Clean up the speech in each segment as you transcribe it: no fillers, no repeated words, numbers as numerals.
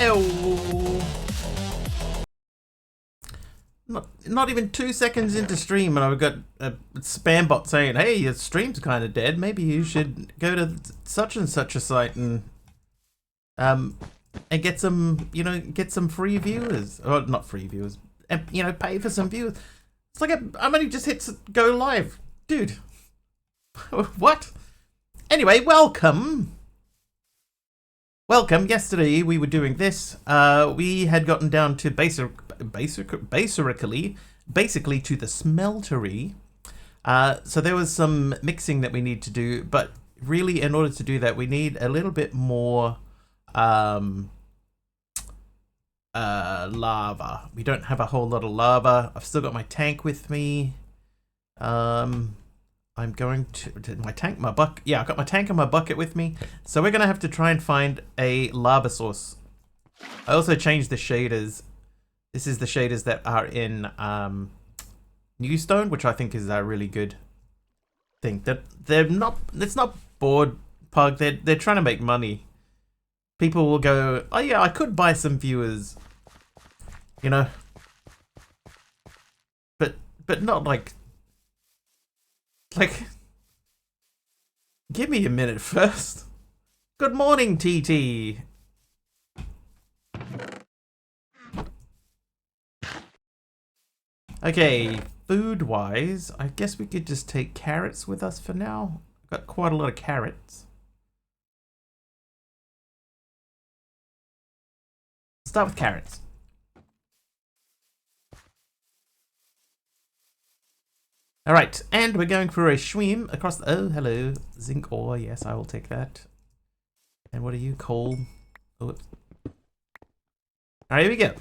Oh. Not even 2 seconds into stream and I've got a spam bot saying, hey, your stream's kind of dead. Maybe you should go to such and such a site and get some, get some free viewers. Or not free viewers. And, pay for some viewers. It's like I'm only just hit go live. Dude. What? Anyway, welcome. Welcome. Yesterday we were doing this. We had gotten down to basically to the smeltery. So there was some mixing that we need to do, but really in order to do that we need a little bit more lava. We don't have a whole lot of lava. I've still got my tank with me. I'm going to my bucket. Yeah, I've got my tank and my bucket with me. So we're gonna have to try and find a lava source. I also changed the shaders. This is the shaders that are in Newstone, which I think is a really good thing. That they're not. It's not board pug. They're trying to make money. People will go, oh yeah, I could buy some viewers. But not like, give me a minute first. Good morning, TT. Okay, food-wise, I guess we could just take carrots with us for now. I've got quite a lot of carrots. Start with carrots. Alright, and we're going for a swim across the... Oh, hello. Zinc ore. Yes, I will take that. And what are you? Coal. Oh, whoops. Alright, here we go.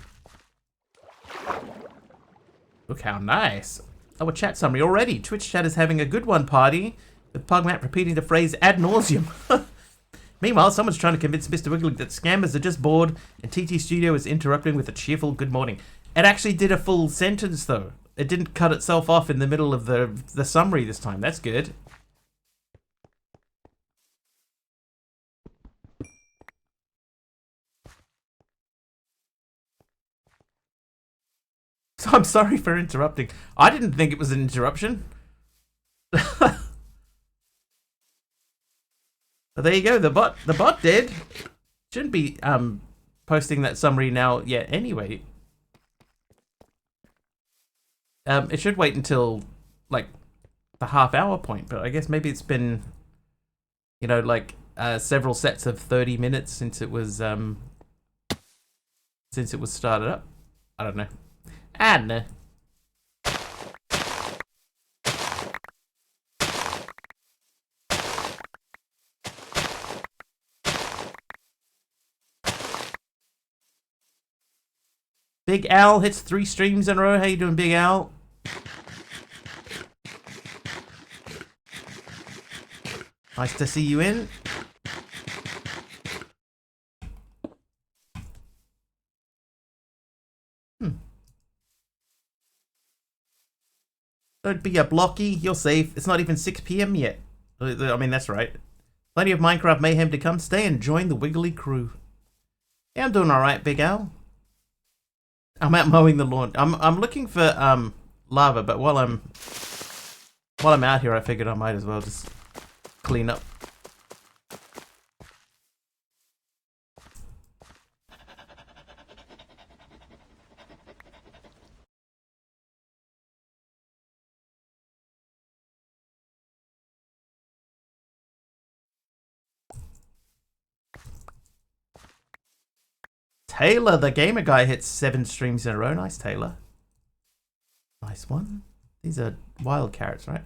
Look how nice. Oh, a chat summary already. Twitch chat is having a good one party, with Pugmap repeating the phrase ad nauseum. Meanwhile, someone's trying to convince Mr. Wiggly that scammers are just bored, and TT Studio is interrupting with a cheerful good morning. It actually did a full sentence, though. It didn't cut itself off in the middle of the summary this time. That's good. So I'm sorry for interrupting. I didn't think it was an interruption. But there you go. The bot did. Shouldn't be posting that summary now yet anyway. It should wait until like the half-hour point, but I guess maybe it's been, several sets of 30 minutes since it was started up. I don't know. And Big Al hits 3 streams in a row. How you doing, Big Al? Nice to see you in. Don't be a blocky. You're safe. It's not even 6 PM yet. I mean, that's right. Plenty of Minecraft mayhem to come. Stay and join the Wiggly crew. Yeah, I'm doing alright, Big Al. I'm out mowing the lawn. I'm looking for lava, but while I'm out here, I figured I might as well just clean up. Taylor, the gamer guy, hits 7 streams in a row. Nice, Taylor. Nice one. These are wild carrots, right?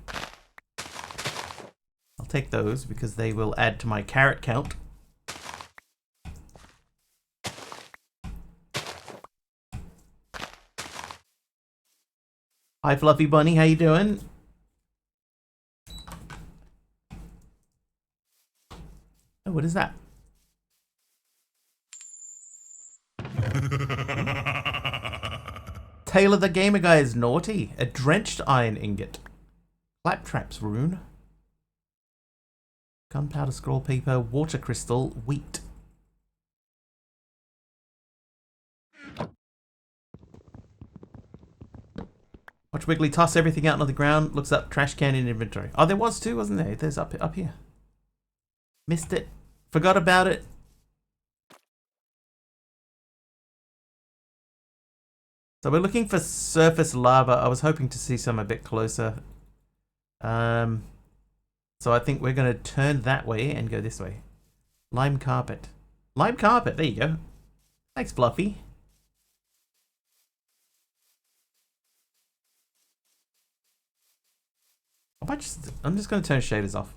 I'll take those because they will add to my carrot count. Hi, Fluffy Bunny. How you doing? Oh, what is that? Taylor the gamer guy is naughty. A drenched iron ingot. Claptraps rune. Gunpowder scroll paper. Water crystal. Wheat. Watch Wiggly toss everything out on the ground, looks up, trash can in inventory. Oh, there was too, wasn't there? There's up here. Missed it. Forgot about it. So we're looking for surface lava. I was hoping to see some a bit closer. So I think we're going to turn that way and go this way. Lime carpet. Lime carpet, there you go. Thanks, Fluffy. I'm just going to turn shaders off.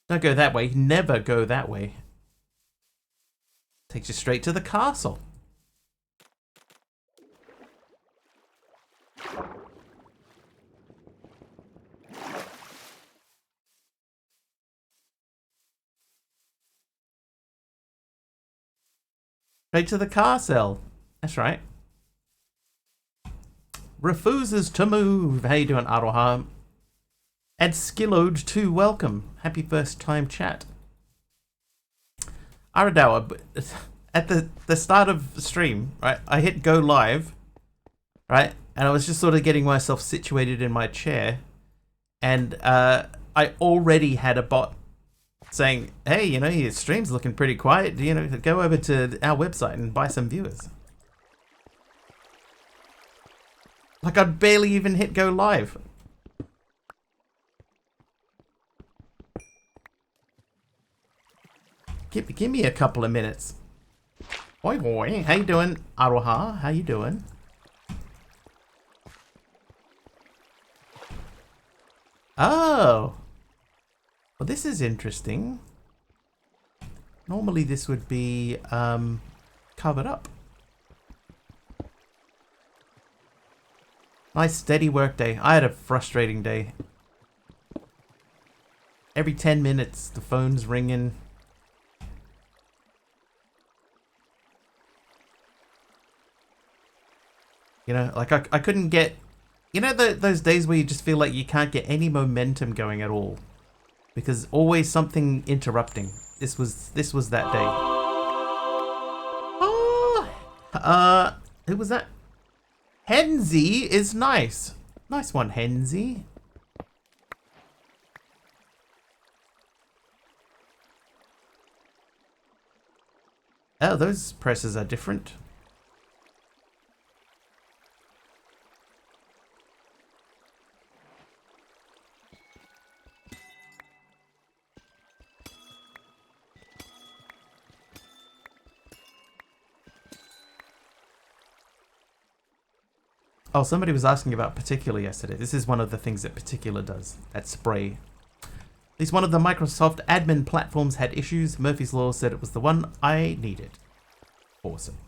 Don't go that way. Never go that way. Takes you straight to the castle. Straight to the castle. That's right. Refuses to move. How you doing, Aroha? And Skillode too, welcome. Happy first time chat. Aradawa, at the start of the stream, right, I hit go live, right, and I was just sort of getting myself situated in my chair, and I already had a bot saying, hey, you know, your stream's looking pretty quiet, you know, go over to our website and buy some viewers. Like, I'd barely even hit go live. Give me a couple of minutes. Oi, boy. How you doing, Aroha? How you doing? Oh. Well, this is interesting. Normally this would be covered up. Nice steady work day. I had a frustrating day. Every 10 minutes the phone's ringing. You know, like I couldn't get, you know, those days where you just feel like you can't get any momentum going at all, because always something interrupting. This was that day. Oh, who was that? Henzy is nice. Nice one, Henzy. Oh, those presses are different. Oh, somebody was asking about Particular yesterday. This is one of the things that Particular does. That spray. At least one of the Microsoft admin platforms had issues. Murphy's Law said it was the one I needed. Awesome.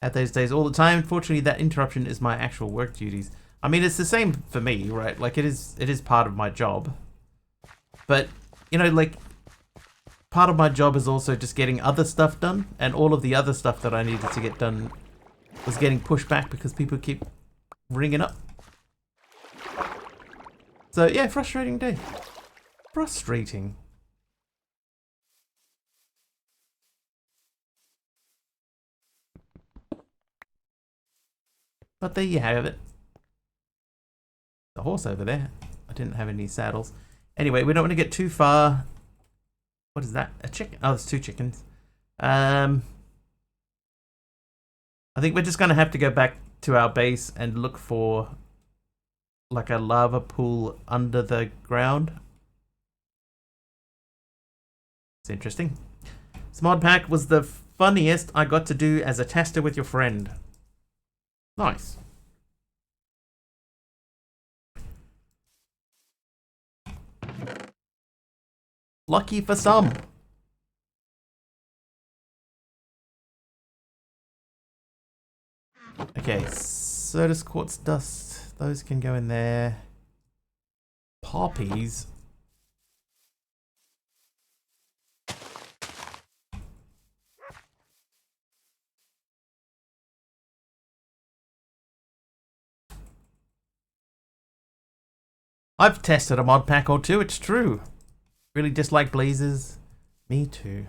At those days all the time. Unfortunately, that interruption is my actual work duties. I mean, it's the same for me, right? Like, it is part of my job. But, you know, like, part of my job is also just getting other stuff done. And all of the other stuff that I needed to get done was getting pushed back because people keep ringing up. So yeah, frustrating day. Frustrating. But there you have it. The horse over there. I didn't have any saddles. Anyway, we don't want to get too far. What is that? A chicken? Oh, there's 2 chickens. I think we're just going to have to go back to our base and look for like a lava pool under the ground. It's interesting. This mod pack was the funniest I got to do as a tester with your friend. Nice. Lucky for some. Okay, so does quartz dust. Those can go in there. Poppies. I've tested a mod pack or two, it's true. Really dislike blazes. Me too.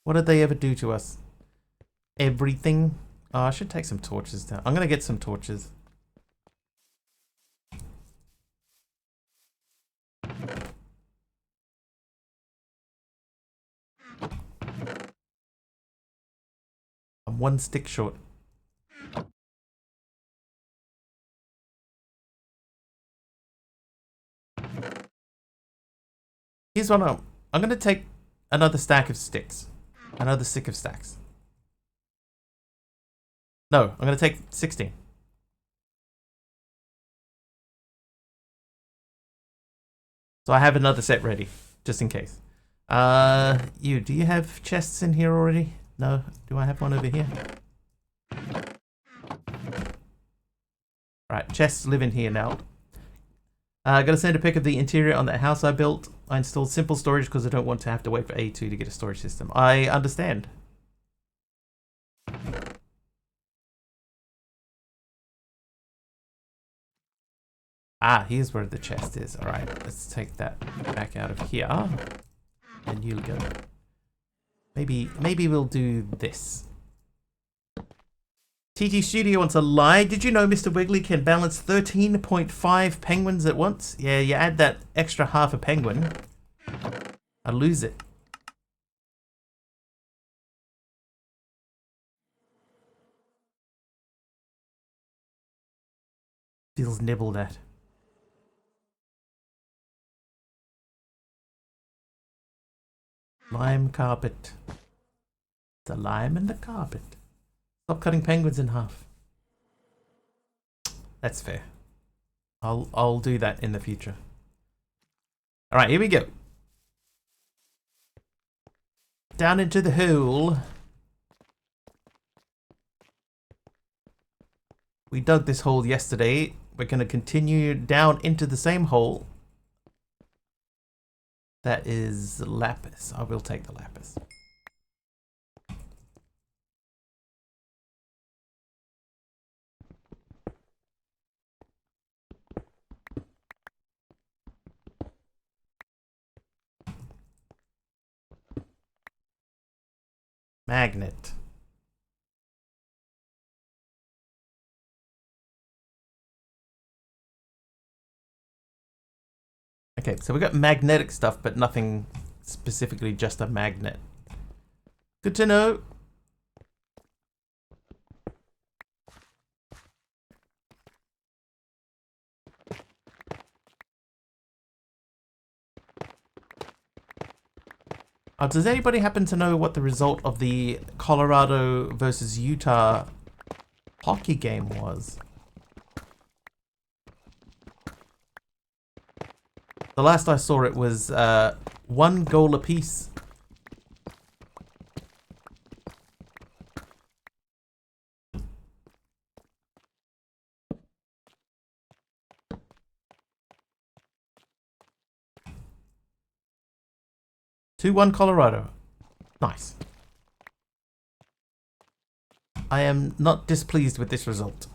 What did they ever do to us? Everything. Oh, I should take some torches down. I'm gonna get some torches. I'm 1 stick short. Here's what I'm going to take another stack of sticks. Another stick of stacks. No, I'm going to take 16. So I have another set ready, just in case. Do you have chests in here already? No? Do I have one over here? Right, chests live in here now. Gotta send a pic of the interior on that house I built. I installed simple storage because I don't want to have to wait for A2 to get a storage system. I understand. Ah, here's where the chest is. Alright, let's take that back out of here. And you'll go. Maybe we'll do this. TT Studio wants a lie. Did you know Mr. Wiggly can balance 13.5 penguins at once? Yeah, you add that extra half a penguin. I lose it. Feels nibbled at. Lime carpet. The lime and the carpet. Stop cutting penguins in half. That's fair. I'll do that in the future. Alright, here we go. Down into the hole. We dug this hole yesterday. We're going to continue down into the same hole. That is lapis. I will take the lapis. Magnet. Okay, so we got magnetic stuff, but nothing specifically just a magnet. Good to know. Does anybody happen to know what the result of the Colorado versus Utah hockey game was? The last I saw it was 1 goal apiece. Two 1 Colorado. Nice. I am not displeased with this result.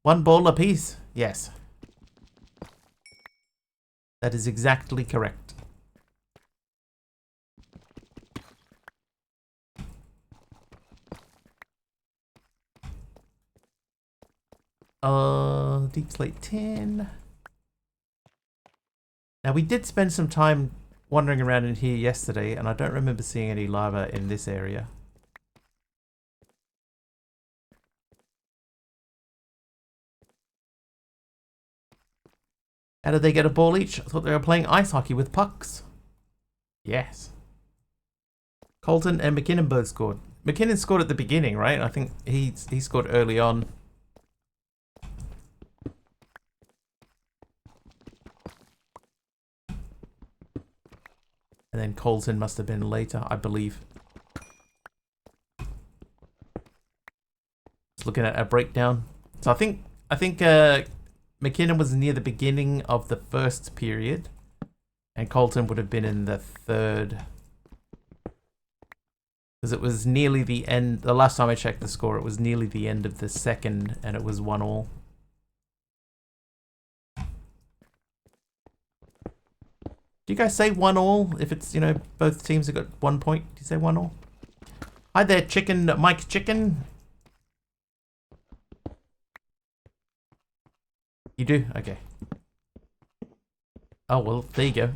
1 ball apiece. Yes. That is exactly correct. Deep Slate 10. Now we did spend some time wandering around in here yesterday, and I don't remember seeing any lava in this area. How did they get a ball each? I thought they were playing ice hockey with pucks. Yes. Colton and McKinnon both scored. McKinnon scored at the beginning, right? I think he scored early on. And then Colton must have been later, I believe. Just looking at a breakdown. So I think McKinnon was near the beginning of the first period, and Colton would have been in the third. Because it was nearly the end. The last time I checked the score, it was nearly the end of the second, and it was 1-1. Do you guys say 1-1 if it's, you know, both teams have got 1 point? Do you say 1-1? Hi there, Chicken Mike Chicken. You do? Okay. Oh, well, there you go.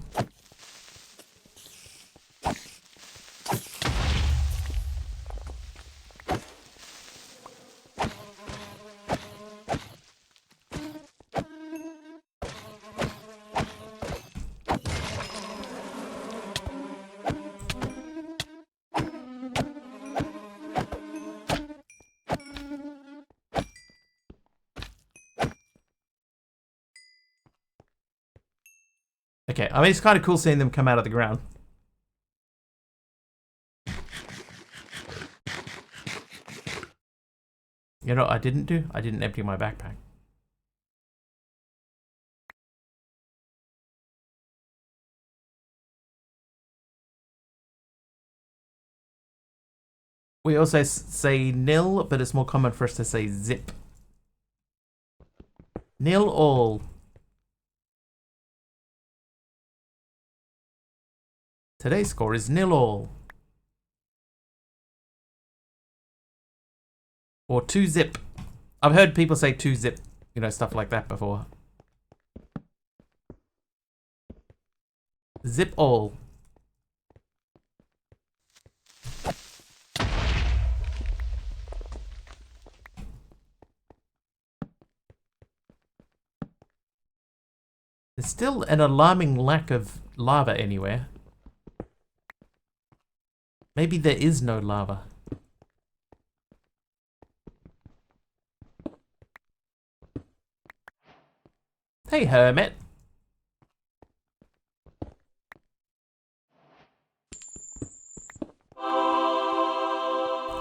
Okay, I mean, it's kind of cool seeing them come out of the ground. You know what I didn't do? I didn't empty my backpack. We also say nil, but it's more common for us to say zip. Nil all. Today's score is nil all. Or 2-zip. I've heard people say 2-zip, you know, stuff like that before. Zip all. There's still an alarming lack of lava anywhere. Maybe there is no lava. Hey, Hermit.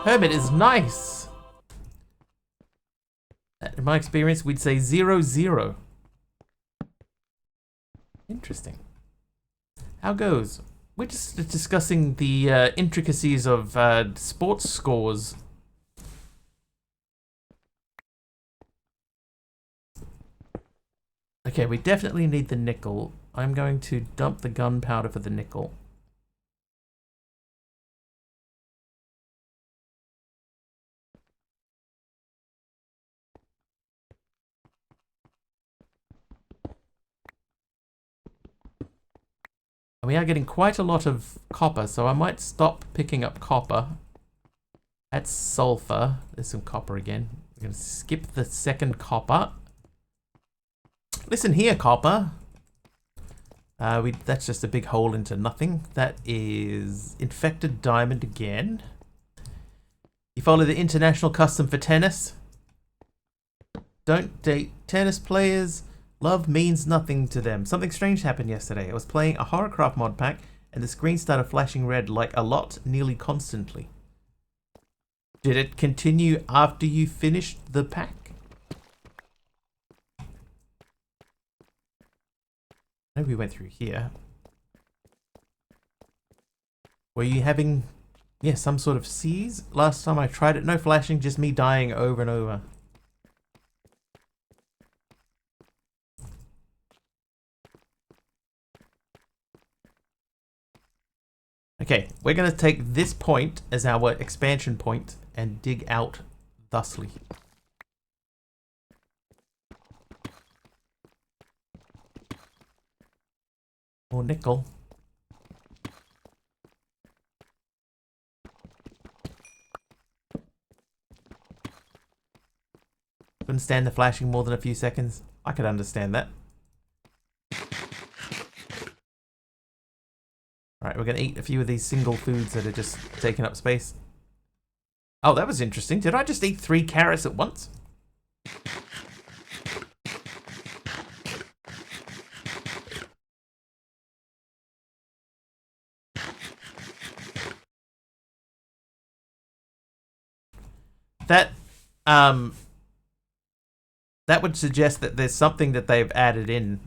Hermit is nice. In my experience, we'd say 0-0. Interesting. How goes? We're just discussing the intricacies of sports scores. Okay, we definitely need the nickel. I'm going to dump the gunpowder for the nickel. We are getting quite a lot of copper, so I might stop picking up copper. That's sulfur. There's some copper again. We're going to skip the second copper. Listen here, copper. That's just a big hole into nothing. That is infected diamond again. You follow the international custom for tennis. Don't date tennis players. Love means nothing to them. Something strange happened yesterday. I was playing a Horrorcraft mod pack and the screen started flashing red like a lot, nearly constantly. Did it continue after you finished the pack? I know we went through here. Were you having, yeah, some sort of seize? Last time I tried it, no flashing, just me dying over and over. Okay, we're going to take this point as our expansion point and dig out thusly. More nickel. Couldn't stand the flashing more than a few seconds. I could understand that. Alright, we're going to eat a few of these single foods that are just taking up space. Oh, that was interesting. Did I just eat 3 carrots at once? That would suggest that there's something that they've added in,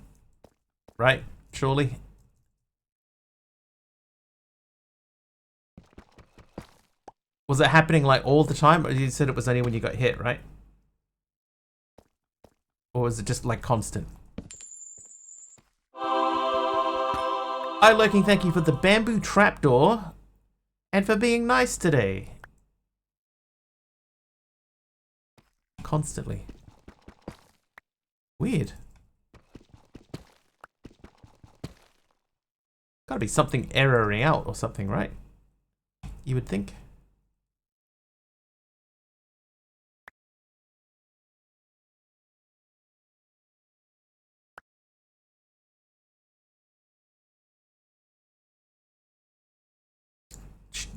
right? Surely. Was it happening like all the time? Or you said it was only when you got hit, right? Or was it just like constant? Hi, Lurking, thank you for the bamboo trapdoor and for being nice today. Constantly. Weird. Gotta be something erroring out or something, right? You would think.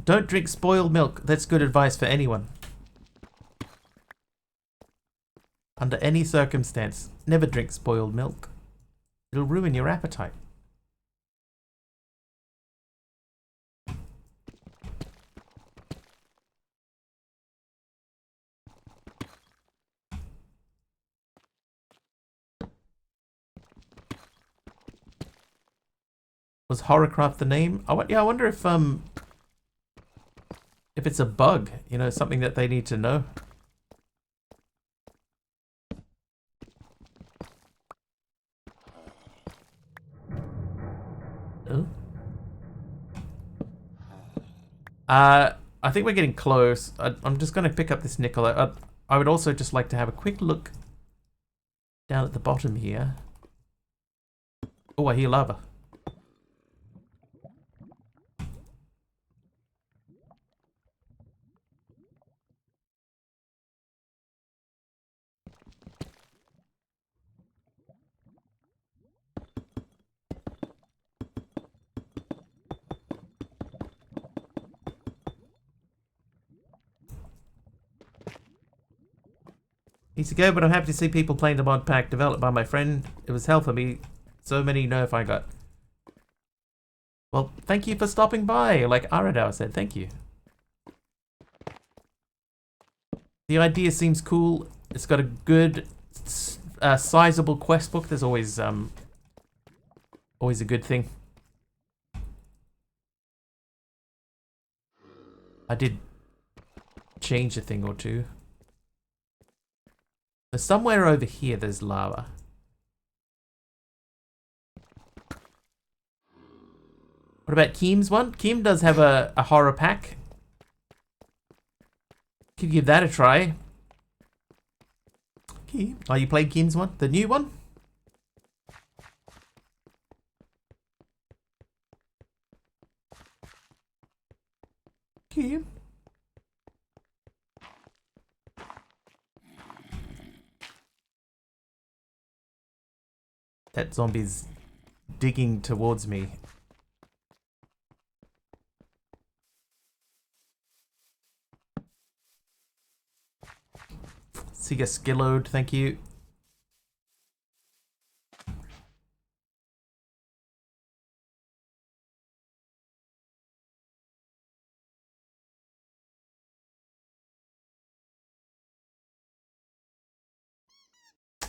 Don't drink spoiled milk. That's good advice for anyone. Under any circumstance, never drink spoiled milk. It'll ruin your appetite. Was Horrorcraft the name? Yeah, I wonder if it's a bug, you know, something that they need to know. Oh. I think we're getting close. I'm just going to pick up this nickel. I would also just like to have a quick look down at the bottom here. Oh, I hear lava. Needs to go, but I'm happy to see people playing the mod pack developed by my friend. It was hell for me. So many nerf I got. Well, thank you for stopping by. Like Aradao said, thank you. The idea seems cool. It's got a good, sizable quest book. There's always a good thing. I did change a thing or two. But somewhere over here there's lava. What about Keem's one? Keem does have a horror pack. Could give that a try. Keem. Oh, you played Keem's one? The new one? Keem. That zombie's digging towards me. Siga Skillode, thank you.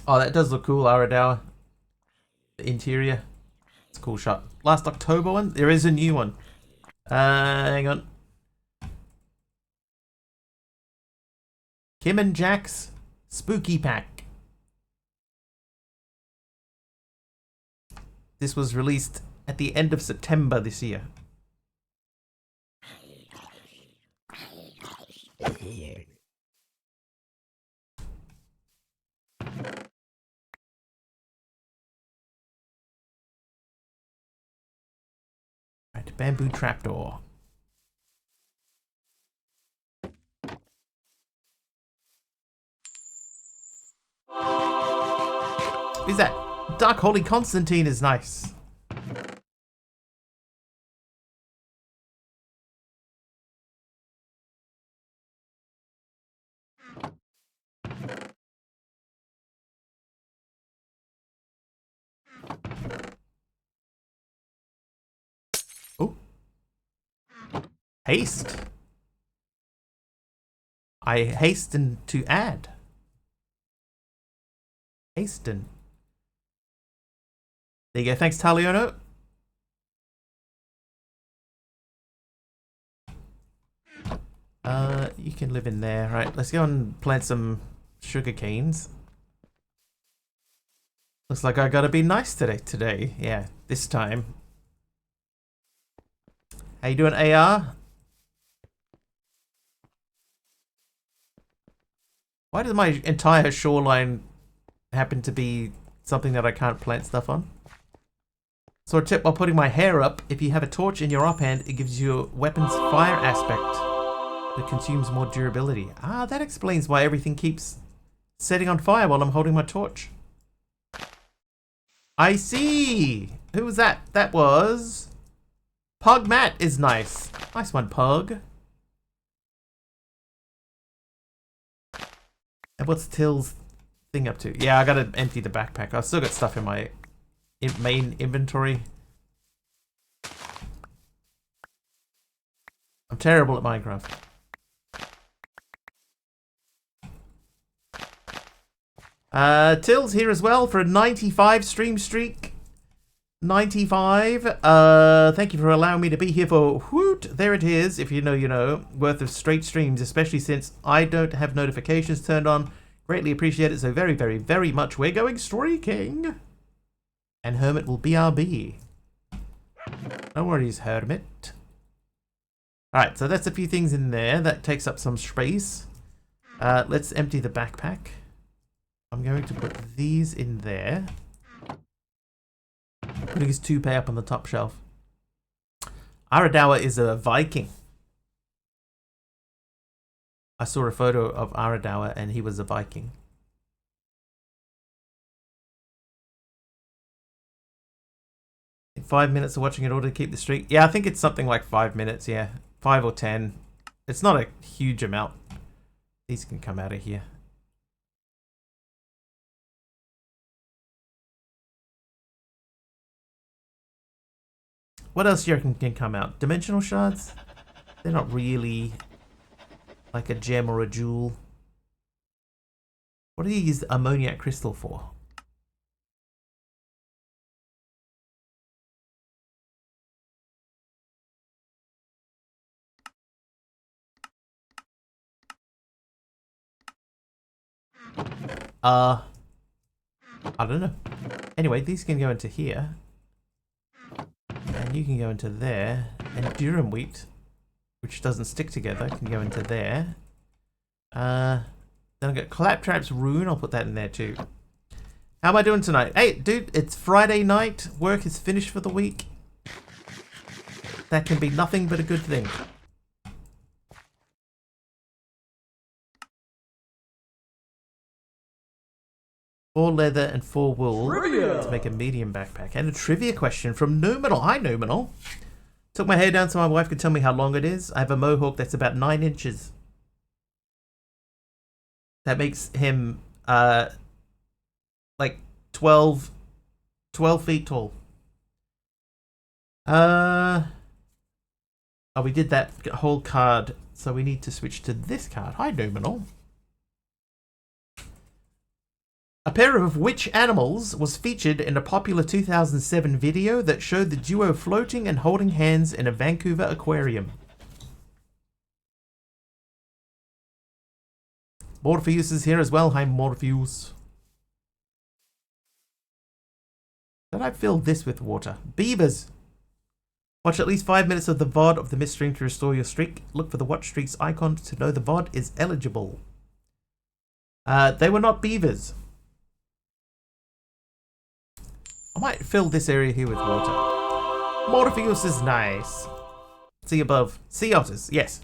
Oh, that does look cool, Aradao. The interior. It's a cool shot. Last October one? There is a new one. Hang on. Kim and Jack's Spooky Pack. This was released at the end of September this year. Right, bamboo trapdoor. Who's that? Dark Holy Constantine is nice. Oh. Haste. I hasten to add. Hasten. There you go. Thanks, Taliono. You can live in there. Right, let's go and plant some sugar canes. Looks like I gotta be nice today. Yeah, this time. How you doing, AR? Why does my entire shoreline happen to be something that I can't plant stuff on? So a tip while putting my hair up, if you have a torch in your offhand, it gives you a weapon's fire aspect that consumes more durability. Ah, that explains why everything keeps setting on fire while I'm holding my torch. I see! Who was that? That was... Pug Matt is nice. Nice one, Pug. And what's Till's thing up to? Yeah, I gotta empty the backpack. I've still got stuff in my main inventory. I'm terrible at Minecraft. Till's here as well for a 95 stream streak. 95. Thank you for allowing me to be here for Woot. There it is. If you know, you know. Worth of straight streams, especially since I don't have notifications turned on. Greatly appreciate it so very, very, very much. We're going streaking. And Hermit will BRB. No worries, Hermit. Alright, so that's a few things in there. That takes up some space. Let's empty the backpack. I'm going to put these in there. Putting his toupee up on the top shelf. Aradawa is a Viking. I saw a photo of Aradawa and he was a Viking. In 5 minutes of watching it all to keep the streak. Yeah, I think it's something like 5 minutes, yeah. 5 or 10. It's not a huge amount. These can come out of here. What else do you reckon can come out? Dimensional shards? They're not really like a gem or a jewel. What do you use the ammoniac crystal for? I don't know. Anyway, these can go into here. And you can go into there. And durum wheat, which doesn't stick together, can go into there. Then I've got Claptrap's Rune. I'll put that in there too. How am I doing tonight? Hey, dude, it's Friday night. Work is finished for the week. That can be nothing but a good thing. Four leather and 4 wool to make a medium backpack. And a trivia question from Numinal. Hi, Numinal. Took my hair down so my wife could tell me how long it is. I have a mohawk that's about 9 inches. That makes him like 12 feet tall. Oh, we did that whole card, so we need to switch to this card. Hi, Numinal. A pair of which animals was featured in a popular 2007 video that showed the duo floating and holding hands in a Vancouver aquarium? Morpheus is here as well. Hi, Morpheus. Did I fill this with water? Beavers. Watch at least 5 minutes of the VOD of the missed stream to restore your streak. Look for the watch streaks icon to know the VOD is eligible. They were not beavers. I might fill this area here with water. Morpheus is nice. See above. Sea otters, yes.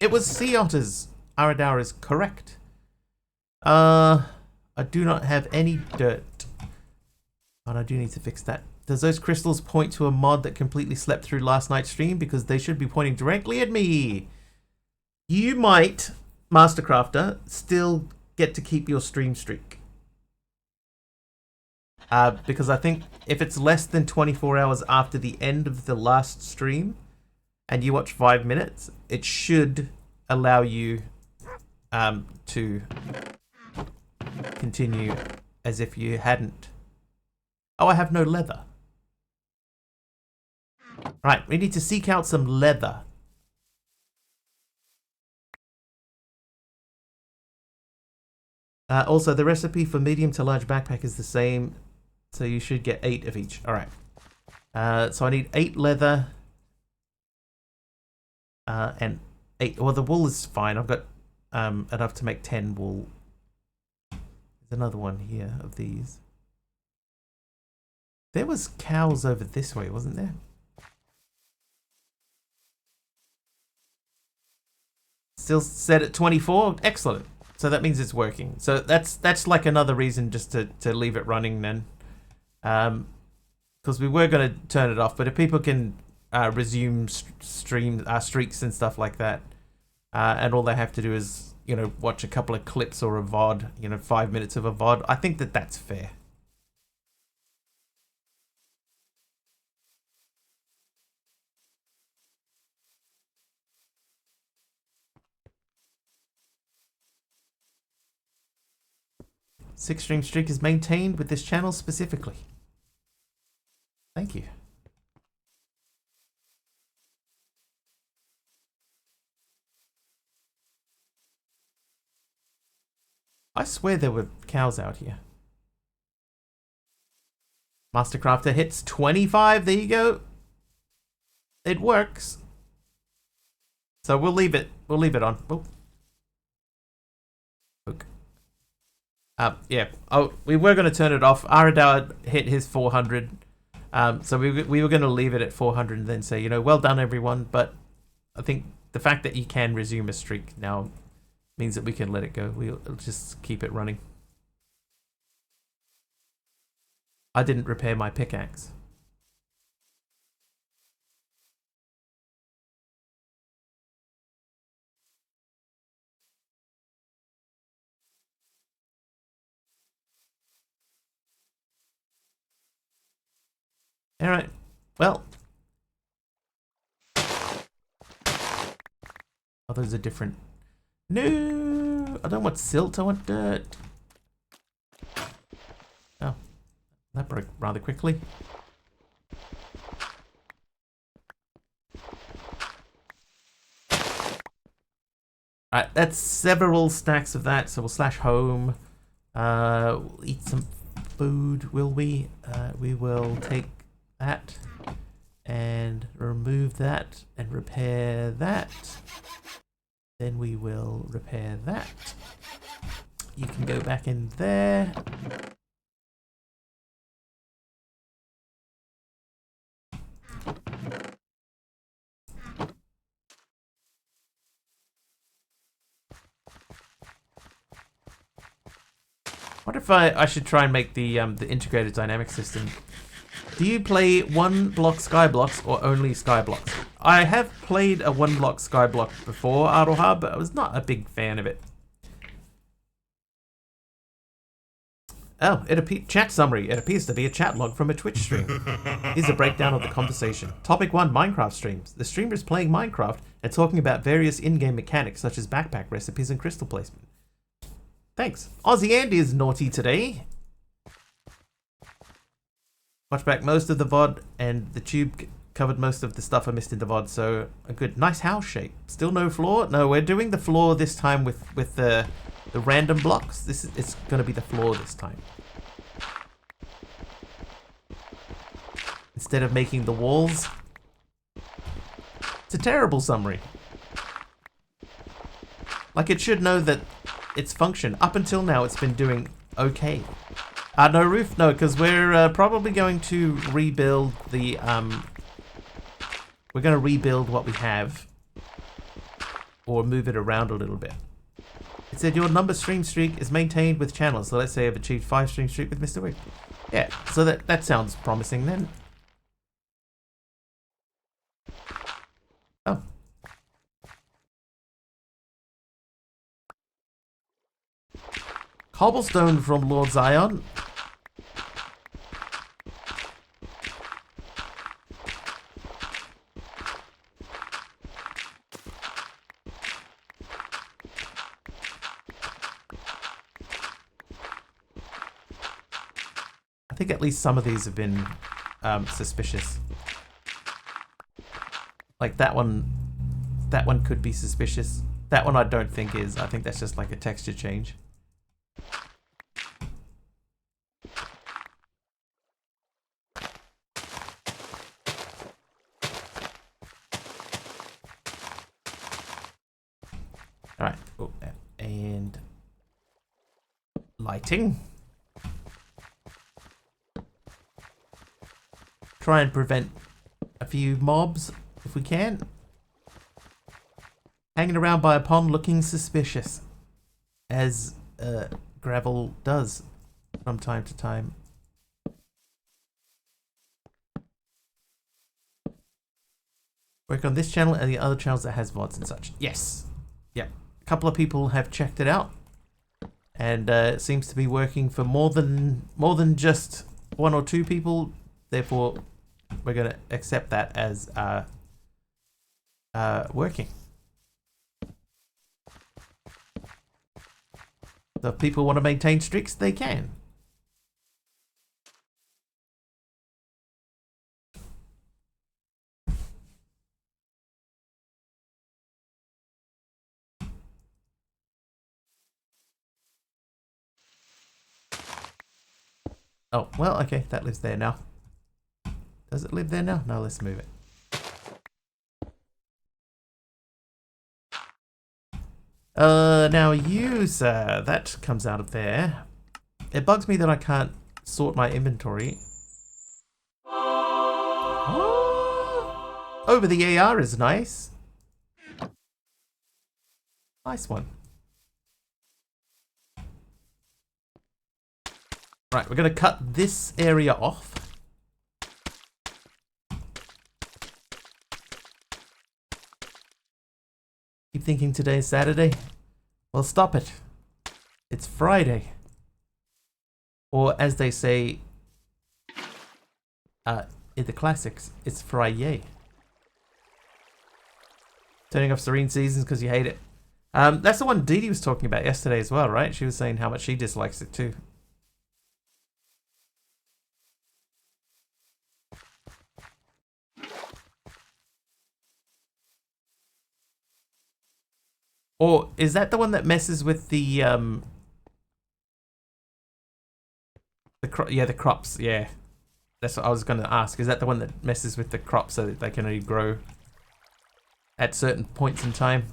It was sea otters. Aradar is correct. I do not have any dirt. And I do need to fix that. Does those crystals point to a mod that completely slept through last night's stream? Because they should be pointing directly at me. You might, Mastercrafter, still get to keep your stream streak. Because I think if it's less than 24 hours after the end of the last stream and you watch 5 minutes, it should allow you to continue as if you hadn't. Oh, I have no leather. Right, we need to seek out some leather. Also, the recipe for medium to large backpack is the same. So you should get 8 of each. Alright. So I need 8 leather. And 8. Well, the wool is fine. I've got enough to make 10 wool. There's another one here of these. There was cows over this way, wasn't there? Still set at 24. Excellent. So that means it's working. So that's like another reason just to leave it running then. Because we were going to turn it off, but if people can resume streaks and stuff like that, and all they have to do is, you know, watch a couple of clips or a VOD, you know, 5 minutes of a VOD, I think that's fair. Six stream streak is maintained with this channel specifically. I swear there were cows out here. Mastercrafter hits 25. There you go. It works. So we'll leave it. We'll leave it on. Oh. Okay. Yeah. Oh, we were going to turn it off. Aradar hit his 400. So we were going to leave it at 400 and then say, you know, well done everyone. But I think the fact that you can resume a streak now means that we can let it go. We'll just keep it running. I didn't repair my pickaxe. All right. Well. Oh, those are different. No, I don't want silt. I want dirt. Oh, that broke rather quickly. Alright, that's several stacks of that, so we'll slash home. We'll eat some food, will we? We will take that and remove that and repair that. Then we will repair that. You can go back in there. What if I should try and make the integrated dynamic system? Do you play one block sky blocks or only sky blocks? I have played a one block sky block before, Aroha, but I was not a big fan of it. Oh, chat summary. It appears to be a chat log from a Twitch stream. Here's a breakdown of the conversation. Topic 1, Minecraft streams. The streamer is playing Minecraft and talking about various in-game mechanics such as backpack recipes and crystal placement. Thanks. Aussie Andy is naughty today. Watched back most of the VOD and the tube covered most of the stuff I missed in the VOD, so a good, nice house shape. Still no floor? No, we're doing the floor this time with the random blocks. It's going to be the floor this time. Instead of making the walls. It's a terrible summary. Like, it should know that its function. Up until now, it's been doing okay. No roof? No, because we're probably going to rebuild the... we're going to rebuild what we have. Or move it around a little bit. It said your number stream streak is maintained with channels. So let's say I've achieved 5 stream streak with Mr. Wick. Yeah, so that sounds promising then. Oh. Cobblestone from Lord Zion. I think at least some of these have been suspicious. Like that one could be suspicious. That one I don't think is. I think that's just like a texture change. Alright, oh, and lighting. Try and prevent a few mobs if we can. Hanging around by a pond looking suspicious, as gravel does from time to time. Work on this channel and the other channels that has VODs and such. Yes. Yeah. A couple of people have checked it out, and it seems to be working for more than just 1 or 2 people. Therefore, we're going to accept that as working. So if people want to maintain streaks, they can. Oh, well, okay, that lives there now. Does it live there now? No, let's move it. Now you, sir, that comes out of there. It bugs me that I can't sort my inventory. Oh, over the AR is nice. Nice one. Right, we're going to cut this area off. Keep thinking today's Saturday? Well, stop it. It's Friday. Or as they say in the classics, it's Friday. Turning off Serene Seasons because you hate it. That's the one Dee Dee was talking about yesterday as well, right? She was saying how much she dislikes it too. Or is that the one that messes with the crops? Yeah, that's what I was going to ask. Is that the one that messes with the crops so that they can only grow at certain points in time?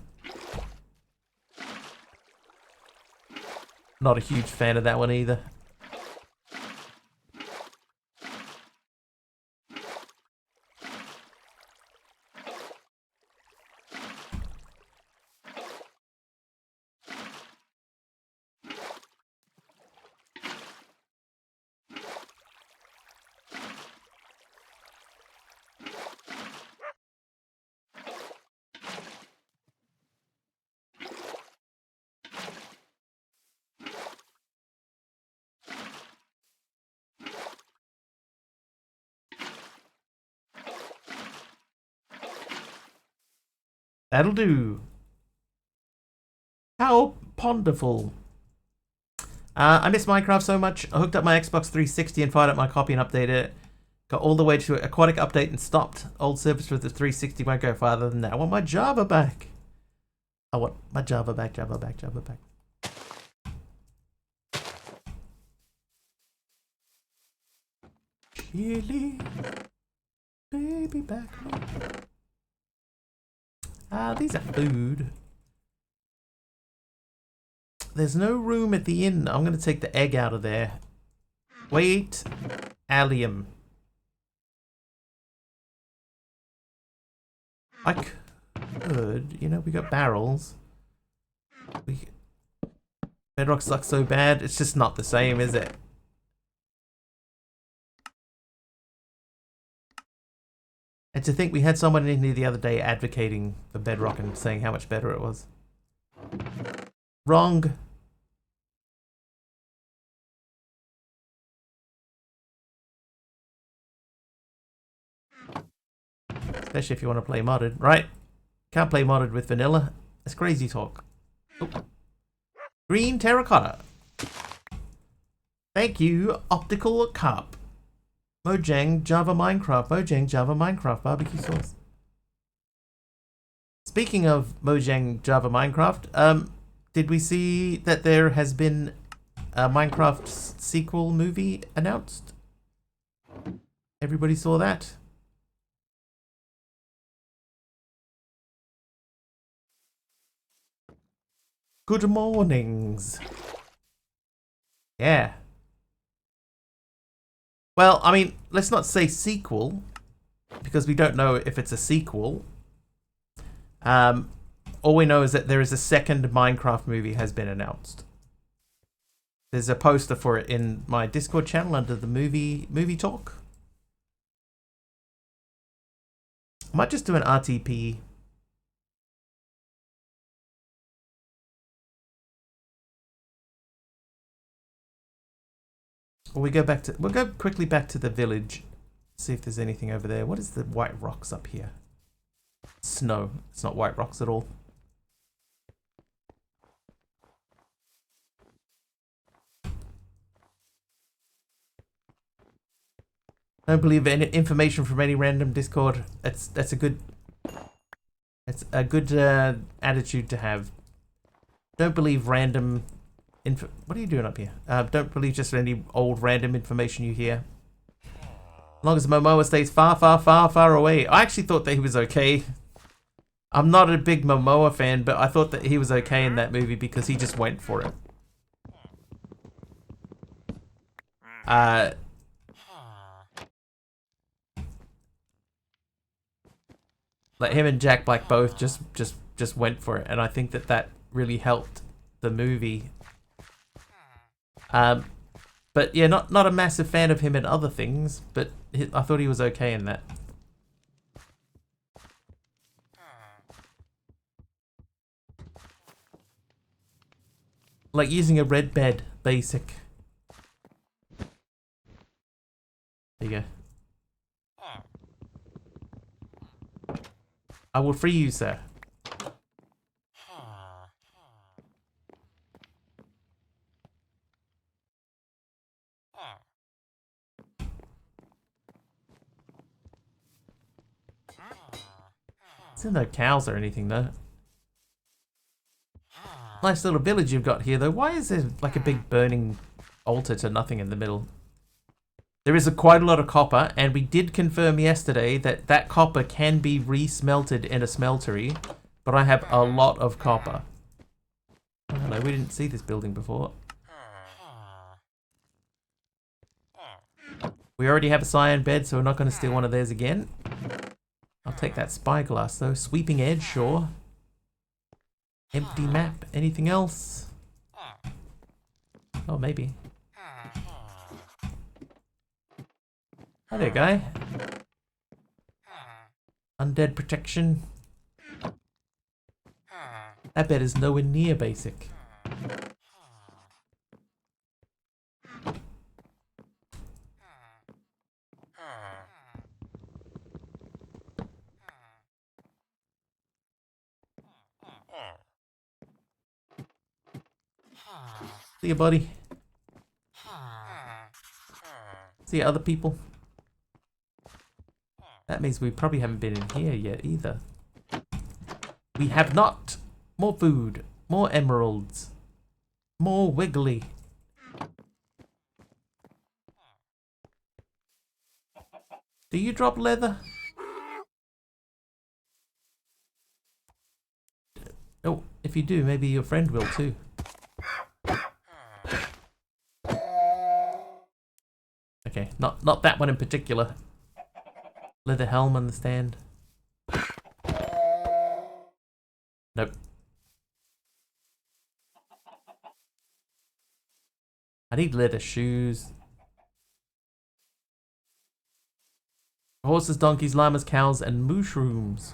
Not a huge fan of that one either. That'll do. How ponderful. I miss Minecraft so much. I hooked up my Xbox 360 and fired up my copy and updated it. Got all the way to Aquatic Update and stopped. Old service with the 360 won't go farther than that. I want my Java back. I want my Java back, Java back, Java back. Chili, baby back. These are food. There's no room at the inn. I'm going to take the egg out of there. Wait. Allium. I could. You know, we got barrels. Bedrock sucks so bad. It's just not the same, is it? And to think we had someone in here the other day advocating for Bedrock and saying how much better it was. Wrong. Especially if you want to play modded. Right. Can't play modded with vanilla. That's crazy talk. Oh. Green terracotta. Thank you, Optical Carp. Mojang Java Minecraft. Mojang Java Minecraft barbecue sauce. Speaking of Mojang Java Minecraft, did we see that there has been a Minecraft sequel movie announced? Everybody saw that? Good mornings. Yeah. Well, I mean, let's not say sequel, because we don't know if it's a sequel. All we know is that there is a second Minecraft movie has been announced. There's a poster for it in my Discord channel under the movie talk. I might just do an RTP. Or we'll go quickly back to the village. See if there's anything over there. What is the white rocks up here? Snow. It's not white rocks at all. Don't believe any information from any random Discord. That's a good attitude to have. Don't believe random What are you doing up here? Don't believe just any old random information you hear. As long as Momoa stays far, far, far, far away. I actually thought that he was okay. I'm not a big Momoa fan, but I thought that he was okay in that movie because he just went for it. Like him and Jack Black both just went for it, and I think that that really helped the movie. But yeah, not a massive fan of him in other things, but I thought he was okay in that. Like using a red bed, basic. There you go. I will free you, sir. There's no cows or anything though. Nice little village you've got here though. Why is there like a big burning altar to nothing in the middle? There is quite a lot of copper, and we did confirm yesterday that that copper can be re-smelted in a smeltery, but I have a lot of copper. Oh, hello, we didn't see this building before. We already have a cyan bed, so we're not going to steal one of theirs again. I'll take that spyglass though. Sweeping edge, sure. Empty map. Anything else? Oh, maybe. Hi there, guy. Undead protection. That bed is nowhere near basic. See ya, buddy. See ya, other people. That means we probably haven't been in here yet either. We have not. More food. More emeralds. More wiggly. Do you drop leather? Oh, if you do, maybe your friend will too. Okay, not that one in particular. Leather helm on the stand. Nope. I need leather shoes. Horses, donkeys, llamas, cows, and mushrooms.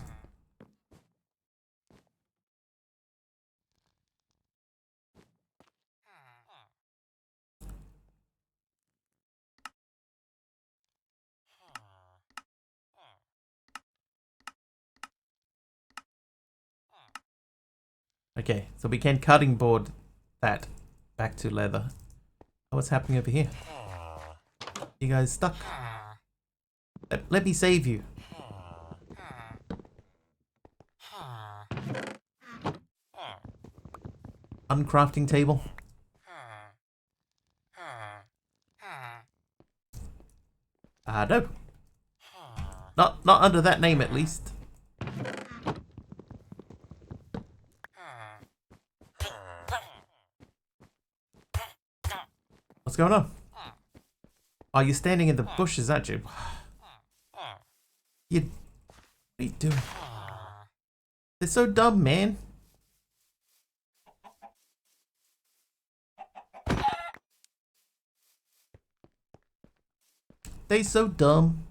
Okay, so we can cutting board that back to leather. Oh, what's happening over here? You guys stuck? Let me save you. Uncrafting table. No. Not under that name at least. What's going on? Oh, you're standing in the bushes, aren't you? What are you doing? They're so dumb, man. They so dumb.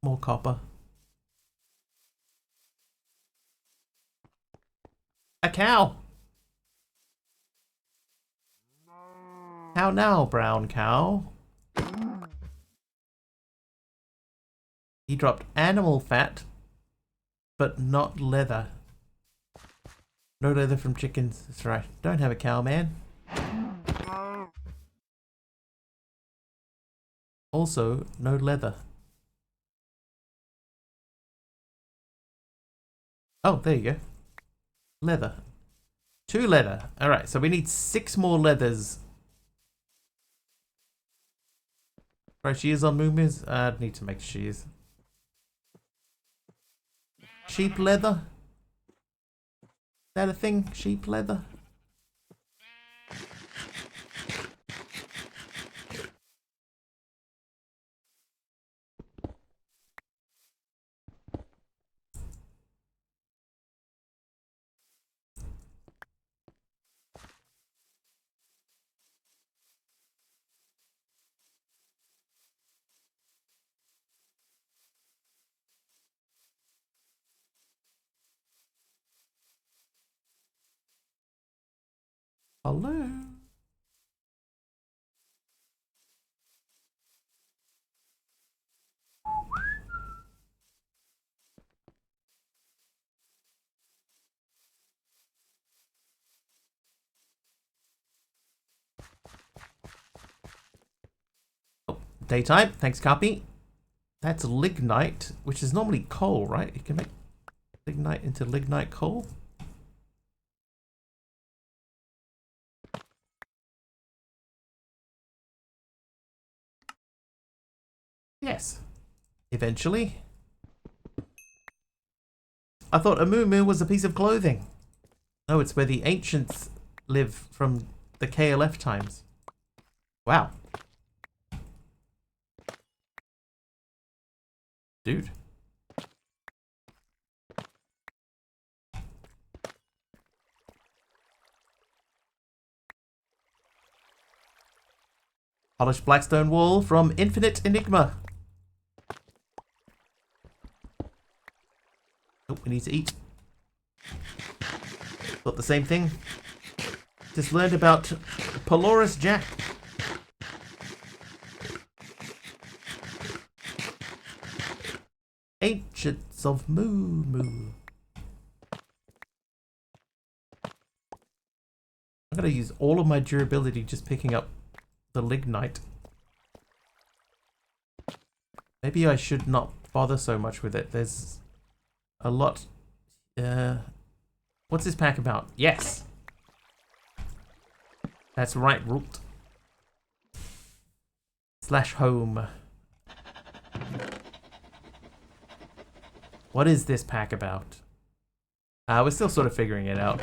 More copper. A cow. How now, brown cow? He dropped animal fat, but not leather. No leather from chickens. That's right. Don't have a cow, man. Also, no leather. Oh, there you go. Leather. 2 leather. Alright, so we need 6 more leathers. Right, shears on Moomies? I'd need to make shears. Sheep leather? Is that a thing? Sheep leather? Hello? Oh, daytime. Thanks, copy. That's lignite, which is normally coal, right? You can make lignite into lignite coal. Yes. Eventually. I thought a moo was a piece of clothing. Oh, it's where the ancients live from the KLF times. Wow. Dude. Polished blackstone wall from Infinite Enigma. Oh, we need to eat. Got the same thing. Just learned about Polaris Jack. Ancients of Moo Moo. I'm gonna use all of my durability just picking up the lignite. Maybe I should not bother so much with it. There's a lot. What's this pack about? Yes! That's right, root. Slash home. What is this pack about? We're still sort of figuring it out.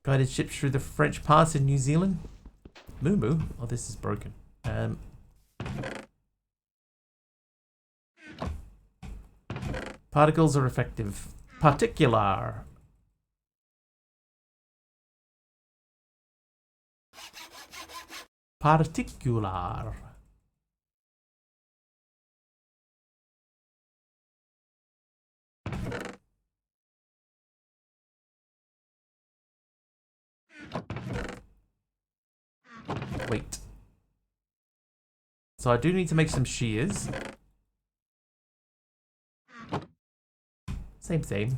Guided ships through the French Pass in New Zealand. Moo Moo. Oh, this is broken. Particles are effective. Particular. Particular. Wait. So I do need to make some shears. Same, same.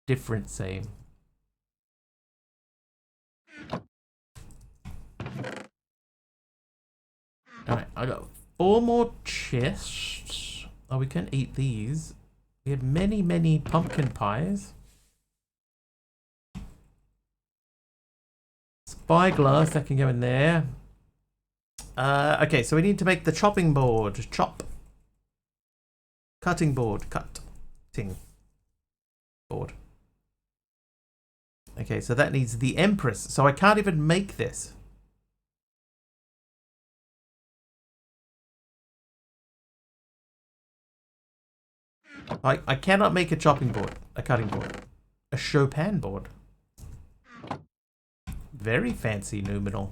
Different, same. Alright, I got 4 more chests. Oh, we can eat these. We have many, many pumpkin pies. Spyglass, that can go in there. Okay, so we need to make the chopping board. Chop. Cutting board. Cutting board. Okay, so that needs the Empress. So I can't even make this. I cannot make a chopping board. A cutting board. A Chopin board. Very fancy numinal.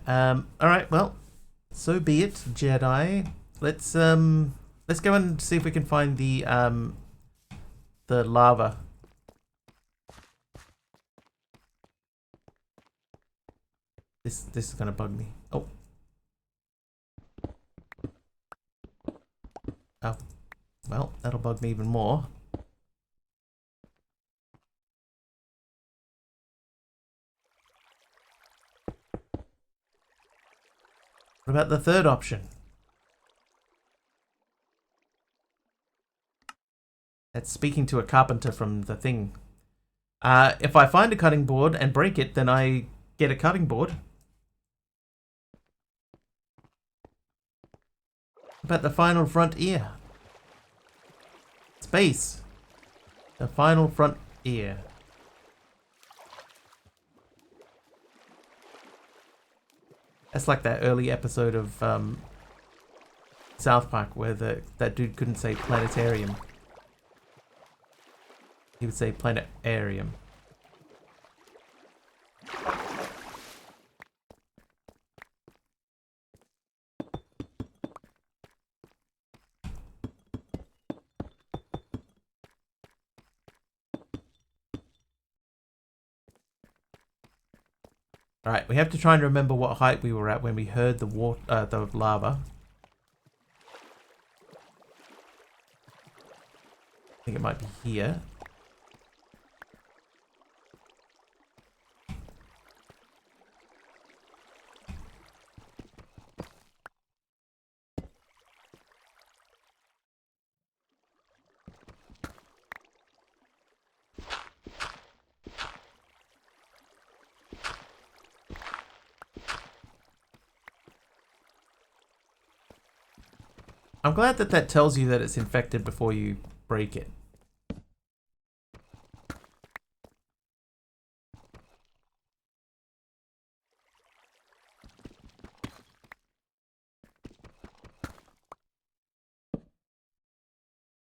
Alright, well, so be it, Jedi. Let's go and see if we can find the lava. This is gonna bug me. Oh. Oh. Well, that'll bug me even more. What about the third option? That's speaking to a carpenter from the thing. If I find a cutting board and break it, then I get a cutting board. What about the final front ear? Space. The final front ear. That's like that early episode of South Park where that dude couldn't say planetarium. He would say planetarium. Alright, we have to try and remember what height we were at when we heard the the lava. I think it might be here. I'm glad that that tells you that it's infected before you break it.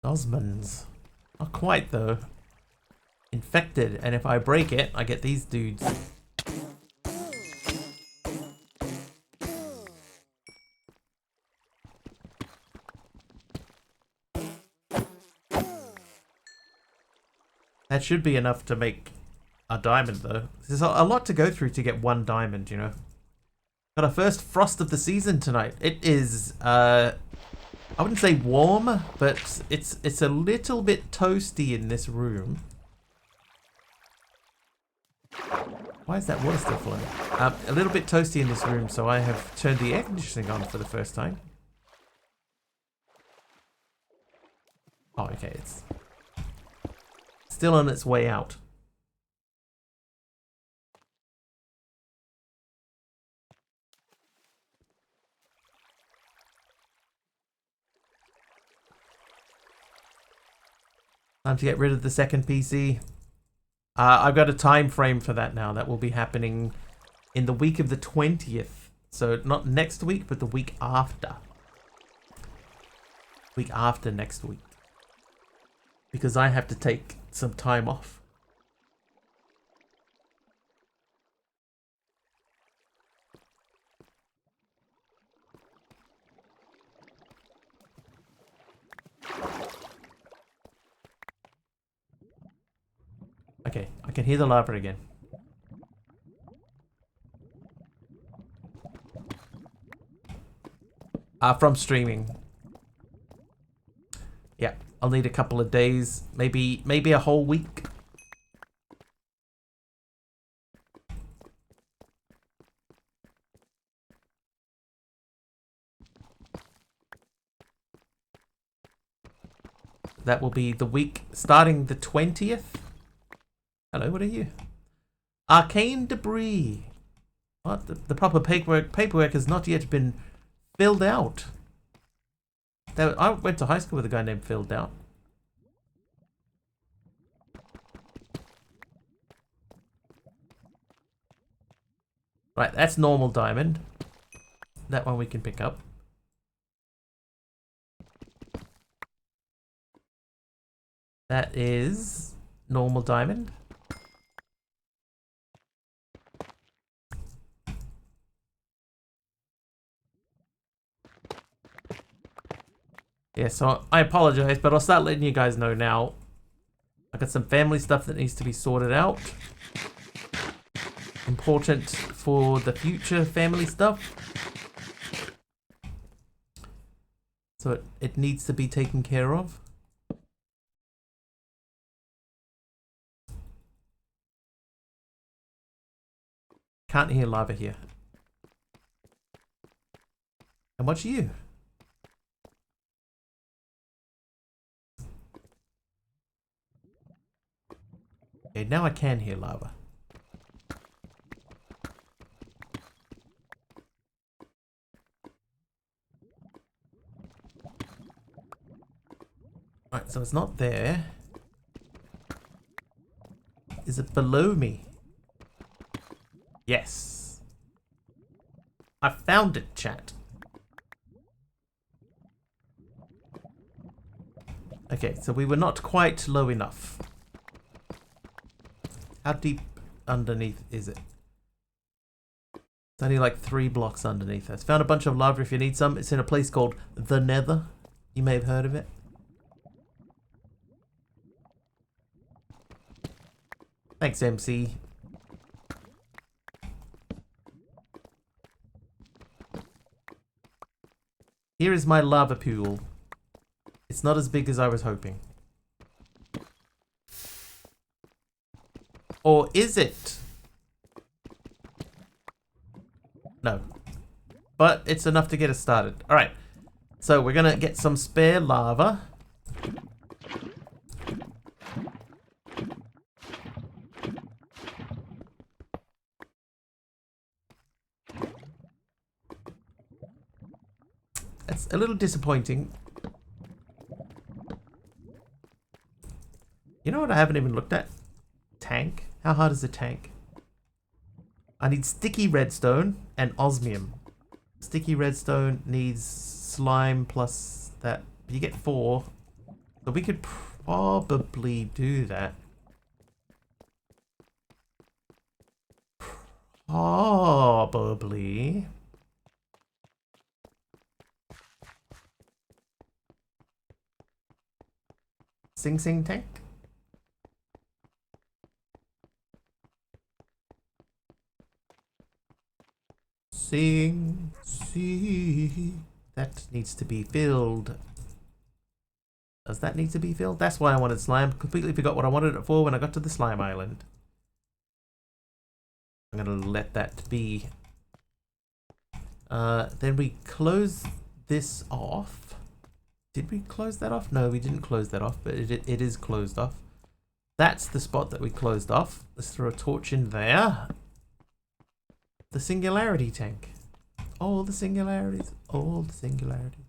Osmonds. Not quite though. Infected, and if I break it, I get these dudes. That should be enough to make a diamond though. There's a lot to go through to get one diamond, you know. Got our first frost of the season tonight. It is I wouldn't say warm, but it's a little bit toasty in this room. Why is that water still flowing? A little bit toasty in this room, so I have turned the air conditioning on for the first time. Oh, okay, it's still on its way out. Time to get rid of the second PC. I've got a time frame for that now. That will be happening in the week of the 20th. So not next week, but the week after. Week after next week. Because I have to take some time off. Okay, I can hear the lava again. From streaming. Yeah, I'll need a couple of days, maybe a whole week. That will be the week starting the 20th. Hello, what are you? Arcane debris. What? The proper paperwork has not yet been filled out. I went to high school with a guy named Filled Out. Right, that's normal diamond. That one we can pick up. That is normal diamond. Yeah, so I apologize, but I'll start letting you guys know now. I got some family stuff that needs to be sorted out. Important for the future family stuff. So it needs to be taken care of. Can't hear lava here. And what's you? Okay, now I can hear lava. Right, so it's not there. Is it below me? Yes. I found it, chat. Okay, so we were not quite low enough. How deep underneath is it? It's only like 3 blocks underneath us. Found a bunch of lava if you need some. It's in a place called the Nether. You may have heard of it. Thanks, MC. Here is my lava pool. It's not as big as I was hoping. Or is it? No. But it's enough to get us started. Alright. So we're going to get some spare lava. That's a little disappointing. You know what I haven't even looked at? Tank. How hard is a tank? I need sticky redstone and osmium. Sticky redstone needs slime plus that. You get 4. So we could probably do that. Probably. Sing Sing Tank? Sing, see. That needs to be filled. Does that need to be filled? That's why I wanted slime. Completely forgot what I wanted it for when I got to the slime island. I'm gonna let that be. Then we close this off. Did we close that off? No, we didn't close that off, but it is closed off. That's the spot that we closed off. Let's throw a torch in there. The singularity tank. All the singularities. All the singularities.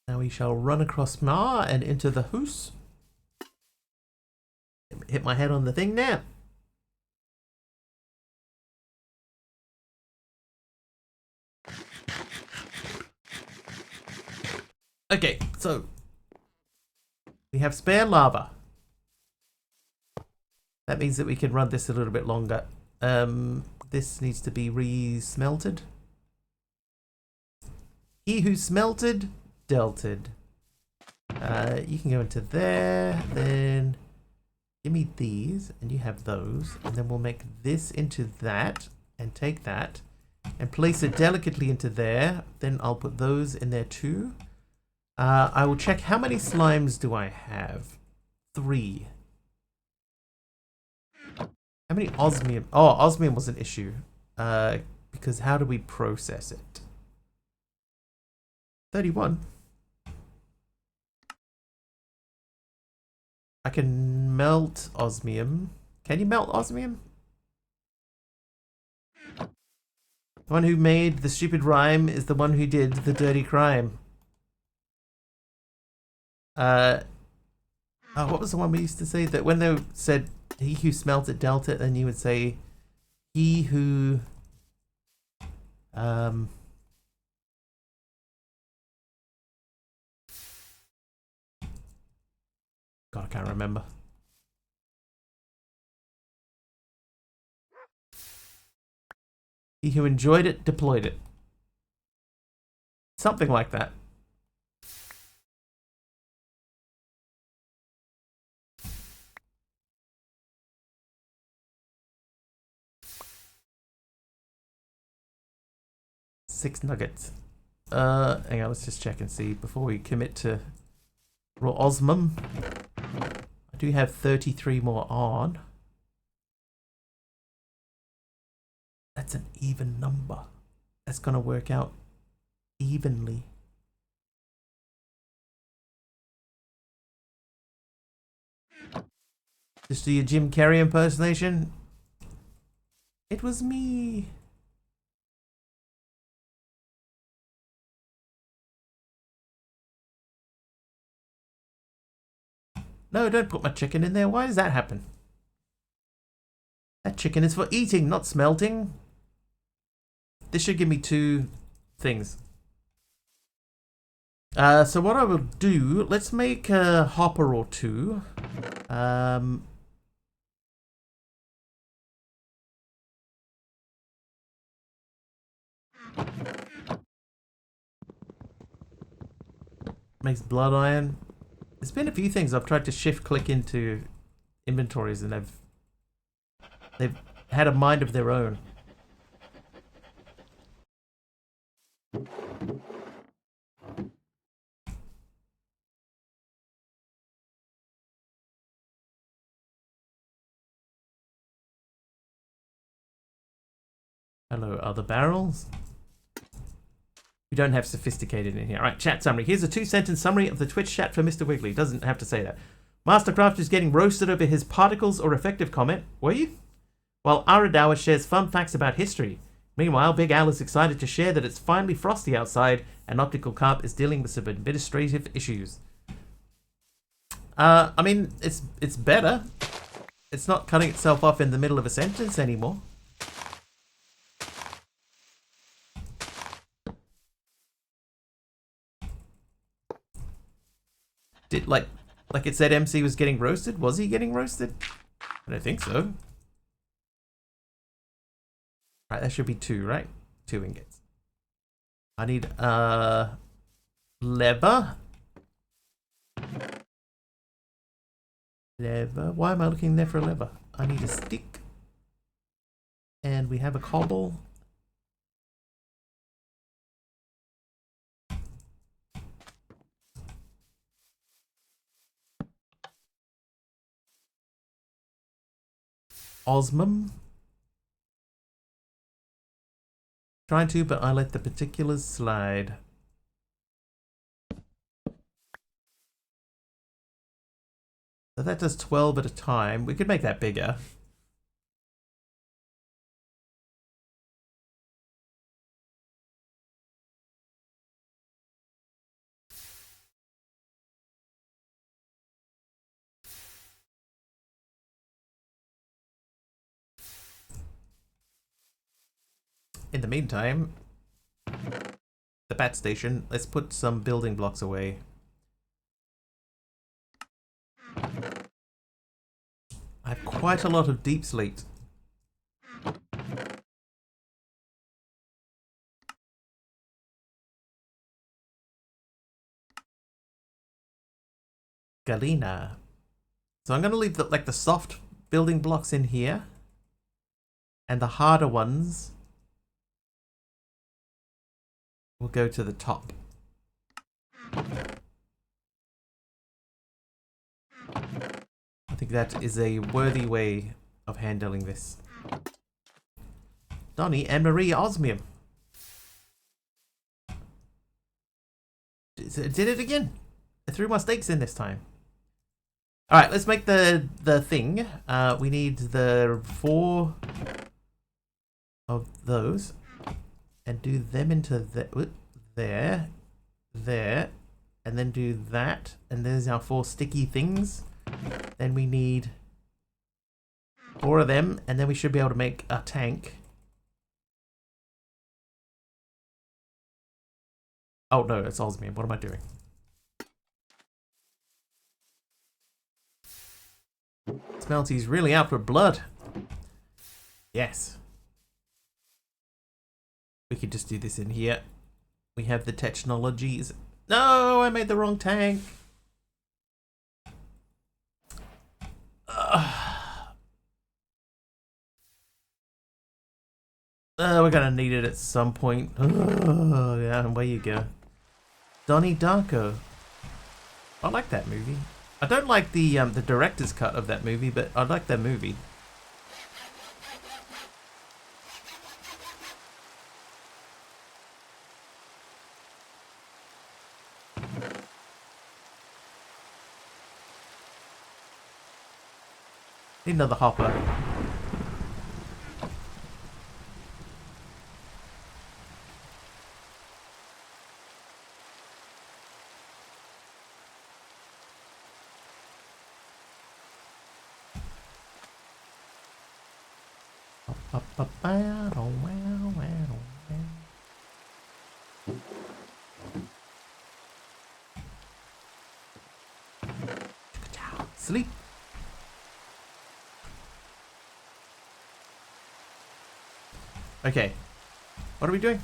Now we shall run across Ma and into the house. Hit my head on the thing now. Okay, so we have spare lava. That means that we can run this a little bit longer. This needs to be re-smelted. He who smelted, delted. You can go into there, then give me these, and you have those, and then we'll make this into that, and take that, and place it delicately into there. Then I'll put those in there too. I will check how many slimes do I have. 3. How many osmium? Oh, osmium was an issue. Because how do we process it? 31. I can melt osmium. Can you melt osmium? The one who made the stupid rhyme is the one who did the dirty crime. Oh, what was the one we used to say? That when they said, he who smelt it dealt it, then you would say, he who... God, I can't remember. He who enjoyed it, deployed it. Something like that. Six nuggets. Hang on, let's just check and see before we commit to raw osmium. I do have 33 more on. That's an even number. that's gonna work out evenly. Just do your Jim Carrey impersonation. It was me. No, don't put my chicken in there. Why does that happen? That chicken is for eating, not smelting. This should give me 2 things. So what I will do, let's make a hopper or 2. Makes blood iron. There's been a few things I've tried to shift click into inventories and they've had a mind of their own. Hello, other barrels. We don't have sophisticated in here. All right, chat summary. Here's a 2-sentence summary of the Twitch chat for Mr. Wiggly. Doesn't have to say that. Mastercraft is getting roasted over his particles or effective comment. Were you? While Aradawa shares fun facts about history. Meanwhile, Big Al is excited to share that it's finally frosty outside and Optical Carp is dealing with some administrative issues. I mean, it's better. It's not cutting itself off in the middle of a sentence anymore. Did like it said MC was getting roasted? Was he getting roasted? I don't think so. Right, that should be 2, right? 2 ingots. I need lever. Lever. Why am I looking there for a lever? I need a stick. And we have a cobble. Osmum. Trying to, but I let the particulars slide. So that does 12 at a time. We could make that bigger. In the meantime, the bat station, let's put some building blocks away. I have quite a lot of deep slate. Galena. So I'm going to leave the soft building blocks in here. And the harder ones will go to the top. I think that is a worthy way of handling this. Donnie and Marie Osmium. Did it again. I threw my stakes in this time. Alright, let's make the thing. We need the 4 of those. And do them into there, and then do that. And there's our 4 sticky things. Then we need 4 of them, and then we should be able to make a tank. Oh no, it's osmium. What am I doing? Smelty's really out for blood. Yes. We could just do this in here. We have the technologies. No, I made the wrong tank. We're gonna need it at some point. Oh, yeah, and where you go. Donnie Darko. I like that movie. I don't like the director's cut of that movie, but I like that movie. Need another hopper. Sleep. Okay. What are we doing?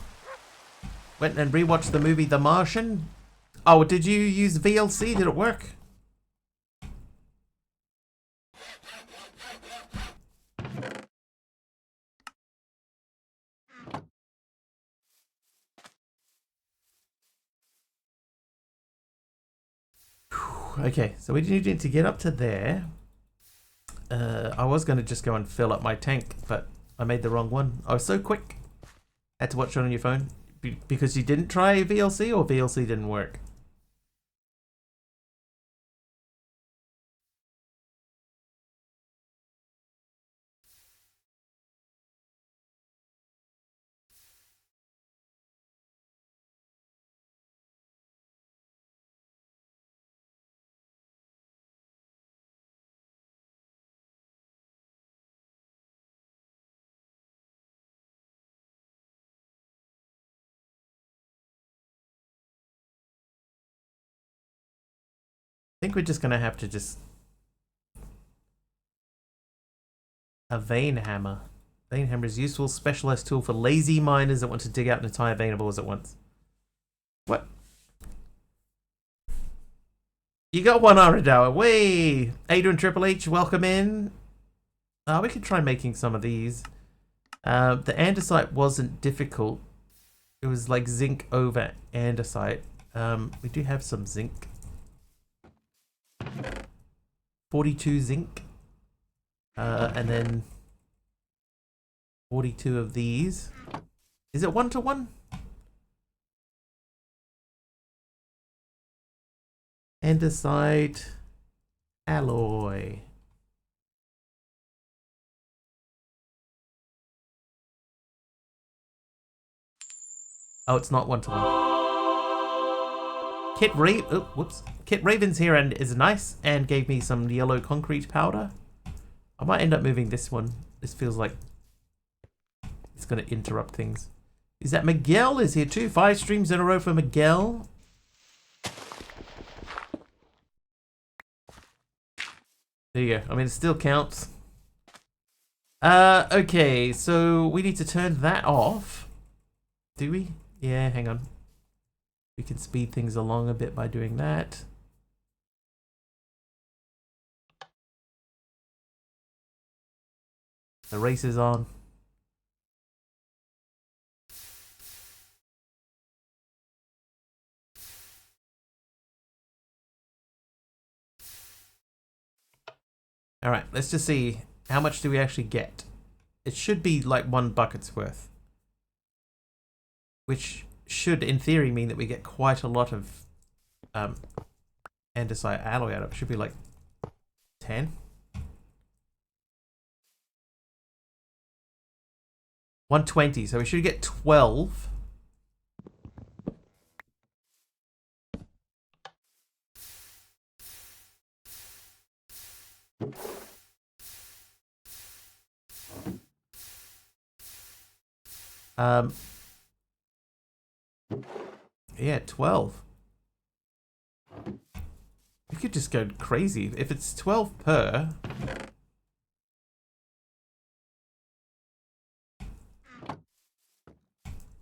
Went and rewatched the movie The Martian. Oh, did you use VLC? Did it work? Okay, so we need to get up to there. I was going to just go and fill up my tank, but I made the wrong one. I was so quick. Had to watch it on your phone. Because you didn't try VLC or VLC didn't work? I think we're just going to have to just... A vein hammer. Vein hammer is a useful specialized tool for lazy miners that want to dig out an entire vein of ores at once. What? You got one Aradour. Way! Adrian Triple H, welcome in. We could try making some of these. The andesite wasn't difficult. It was like zinc over andesite. We do have some zinc. 42 zinc. And then 42 of these. Is it 1-to-1? Andesite alloy. Oh, it's not 1-to-1. Kit Raven's here and is nice and gave me some yellow concrete powder. I might end up moving this one. This feels like it's going to interrupt things. Is that Miguel is here too? 5 streams in a row for Miguel. There you go. I mean, it still counts. Okay, so we need to turn that off. Do we? Yeah, hang on. We can speed things along a bit by doing that. The race is on. All right, let's just see how much do we actually get. It should be like 1 bucket's worth, which should, in theory, mean that we get quite a lot of andesite alloy out of it. Should be like 10. 120, so we should get 12. Yeah, 12. We could just go crazy. If it's 12 per...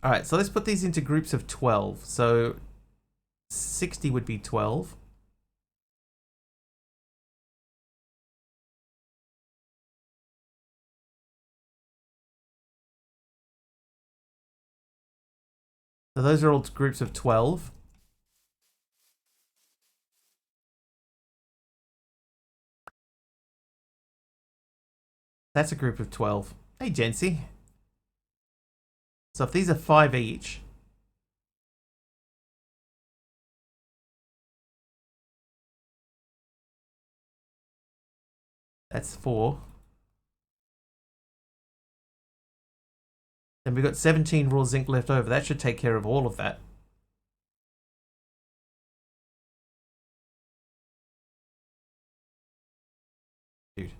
Alright, so let's put these into groups of 12. So 60 would be 12. So those are all groups of 12. That's a group of 12. Hey, Jency. So if these are 5 each... That's 4. And we've got 17 raw zinc left over. That should take care of all of that. Dude.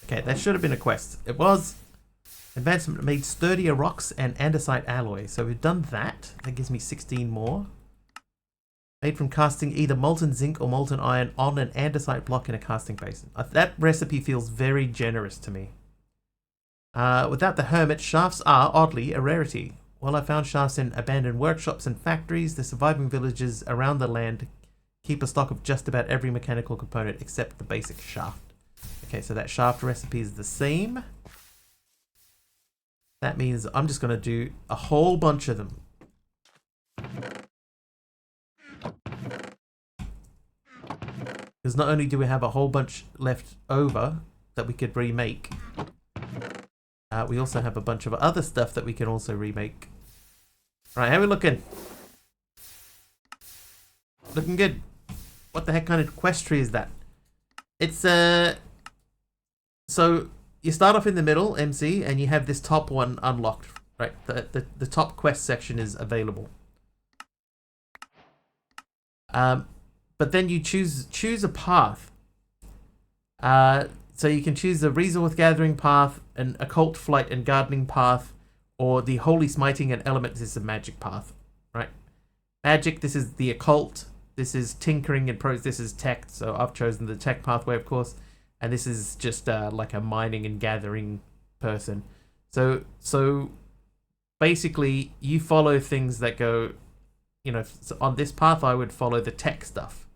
Okay, that should have been a quest. It was. Advancement made sturdier rocks and andesite alloy. So we've done that. That gives me 16 more. Made from casting either molten zinc or molten iron on an andesite block in a casting basin. That recipe feels very generous to me. Without the hermit, shafts are, oddly, a rarity. While I found shafts in abandoned workshops and factories, the surviving villages around the land keep a stock of just about every mechanical component except the basic shaft. Okay, so that shaft recipe is the same. That means I'm just going to do a whole bunch of them. Because not only do we have a whole bunch left over that we could remake, we also have a bunch of other stuff that we can also remake. Right, how are we looking? Looking good. What the heck kind of quest tree is that? It's so you start off in the middle, MC, and you have this top one unlocked, right? The top quest section is available. But then you choose a path. So you can choose the resource gathering path, an occult flight and gardening path, or the holy smiting and elementism magic path, right? Magic, this is the occult. This is tinkering and prose. This is tech. So I've chosen the tech pathway, of course. And this is just like a mining and gathering person. So basically, you follow things that go, you know, on this path, I would follow the tech stuff.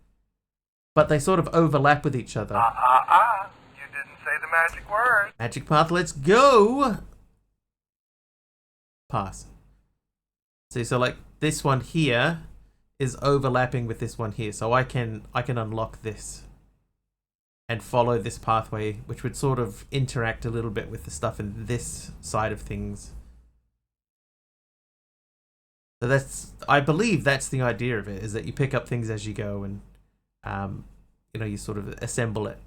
But they sort of overlap with each other. You didn't say the magic word. Magic path, let's go! Pass. See, so like this one here is overlapping with this one here. So I can unlock this and follow this pathway, which would sort of interact a little bit with the stuff in this side of things. So that's, I believe that's the idea of it, is that you pick up things as you go and, you know, you sort of assemble it.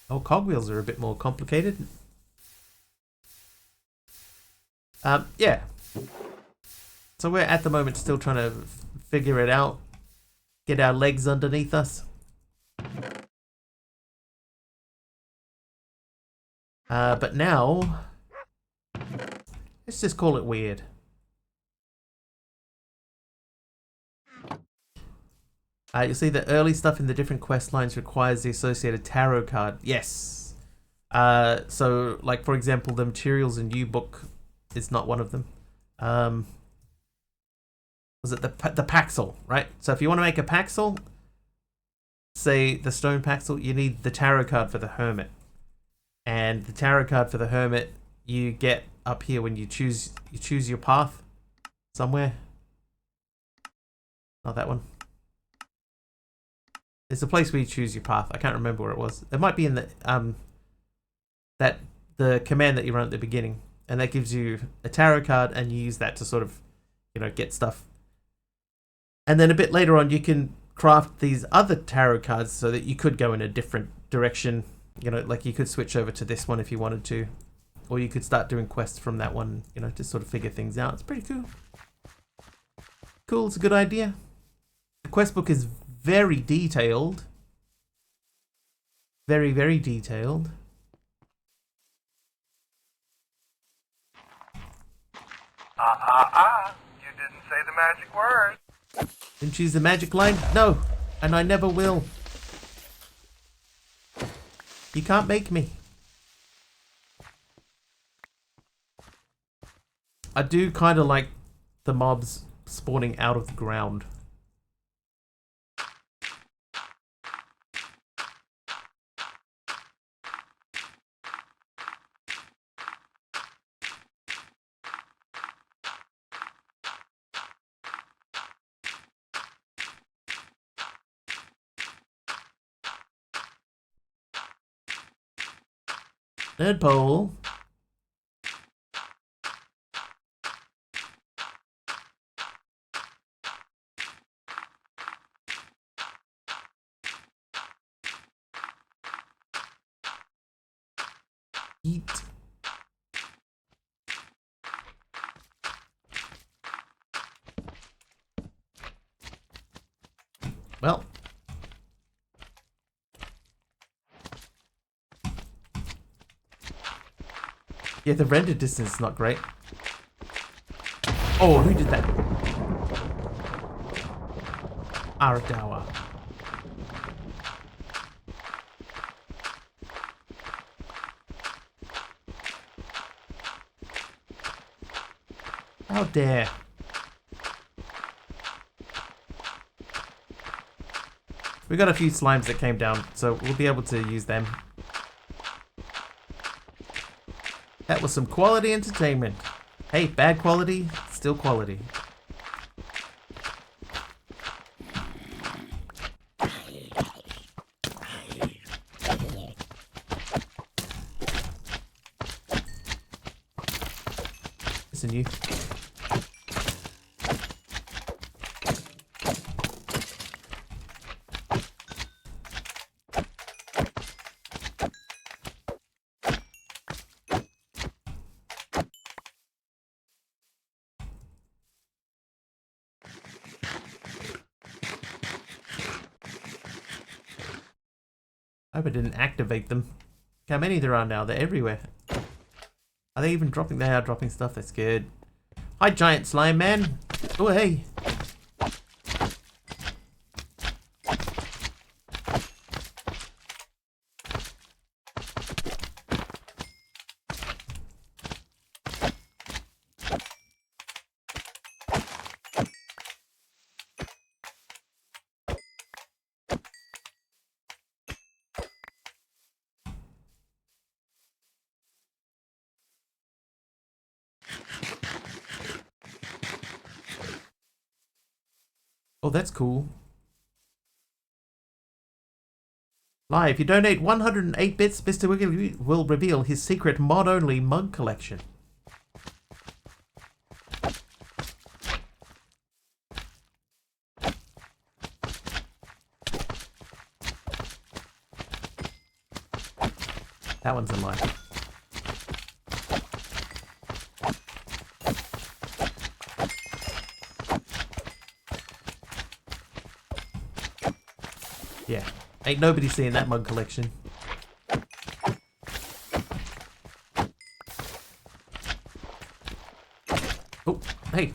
Oh, cogwheels are a bit more complicated. Yeah. So we're at the moment still trying to figure it out. Get our legs underneath us. But now, let's just call it weird. You'll see that early stuff in the different quest lines requires the associated tarot card. Yes. So, like, for example, the materials in new book is not one of them. Was it the Paxel, right? So if you want to make a Paxel, say the stone Paxel, you need the tarot card for the Hermit. And the tarot card for the Hermit you get up here when you choose your path somewhere. Not that one. It's a place where you choose your path. I can't remember where it was. It might be in the the command that you run at the beginning, and that gives you a tarot card, and you use that to sort of, you know, get stuff. And then a bit later on, you can craft these other tarot cards so that you could go in a different direction. You know, like you could switch over to this one if you wanted to, or you could start doing quests from that one. You know, to sort of figure things out. It's pretty cool. Cool. It's a good idea. The quest book is very detailed. Very, very detailed. You didn't say the magic word. Didn't choose the magic line? No. And I never will. You can't make me. I do kind of like the mobs spawning out of the ground. Third pole. Eat. Well. Yeah, the render distance is not great. Oh, who did that? Aradawa. How dare. We got a few slimes that came down, so we'll be able to use them. That was some quality entertainment. Hey, bad quality, still quality. Listen, you. I hope I didn't activate them. Look how many there are now. They're everywhere. Are they even dropping? They are dropping stuff. That's good. Hi, giant slime man. Oh, hey. Oh, that's cool. Live, if you donate 108 bits, Mr. Wiggly will reveal his secret mod-only mug collection. That one's a lie. Yeah, ain't nobody seeing that mug collection. Oh, hey.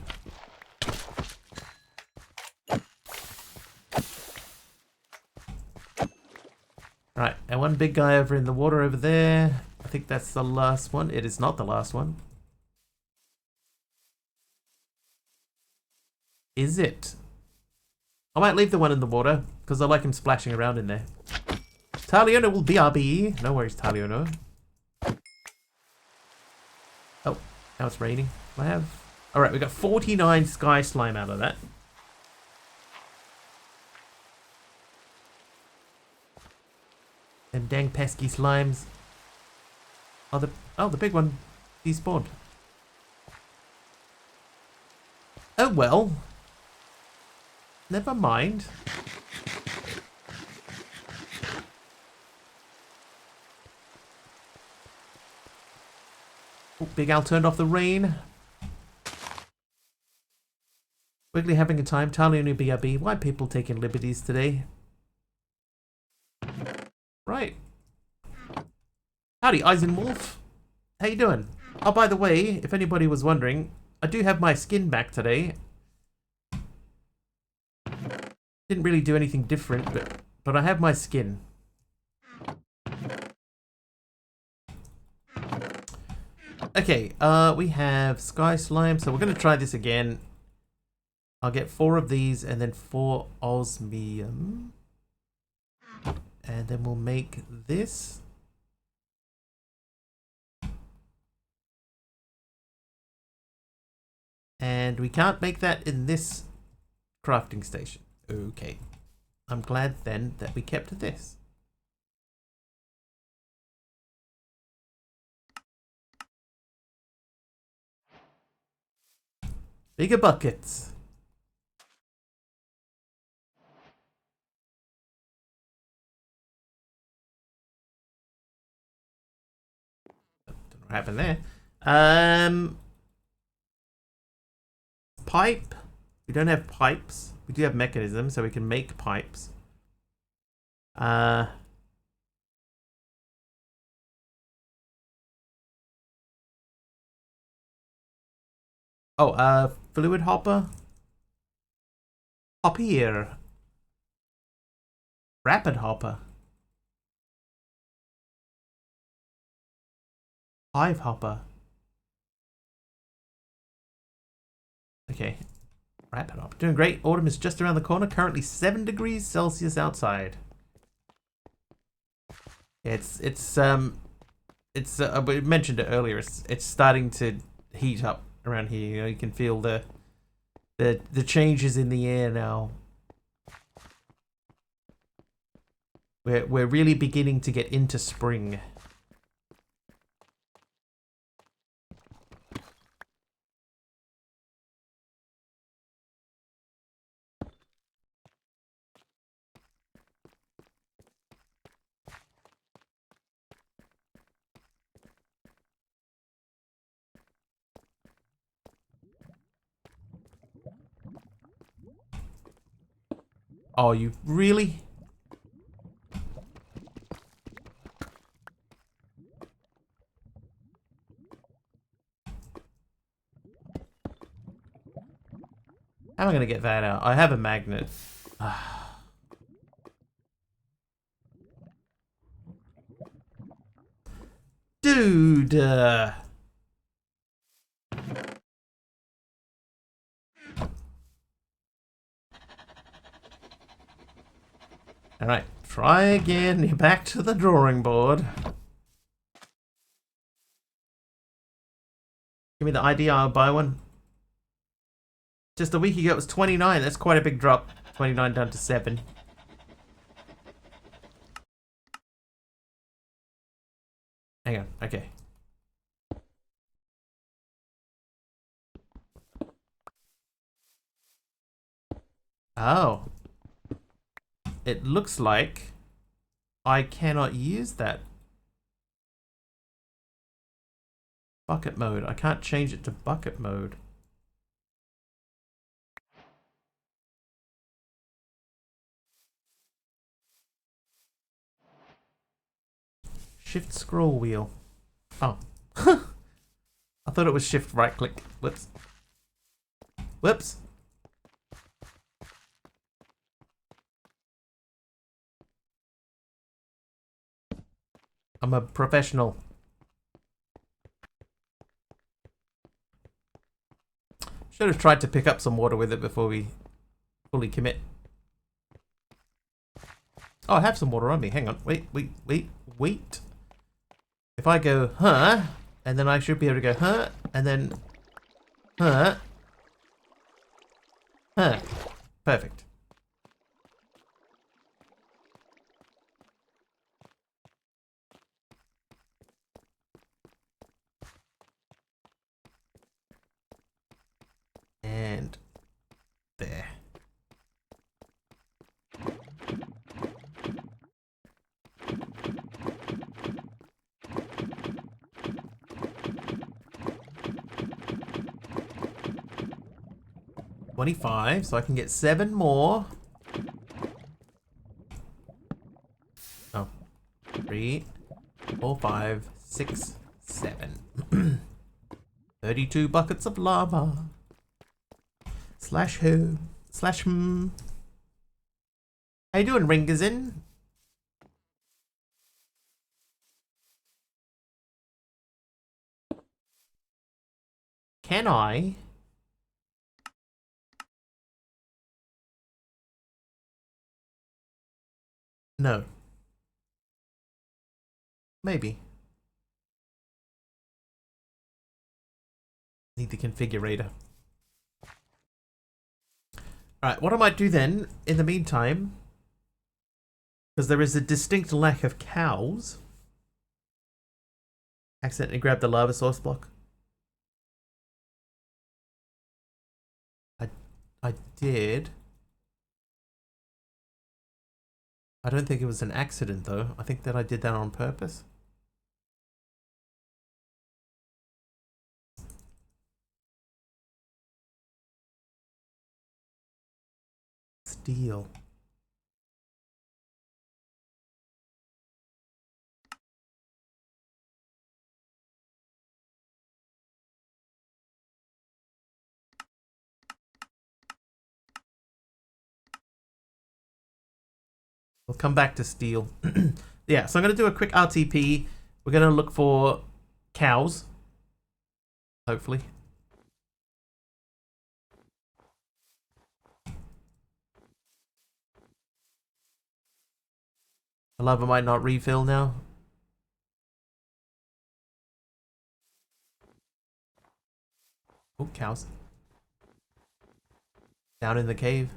Right, and one big guy over in the water over there. I think that's the last one. It is not the last one. Is it? I might leave the one in the water, because I like him splashing around in there. Taliono will BRB. No worries, Taliono. Oh, now it's raining. I have... Alright, we got 49 sky slime out of that. Them dang pesky slimes. Oh, the big one despawned. Oh well. Never mind. Oh, Big Al turned off the rain. Wiggly having a time. Charlie only BRB. Why people taking liberties today? Right. Howdy, Eisenwolf. How you doing? Oh, by the way, if anybody was wondering, I do have my skin back today. Didn't really do anything different, but I have my skin. Okay, we have Sky Slime, so we're going to try this again. I'll get 4 of these and then 4 osmium. And then we'll make this. And we can't make that in this crafting station. Okay. I'm glad then that we kept this. Bigger buckets. Don't know what happened there. Pipe. We don't have pipes. We do have mechanisms, so we can make pipes. Fluid hopper. Hoppier. Rapid hopper. Hive hopper. Okay. Rapid hopper. Doing great. Autumn is just around the corner. Currently 7 degrees Celsius outside. We mentioned it earlier. It's starting to heat up around here. You know, you can feel the changes in the air now. We're really beginning to get into spring. Oh, you really? How am I going to get that out? I have a magnet. Dude. Alright, try again. You're back to the drawing board. Give me the ID, I'll buy one. Just a week ago it was 29. That's quite a big drop. 29 down to 7. Hang on, okay. Oh. It looks like I cannot use that. Bucket mode. I can't change it to bucket mode. Shift scroll wheel. Oh. I thought it was shift right click. Whoops. Whoops. I'm a professional. Should have tried to pick up some water with it before we fully commit. Oh, I have some water on me. Hang on. Wait. If I go, huh, and then I should be able to go, huh, and then, huh. Perfect. And there. $25, so I can get 7 more. Oh, 3, 4, 5, 6, 7. 32 buckets of lava. Slash who? Slash hmm. How you doing, Ringazin? Can I? No. Maybe. Need the configurator. Alright, what I might do then, in the meantime, because there is a distinct lack of cows. Accidentally grabbed the lava source block. I did. I don't think it was an accident though. I think that I did that on purpose. Steel. We'll come back to steel. Yeah, so I'm going to do a quick RTP. We're going to look for cows. Hopefully. The lava might not refill now. Oh, cows. Down in the cave.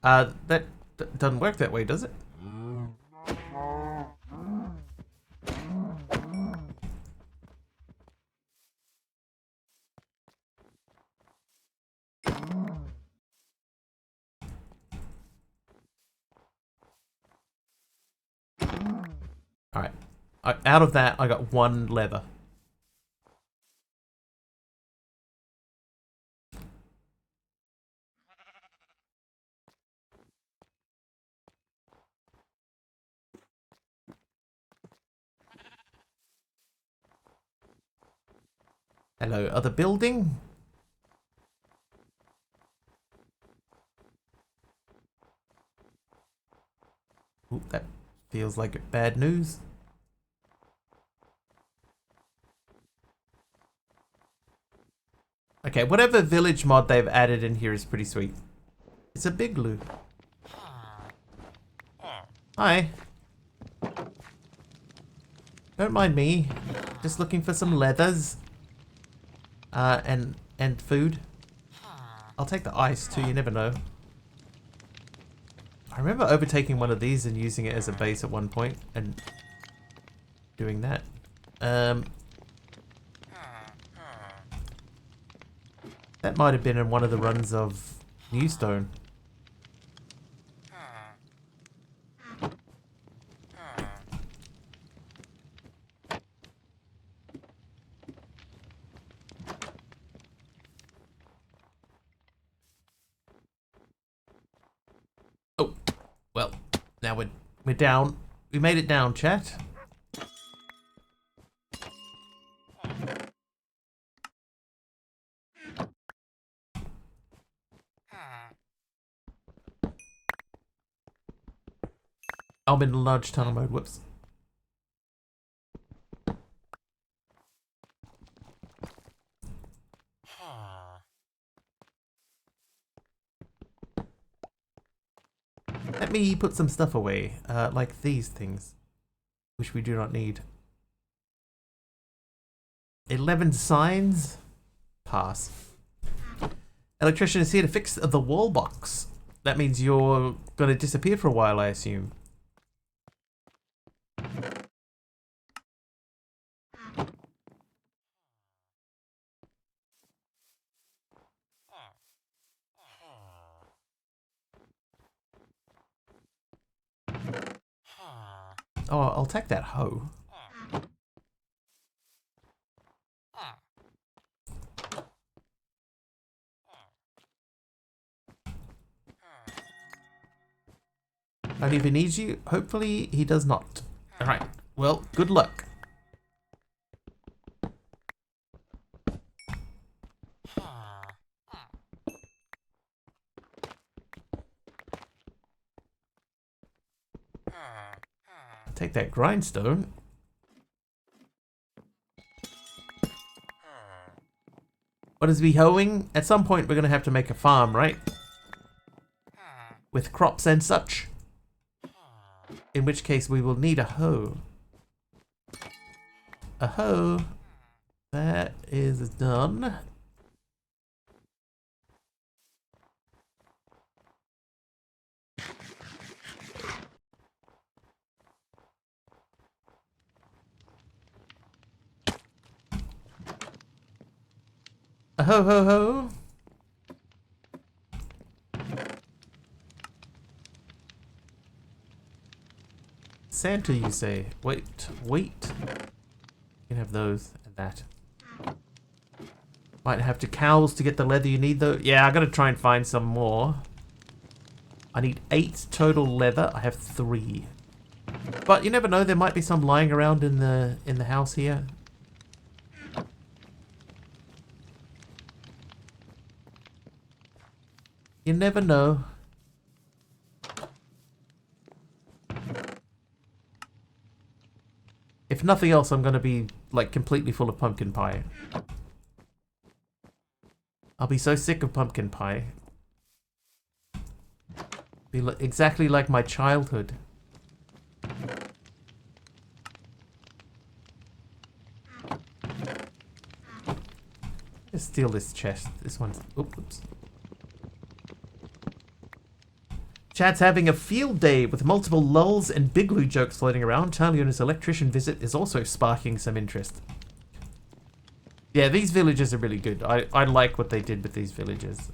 That doesn't work that way, does it? Alright. Out of that, I got one leather. Hello, other building? Ooh, that feels like bad news. Okay, whatever village mod they've added in here is pretty sweet. It's a big loo. Hi. Don't mind me. Just looking for some leathers. And food. I'll take the ice too, you never know. I remember overtaking one of these and using it as a base at one point and doing that. That might have been in one of the runs of Newstone. Oh, well, now we're down. We made it down, chat. I'm in large tunnel mode. Whoops. Let me put some stuff away, like these things, which we do not need. 11 signs? Pass. Electrician is here to fix the wall box. That means you're going to disappear for a while, I assume. Oh, I'll take that hoe. Don't even need you. Hopefully he does not. Alright, well, good luck. Take that grindstone. What is we hoeing? At some point we're going to have to make a farm, right? With crops and such. In which case we will need a hoe. A hoe. That is done. A Ho ho ho. Santa, you say? Wait. You can have those and that. Might have to cows to get the leather you need though. Yeah, I gotta try and find some more. I need 8 total leather. I have 3. But you never know, there might be some lying around in the house here. You never know. If nothing else, I'm gonna be like completely full of pumpkin pie. I'll be so sick of pumpkin pie. Be exactly like my childhood. Let's steal this chest. This one's... Oops. Chad's having a field day with multiple lulls and Bigloo jokes floating around. Charlie and his electrician visit is also sparking some interest. Yeah, these villages are really good. I like what they did with these villages.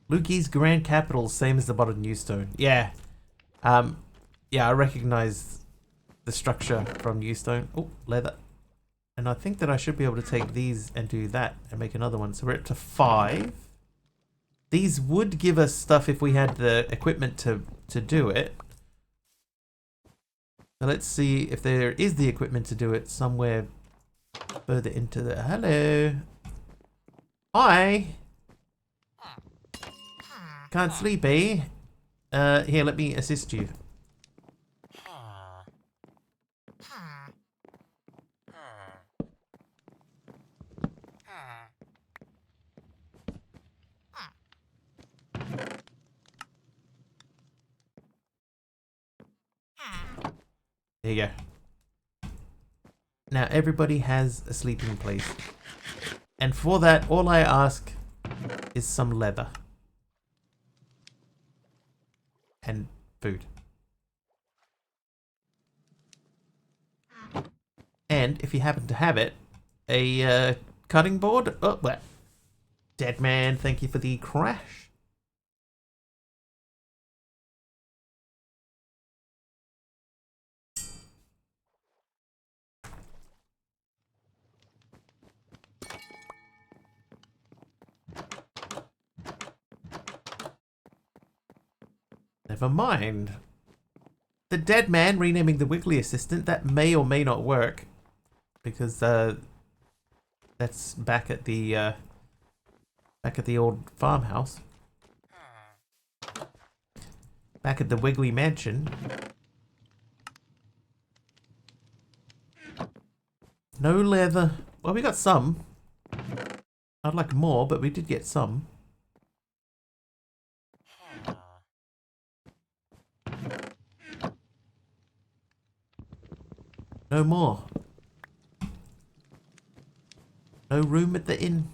Lukey's Grand Capital, same as the bottom Newstone. Yeah. Yeah, I recognize the structure from Newstone. Oh, leather. And I think that I should be able to take these and do that and make another one. So we're up to 5. These would give us stuff if we had the equipment to do it. So let's see if there is the equipment to do it somewhere further into the... Hello. Hi. Can't sleep, eh? Here, let me assist you. There you go. Now everybody has a sleeping place. And for that, all I ask is some leather. And food. And if you happen to have it, a cutting board. Oh, well. Dead man, thank you for the crash. Never mind. The dead man renaming the Wiggly assistant, that may or may not work. Because that's back at the old farmhouse. Back at the Wiggly mansion. No leather. Well, we got some. I'd like more, but we did get some. No more. No room at the inn.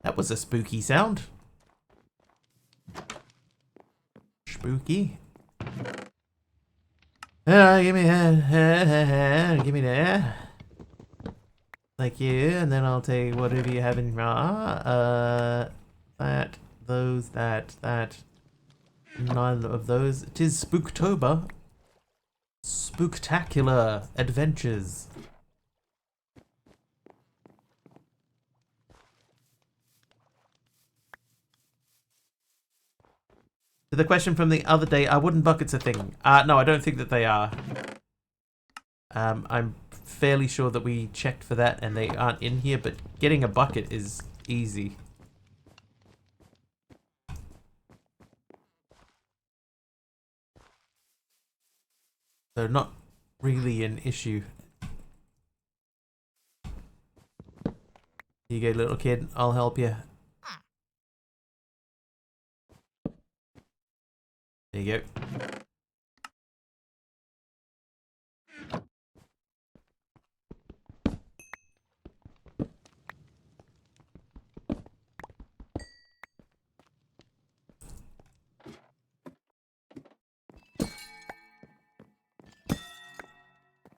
That was a spooky sound. Spooky. Give me that. Give me that. Thank you. And then I'll take whatever you have in that, those, that. Neither of those. It is Spooktober. Spooktacular adventures. To the question from the other day, are wooden buckets a thing? No, I don't think that they are. I'm fairly sure that we checked for that and they aren't in here, but getting a bucket is easy. So not really an issue. Here you go, little kid. I'll help you. There you go.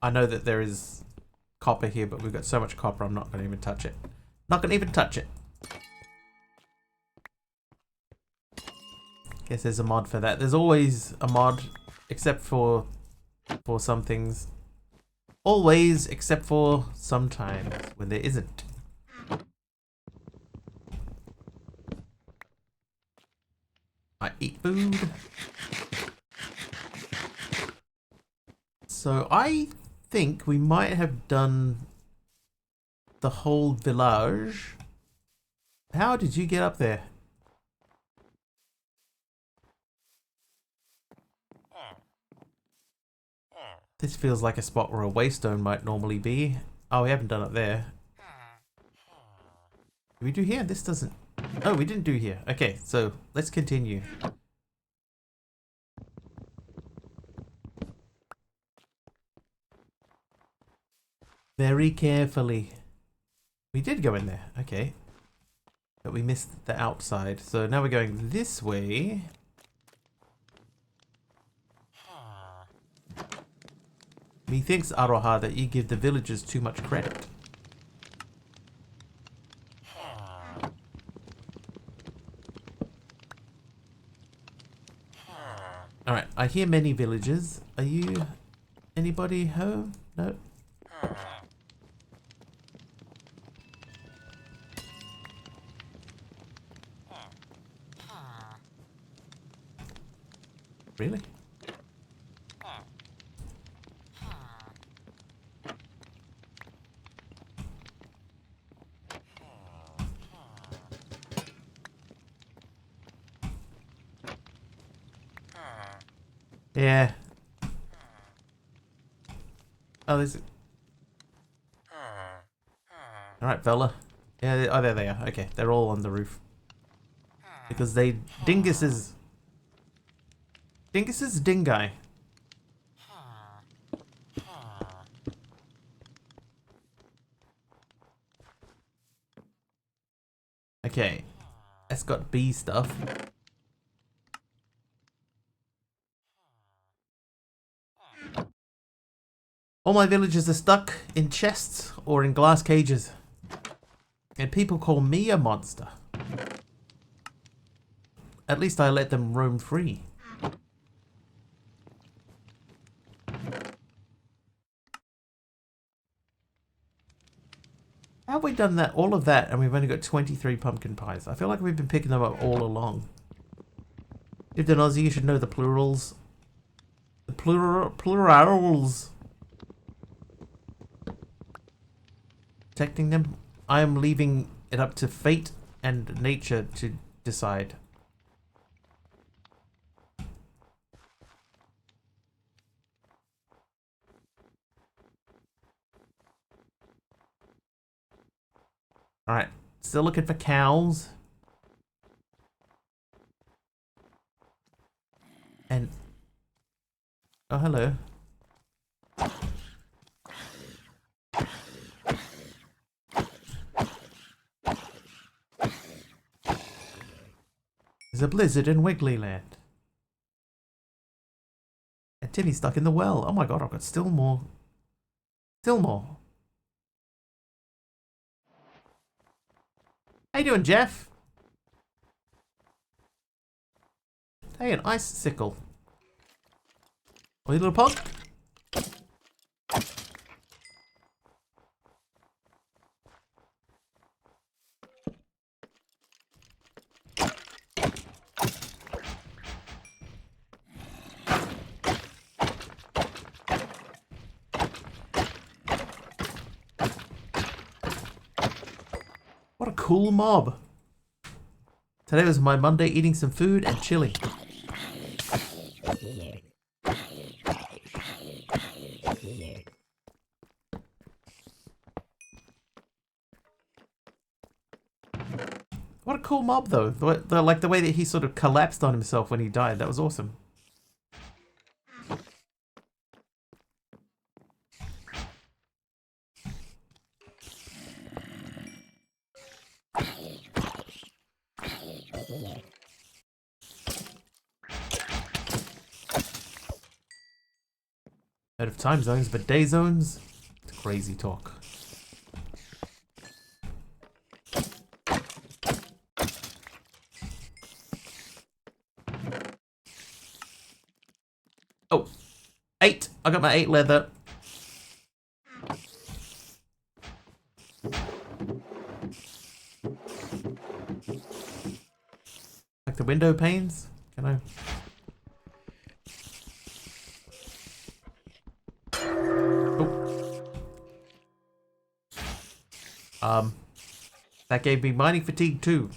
I know that there is copper here, but we've got so much copper I'm not going to even touch it. Not going to even touch it. Guess there's a mod for that. There's always a mod, except for some things. Always, except for sometimes when there isn't. I eat food. So I think we might have done the whole village. How did you get up there? This feels like a spot where a waystone might normally be. Oh, we haven't done it there. Did we do here? This doesn't... Oh, we didn't do here. Okay, so let's continue. Very carefully. We did go in there. Okay. But we missed the outside. So now we're going this way. Methinks, Aroha, that you give the villagers too much credit. Alright, I hear many villagers. Are you... anybody home? No? Really? Yeah. Oh, there's... Alright, fella. Yeah, oh, there they are. Okay, they're all on the roof. Because they... Dinguses dingai. Okay. That's got bee stuff. All my villagers are stuck in chests or in glass cages. And people call me a monster. At least I let them roam free. How have we done that, all of that, and we've only got 23 pumpkin pies? I feel like we've been picking them up all along. If you're an Aussie, you should know the plurals. The plurals. Protecting them. I am leaving it up to fate and nature to decide. Alright, still looking for cows. And... oh, hello. There's a blizzard in Wigglyland. And Timmy's stuck in the well. Oh my god, I've got still more. Still more. How you doing, Jeff? Hey, an icicle. Oh, you little pug? What a cool mob. Today was my Monday, eating some food and chilling. What a cool mob, though. Like the way that he sort of collapsed on himself when he died. That was awesome. Out of time zones, but day zones? It's crazy talk. Oh, 8. I got my 8 leather. Like the window panes? Can I? Oh. That gave me mining fatigue too.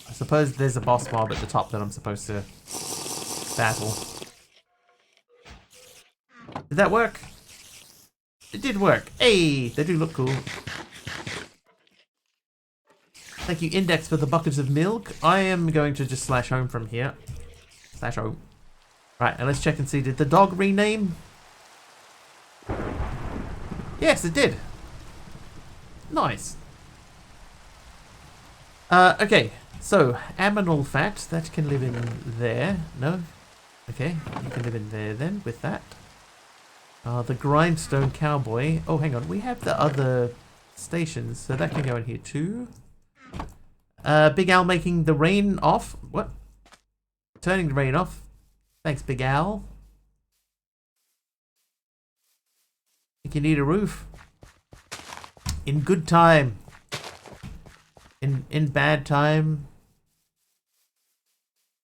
I suppose there's a boss mob at the top that I'm supposed to battle. Did that work? It did work. Hey, they do look cool. Thank you, Index, for the buckets of milk. I am going to just slash home from here. Slash home. Right, and let's check and see, did the dog rename? Yes, it did. Nice. Okay, so, aminal fat, that can live in there. No? Okay, you can live in there then, with that. The grindstone cowboy. Oh, hang on, we have the other stations, so that can go in here too. Big Al making the rain off. What? Turning the rain off. Thanks, Big Al. Think you need a roof? In good time. In bad time.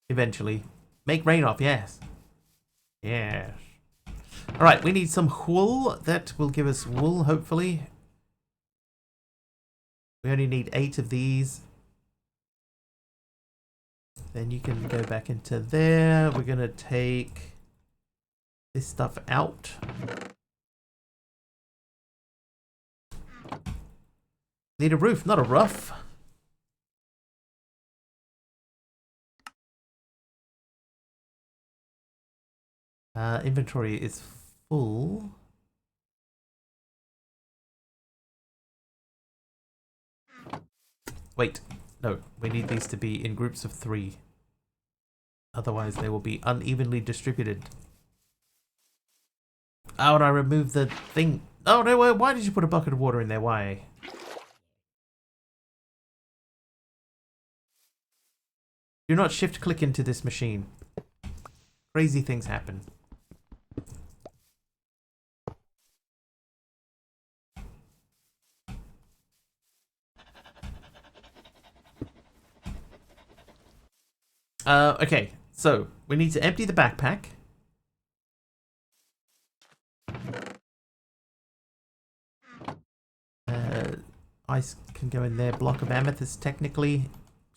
Eventually. Make rain off, yes. Yes. Alright, we need some wool. That will give us wool, hopefully. We only need 8 of these. Then you can go back into there. We're going to take this stuff out. Need a roof, not a roof. Inventory is full. Wait, no, we need these to be in groups of 3. Otherwise they will be unevenly distributed. Oh, and I removed the thing. Oh no, why did you put a bucket of water in there? Why? Do not shift click into this machine. Crazy things happen. Okay, so we need to empty the backpack. Ice can go in there. Block of amethyst, technically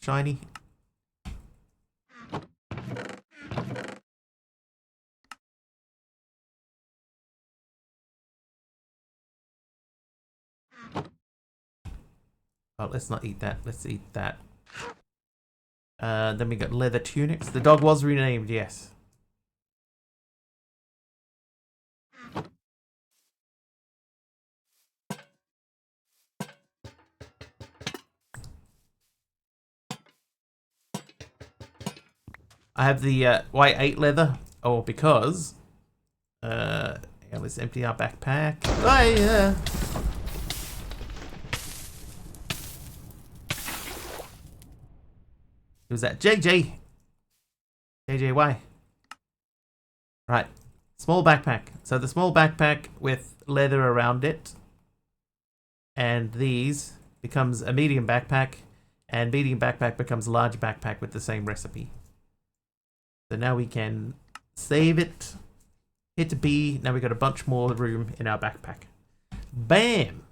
shiny. Oh, let's not eat that. Let's eat that. Then we got leather tunics. The dog was renamed, yes. I have the white 8 leather. Oh, because... yeah, let's empty our backpack. Oh, yeah. Who's that? JJ. JJY. Right. Small backpack. So the small backpack with leather around it. And these becomes a medium backpack. And medium backpack becomes a large backpack with the same recipe. So now we can save it. Hit B. Now we got a bunch more room in our backpack. Bam!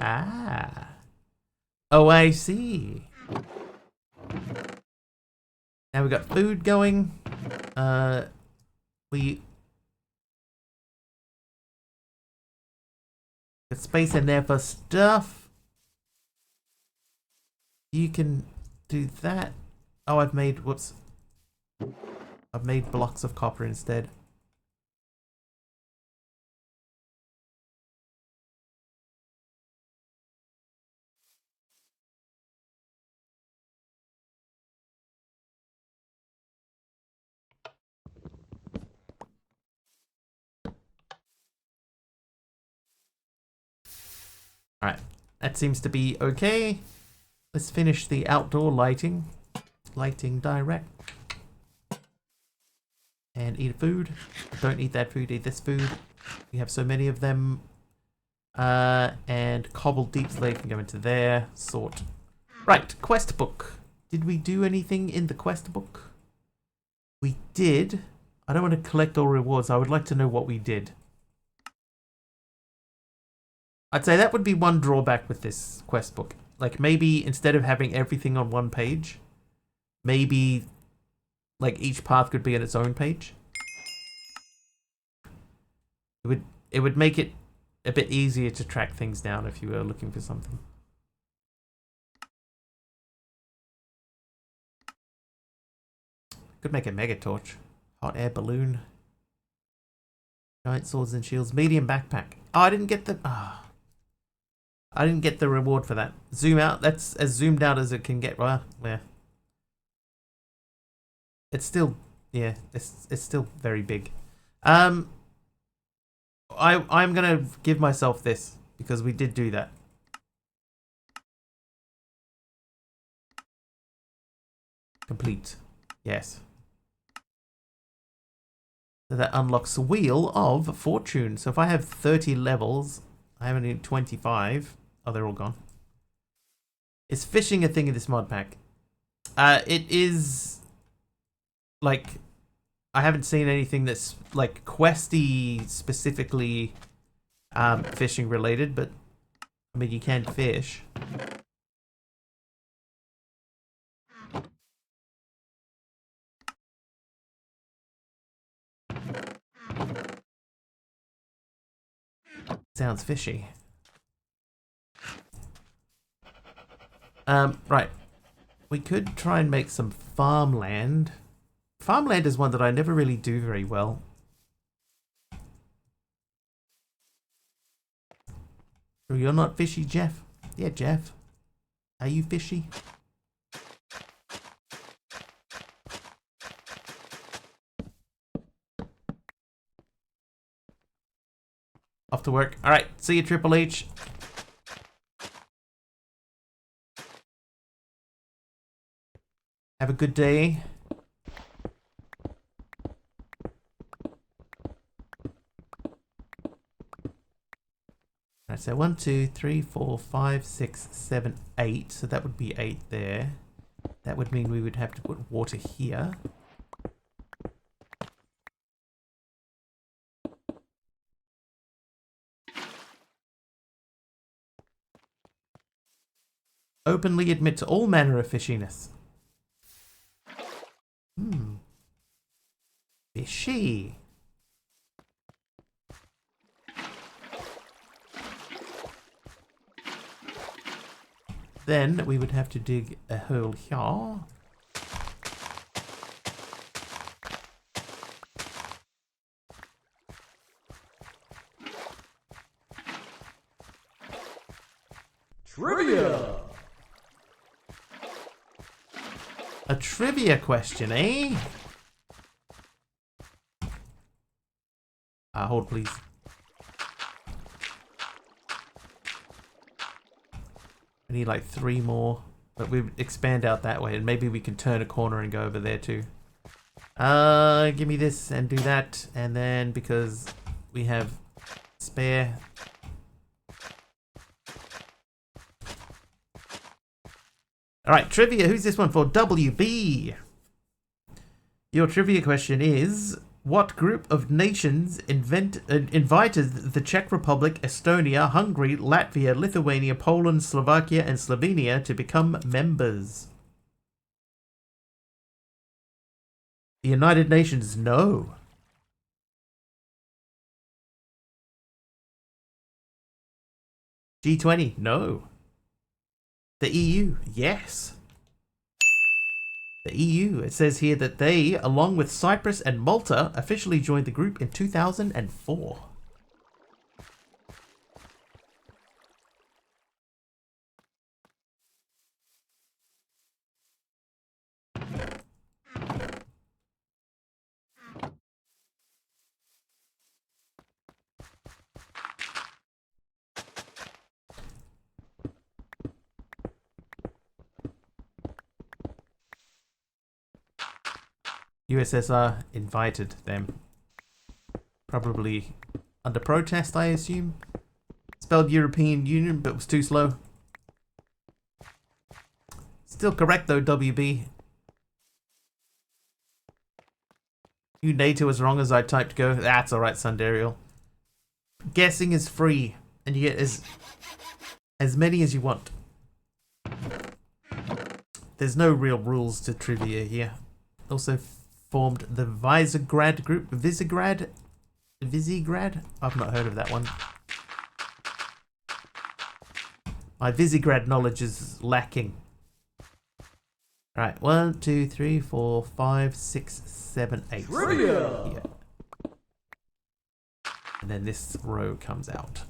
Ah. Oh, I see. Now we got food going. We got space in there for stuff. You can do that. Oh, I've made, whoops. I've made blocks of copper instead. Alright, that seems to be okay. Let's finish the outdoor lighting. Lighting direct. And eat food. Don't eat that food, eat this food. We have so many of them. And cobbled deep slate can go into there. Sort. Right, quest book. Did we do anything in the quest book? We did. I don't want to collect all rewards. I would like to know what we did. I'd say that would be one drawback with this quest book. Like maybe instead of having everything on one page, maybe like each path could be on its own page. It would make it a bit easier to track things down if you were looking for something. Could make a mega torch. Hot air balloon. Giant swords and shields. Medium backpack. Oh, I didn't get the... I didn't get the reward for that. Zoom out. That's as zoomed out as it can get. Well, yeah. It's still... Yeah, it's still very big. I'm gonna give myself this because we did do that. Complete. Yes. So that unlocks Wheel of Fortune. So if I have 30 levels, I have only 25. Oh, they're all gone. Is fishing a thing in this mod pack? It is... Like... I haven't seen anything that's like questy specifically fishing related, but I mean you can fish. Sounds fishy. Right. We could try and make some farmland. Farmland is one that I never really do very well. So you're not fishy, Jeff? Yeah, Jeff. Are you fishy? Off to work. Alright, see you, Triple H. Have a good day. Alright, so 1, 2, 3, 4, 5, 6, 7, 8. So that would be 8 there. That would mean we would have to put water here. Openly admit to all manner of fishiness. Fishy. Then we would have to dig a hole here. Trivia! A trivia question, eh? Hold please. I need like 3 more, but we expand out that way, and maybe we can turn a corner and go over there too. Give me this and do that, and then because we have spare. All right, trivia. Who's this one for? WB. Your trivia question is: What group of nations invited the Czech Republic, Estonia, Hungary, Latvia, Lithuania, Poland, Slovakia, and Slovenia to become members? The United Nations, no. G20, no. The EU, yes. The EU, it says here that they, along with Cyprus and Malta, officially joined the group in 2004. USSR invited them. Probably under protest, I assume. Spelled European Union, but was too slow. Still correct though, WB. You NATO as wrong as I typed go. That's alright, Sundariel. Guessing is free, and you get as many as you want. There's no real rules to trivia here. Also formed the Visegrad group. Visegrad? I've not heard of that one. My Visegrad knowledge is lacking. Alright, 1, 2, 3, 4, 5, 6, 7, 8. Trivia! Yeah. And then this row comes out.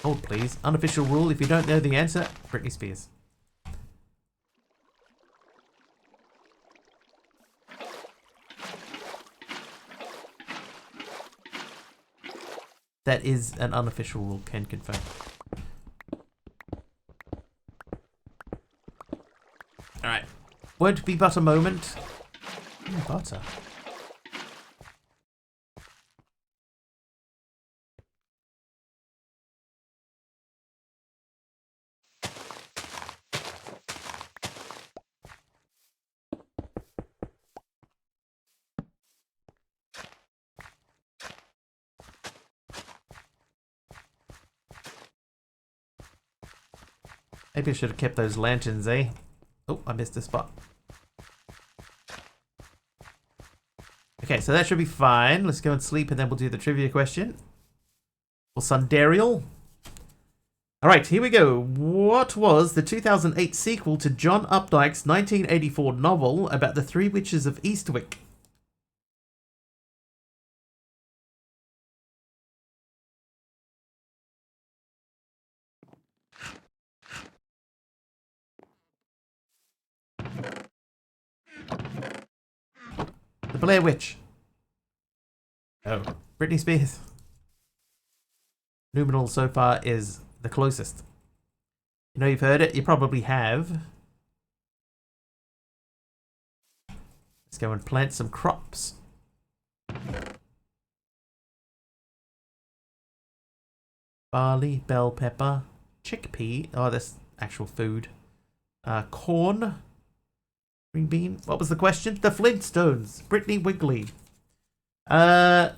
Hold please. Unofficial rule, if you don't know the answer, Britney Spears. That is an unofficial rule, can confirm. Alright. Won't be but a moment. Butter. Maybe I should have kept those lanterns, eh? Oh, I missed a spot. Okay, so that should be fine. Let's go and sleep and then we'll do the trivia question. Well, Sundariel. Alright, here we go. What was the 2008 sequel to John Updike's 1984 novel about the Three Witches of Eastwick? The Blair Witch. Oh, Britney Spears. Numenal so far is the closest. You know you've heard it? You probably have. Let's go and plant some crops. Barley, bell pepper, chickpea. Oh, that's actual food. Corn. Green bean. What was the question? The Flintstones. Brittany Wiggly. The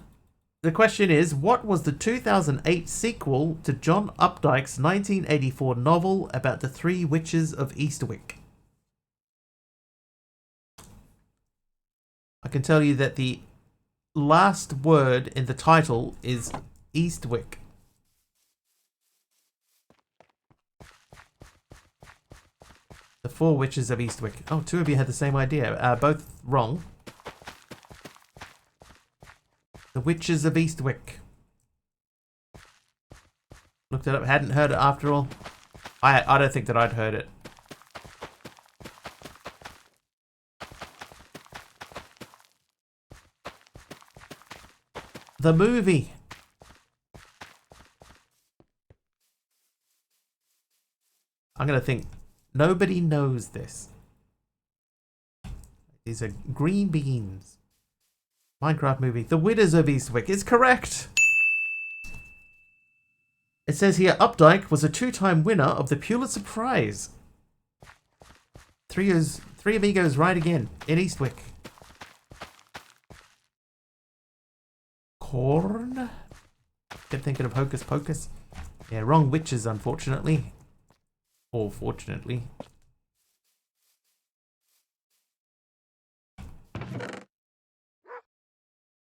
question is, what was the 2008 sequel to John Updike's 1984 novel about the Three Witches of Eastwick? I can tell you that the last word in the title is Eastwick. The Four Witches of Eastwick. Oh, two of you had the same idea. Both wrong. The Witches of Eastwick. Looked it up. Hadn't heard it after all. I don't think that I'd heard it. The movie. I'm going to think. Nobody knows this. These are green beans. Minecraft movie. The Witches of Eastwick is correct. It says here, Updike was a 2-time winner of the Pulitzer Prize. Three Amigos right again in Eastwick. Corn? Kept thinking of Hocus Pocus. Yeah, wrong witches, unfortunately. Or fortunately.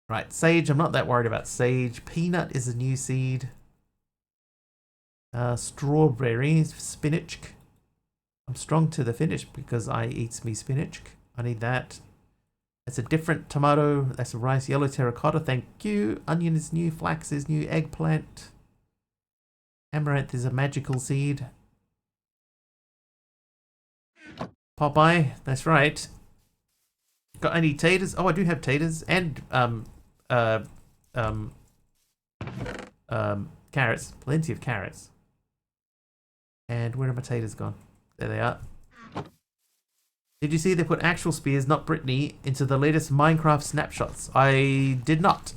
Right, sage. I'm not that worried about sage. Peanut is a new seed. Strawberries, spinach. I'm strong to the finish because I eats me spinach. I need that. That's a different tomato. That's a rice. Yellow terracotta. Thank you. Onion is new. Flax is new. Eggplant. Amaranth is a magical seed. Popeye. That's right. Got any taters? Oh, I do have taters and carrots. Plenty of carrots. And where are my taters gone? There they are. Did you see they put actual spears, not Brittany, into the latest Minecraft snapshots? I did not.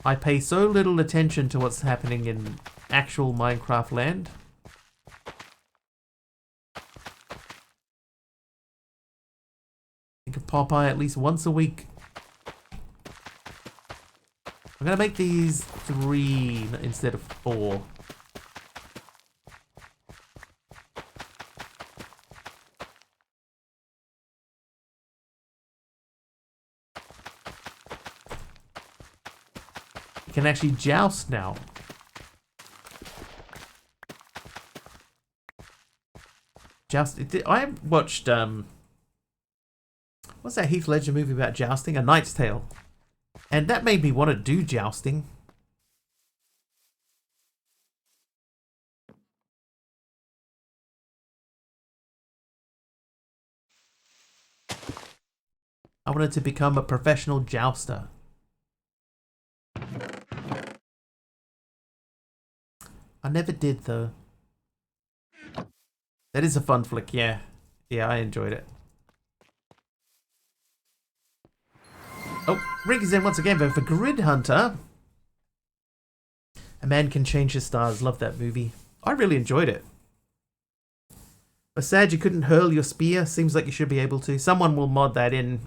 I pay so little attention to what's happening in actual Minecraft land. Think of Popeye at least once a week. I'm gonna make these 3 instead of 4. You can actually joust now. Joust. I watched what's that Heath Ledger movie about jousting? A Knight's Tale. And that made me want to do jousting. I wanted to become a professional jouster. I never did though. That is a fun flick, yeah. Yeah, I enjoyed it. Oh, Rick is in once again, but for Grid Hunter. A Man Can Change His Stars. Love that movie. I really enjoyed it. But sad you couldn't hurl your spear. Seems like you should be able to. Someone will mod that in.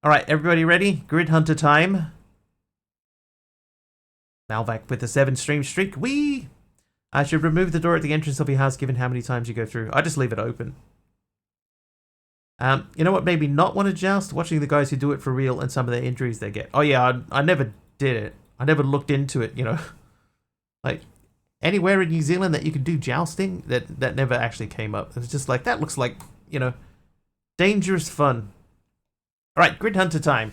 Alright, everybody ready? Grid Hunter time. Malvac with a 7-stream streak. Whee! I should remove the door at the entrance of your house given how many times you go through. I just leave it open. You know what made me not want to joust? Watching the guys who do it for real and some of the injuries they get. Oh yeah, I never did it. I never looked into it, you know. Like, anywhere in New Zealand that you could do jousting, that never actually came up. It was just like, that looks like, you know, dangerous fun. Alright, Grid Hunter time.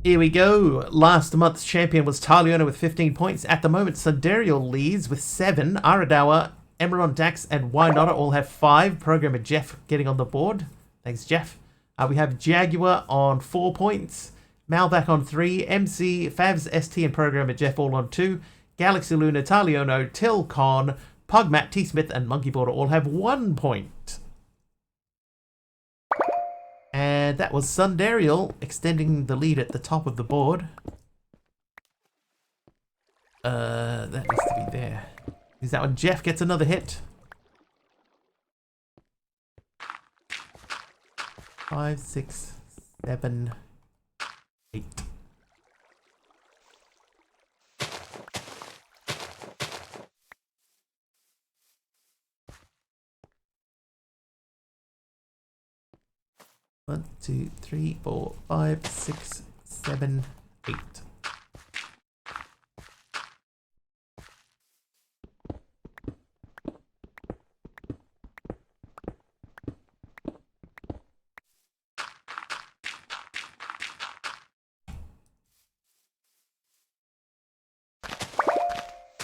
Here we go. Last month's champion was Taliona with 15 points. At the moment, Sundariel leads with 7. Aradawa, Emeron, Dax, and Wynota all have 5. Programmer Jeff getting on the board. Thanks, Jeff. We have Jaguar on 4 points. Malvac on 3. MC, Favs, ST, and Programmer Jeff all on 2. Galaxy Luna, Taliono, Till Con, Pugmat, T Smith, and Monkey Border all have 1 point. And that was Sundariel extending the lead at the top of the board. That needs to be there. Is that when Jeff gets another hit? 5, 6, 7, 8. One, 2, 3, 4, 5, 6, 7, 8.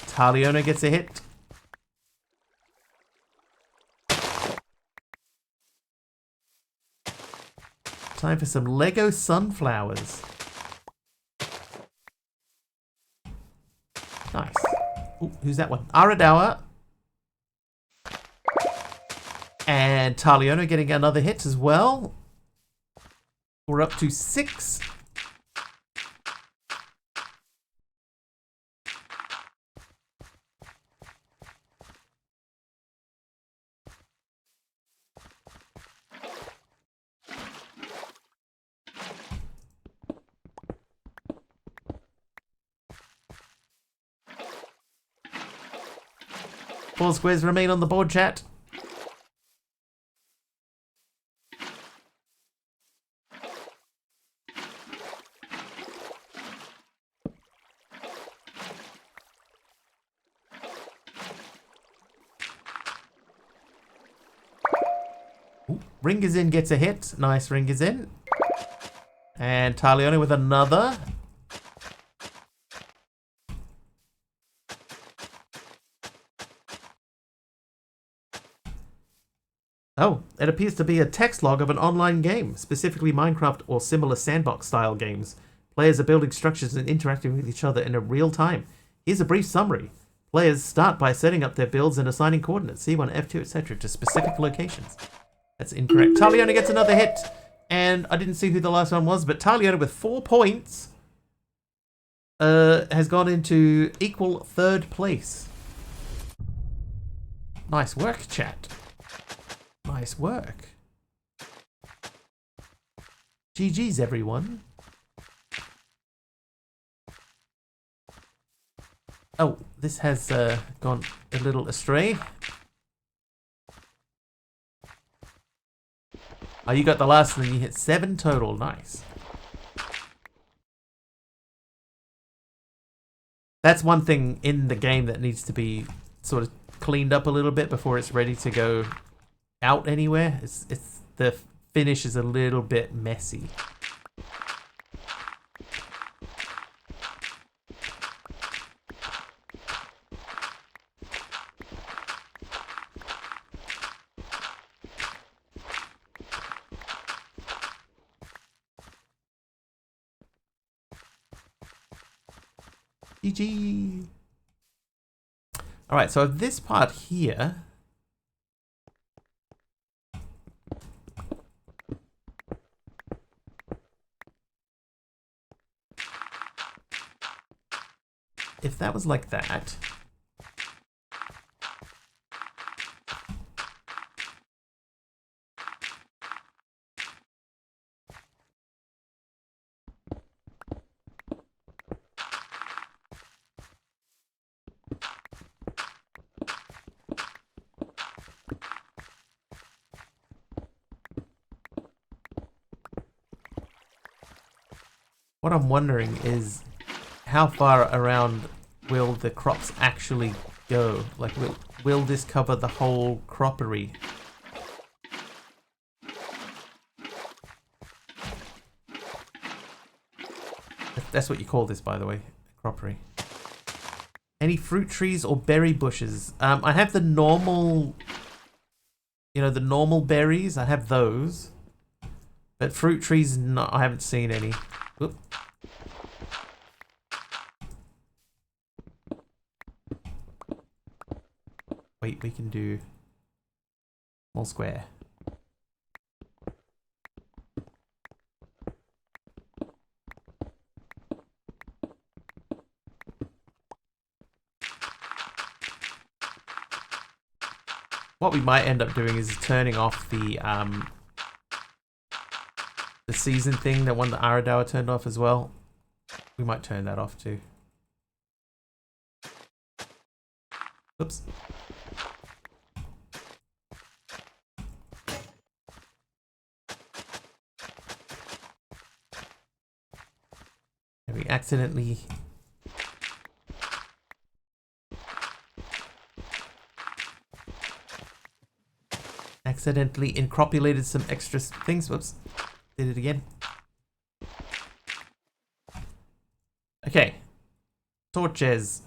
Taliona gets a hit. Time for some Lego sunflowers. Nice. Ooh, who's that one? Aradawa. And Taliona getting another hit as well. We're up to 6. 4 squares remain on the board, chat. Ooh, Ring is in, gets a hit. Nice, Ring is in. And Talione with another. Oh, it appears to be a text log of an online game, specifically Minecraft or similar sandbox-style games. Players are building structures and interacting with each other in a real time. Here's a brief summary. Players start by setting up their builds and assigning coordinates, C1, F2, etc. to specific locations. That's incorrect. Talione gets another hit, and I didn't see who the last one was, but Talione with 4 points has gone into equal 3rd place. Nice work, chat. Nice work. GG's, everyone. Oh, this has gone a little astray. Oh, you got the last one. You hit 7 total. Nice. That's one thing in the game that needs to be sort of cleaned up a little bit before it's ready to go out anywhere. It's the finish is a little bit messy. GG. All right, so this part here. If that was like that. What I'm wondering is how far around will the crops actually go? Like, will this cover the whole croppery? That's what you call this, by the way, croppery. Any fruit trees or berry bushes? I have the normal, you know, the normal berries. I have those. But fruit trees, no, I haven't seen any. Oop. Wait, we can do small square. What we might end up doing is turning off the season thing, the one that Aradawa turned off as well. We might turn that off too. Oops. We accidentally incropulated some extra things. Whoops. Did it again. Okay. Torches.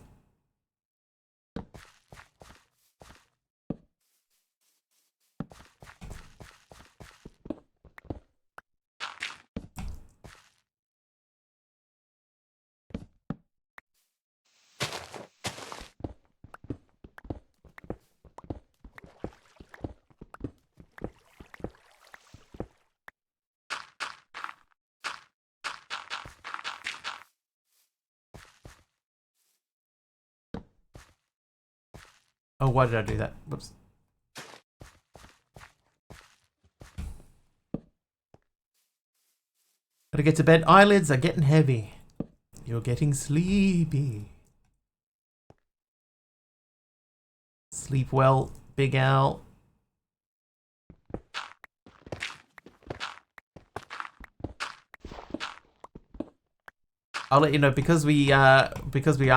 Oh, why did I do that? Whoops. Gotta get to bed. Eyelids are getting heavy. You're getting sleepy. Sleep well, Big Al. I'll let you know because we are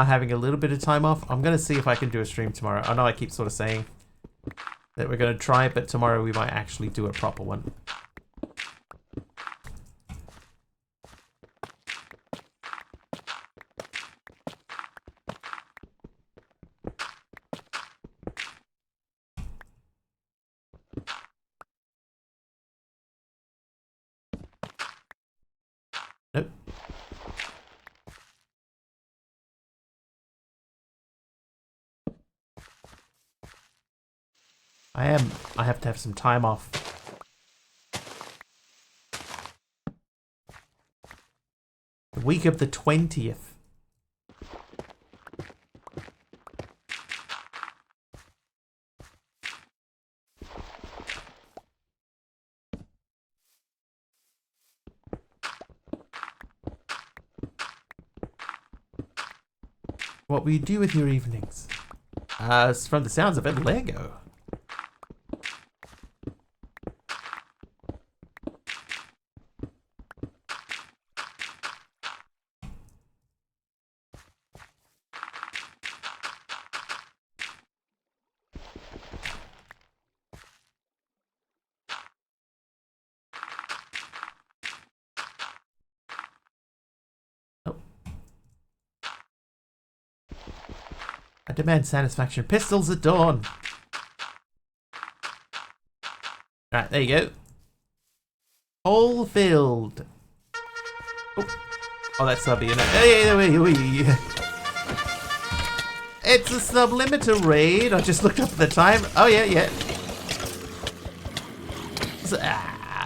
having a little bit of time off. I'm gonna see if I can do a stream tomorrow. I know I keep sort of saying that we're gonna try it, but tomorrow we might actually do a proper one. Nope. I have to have some time off. The week of the 20th. What will you do with your evenings? From the sounds of it, Lego. I demand satisfaction. Pistols at dawn. Alright, there you go. Hole filled. Oh, that's subby, isn't it? Hey. It's a sublimiter raid. I just looked up at the time. Oh, yeah.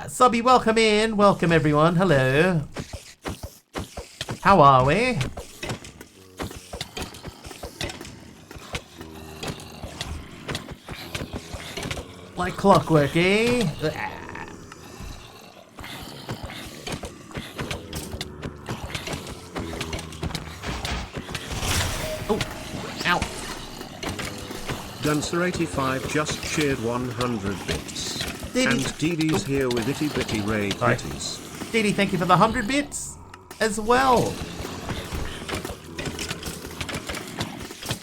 Subby, welcome in. Welcome, everyone. Hello. How are we? Like clockwork, eh? Oh, ow. Dancer85 just shared 100 bits. Diddy. And Dee Dee's here with itty bitty raid bitties. Dee Dee, thank you for the 100 bits as well.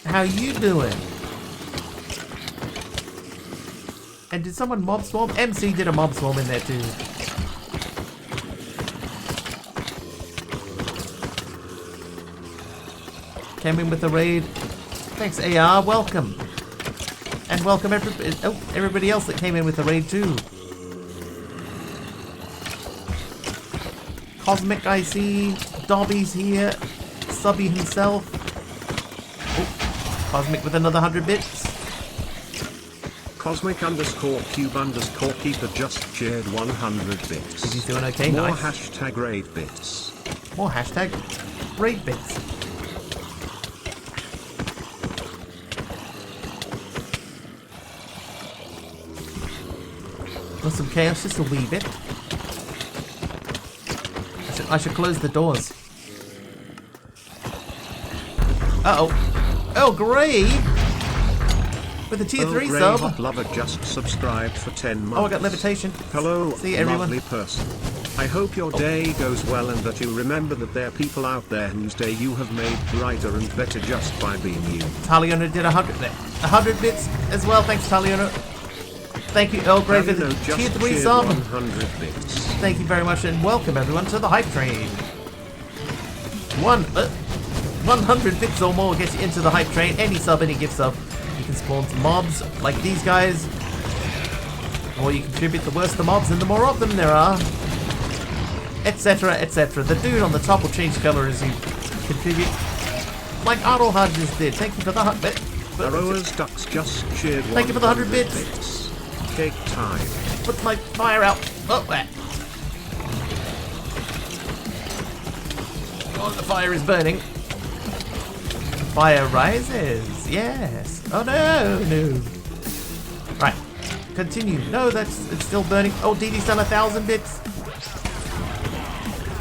How you doing? And did someone mob swarm? MC did a mob swarm in there too. Came in with the raid. Thanks, AR. Welcome. And welcome everybody else that came in with the raid too. Cosmic, I see. Dobby's here. Subby himself. Oh, Cosmic with another 100 bits. Cosmic_cube_keeper just shared 100 bits. Is he doing okay? More nice. hashtag raid bits. More hashtag raid bits. Want some chaos? Just a wee bit. I should close the doors. Uh-oh. Oh, Gray! With a tier 3 sub. Hot Lover just subscribed for 10 months. Oh, I got levitation. Hello, see everyone. lovely person. I hope your day goes well and that you remember that there are people out there whose day you have made brighter and better just by being you. Taliona did 100 bits as well. Thanks, Taliona. Thank you, Earl Grey, for the tier 3 sub. 100 bits. Thank you very much and welcome everyone to the hype train. 100 bits or more gets you into the hype train. Any sub, any gift sub. You can spawn some mobs like these guys. Or you contribute the worse the mobs and the more of them there are. Etc, etc. The dude on the top will change colour as you contribute. Like Otto Hodges did. Thank you for the 100 bits. Arrowa's Ducks just shared 100 Thank you for the 100 bits. Cake time. Put my fire out. Oh, there. Oh, the fire is burning. Fire rises. Yes. Oh, no. Right. Continue. No, it's still burning. Oh, Dee Dee's done 1,000 bits.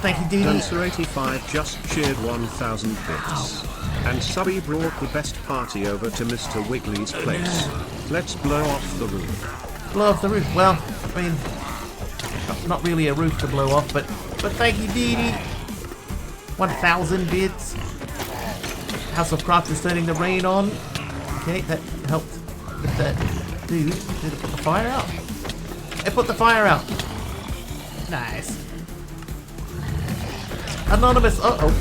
Thank you, Dee Dee. Dancer85 just shared 1,000 bits. And Subby brought the best party over to Mr. Wiggly's place. Let's blow off the roof. Blow off the roof. Well, I mean, not really a roof to blow off, but thank you, Dee Dee. 1,000 bits. House of Craft is turning the rain on. Okay, that helped with that. Dude, did it put the fire out? It put the fire out. Nice. Anonymous. Oh,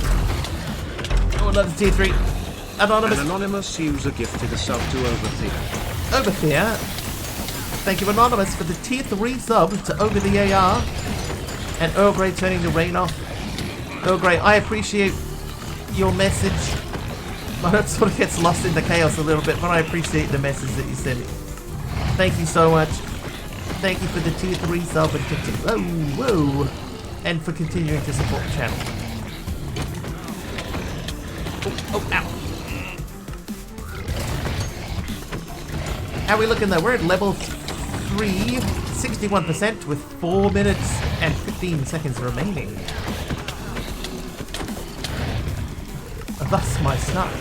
another tier 3. Anonymous. An anonymous user gifted a sub to Overthier. Overthier. Thank you, Anonymous, for the tier 3 sub to Over the AR. And Earl Grey turning the rain off. Earl Grey, I appreciate your message. But it sort of gets lost in the chaos a little bit, but I appreciate the message that you sent. Thank you so much. Thank you for the tier 3 sub and whoa, and for continuing to support the channel. Oh, ow. How are we looking though? We're at level 3, 61% with 4 minutes and 15 seconds remaining. Thus my snark.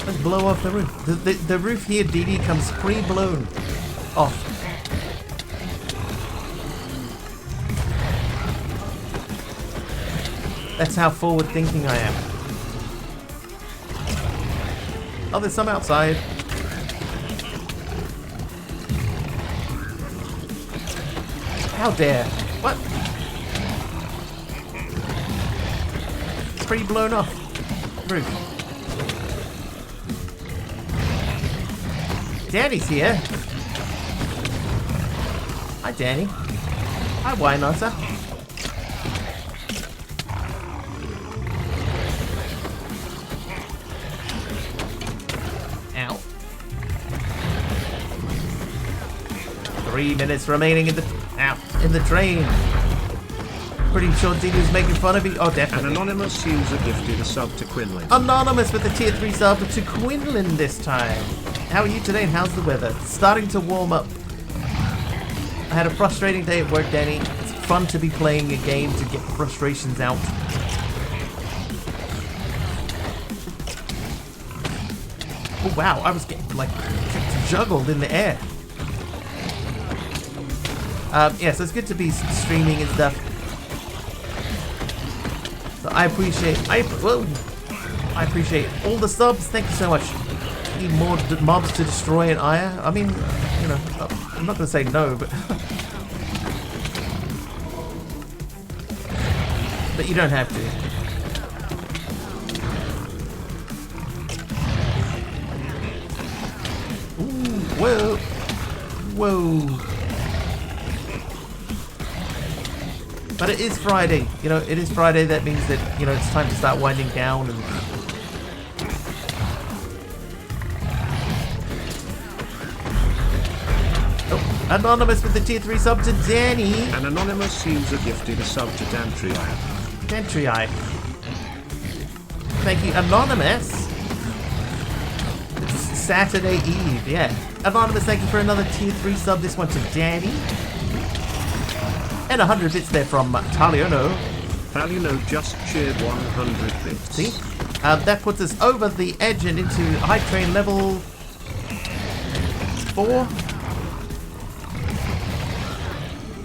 Let's blow off the roof. The roof here, Dee Dee, comes pre-blown off. That's how forward-thinking I am. Oh, there's some outside. How dare? What? Pre-blown off roof. Danny's here. Hi, Danny. Hi, Winosa. Ow. 3 minutes remaining in the train. Pretty sure Dino's making fun of me. Oh, definitely. An anonymous user gifted a sub to Quinlan. Anonymous with the tier 3 sub to Quinlan this time. How are you today and how's the weather? It's starting to warm up. I had a frustrating day at work, Danny. It's fun to be playing a game to get frustrations out. Oh wow, I was getting like juggled in the air. Yeah, so it's good to be streaming and stuff. So I appreciate all the subs. Thank you so much. Need more mobs to destroy in Aya. I mean, you know, I'm not gonna say no, but but you don't have to. Ooh, whoa. But it is Friday, you know, it is Friday. That means that, you know, it's time to start winding down and... Oh, Anonymous with the tier 3 sub to Danny. An anonymous user gifted a sub to Dantrii. Dantrii. Thank you, Anonymous. It's Saturday Eve, yeah. Anonymous, thank you for another tier 3 sub. This one to Danny. And 100 bits there from Taliono. Taliono just cheered 100 bits. See? That puts us over the edge and into high train level 4.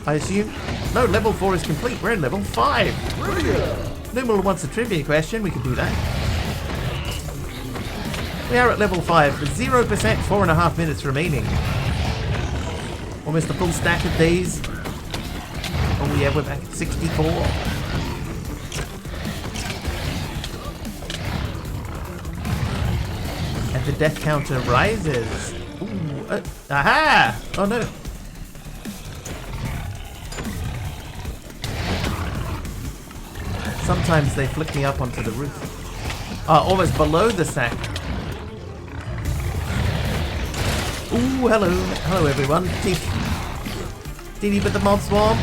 I assume. No, level 4 is complete. We're in level 5. Trivia. Numeral wants a trivia question. We can do that. We are at level 5 with 0%, 4.5 minutes remaining. Almost a full stack of days. Oh yeah, we're back at 64. And the death counter rises. Ooh, aha! Oh no. Sometimes they flick me up onto the roof. Almost below the sack. Ooh, hello. Hello everyone. Dee with the mob swarm.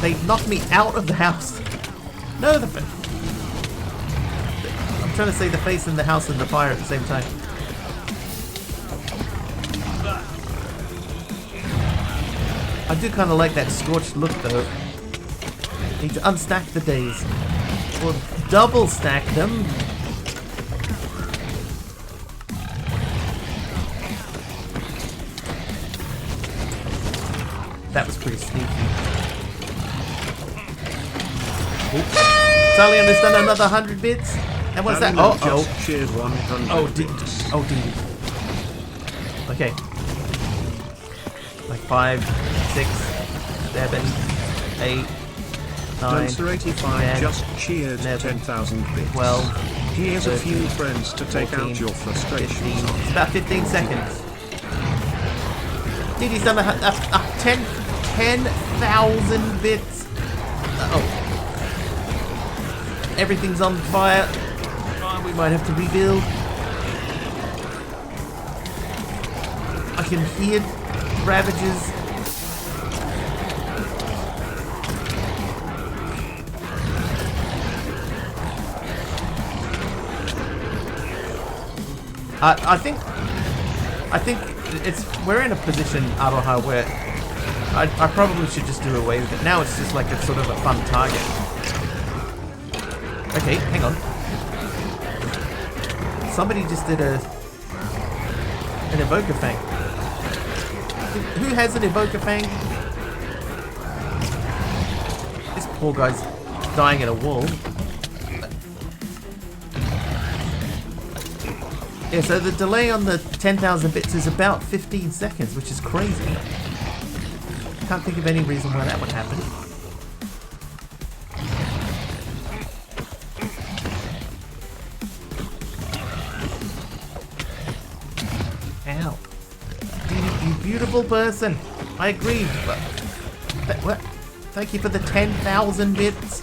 They knocked me out of the house. No, I'm trying to say the face in the house and the fire at the same time. I do kind of like that scorched look though. Need to unstack the days. Or double stack them. That was pretty sneaky. Oops. Sally understand another 100 bits. And what's that? Harry Oh, just cheered 100 oh, bits. oh, D. Okay. Like 5, 6, 7, 8, 9, Dancer85 10, just cheered 11, 10,000 bits. 12, He has a 13, few friends to take 14, out your 15. frustrations on. It's about 15 seconds. Didi's done 10,000 bits. Uh-oh. Everything's on fire. Oh, we might have to rebuild. I can hear ravages. I think we're in a position, Aroha, where I probably should just do away with it. Now it's just like it's sort of a fun target. Okay, hang on. Somebody just did an Evoker Fang. Who has an Evoker Fang? This poor guy's dying in a wall. Yeah, so the delay on the 10,000 bits is about 15 seconds, which is crazy. Can't think of any reason why that would happen. Ow. You beautiful person. I agree, but... what? Thank you for the 10,000 bits.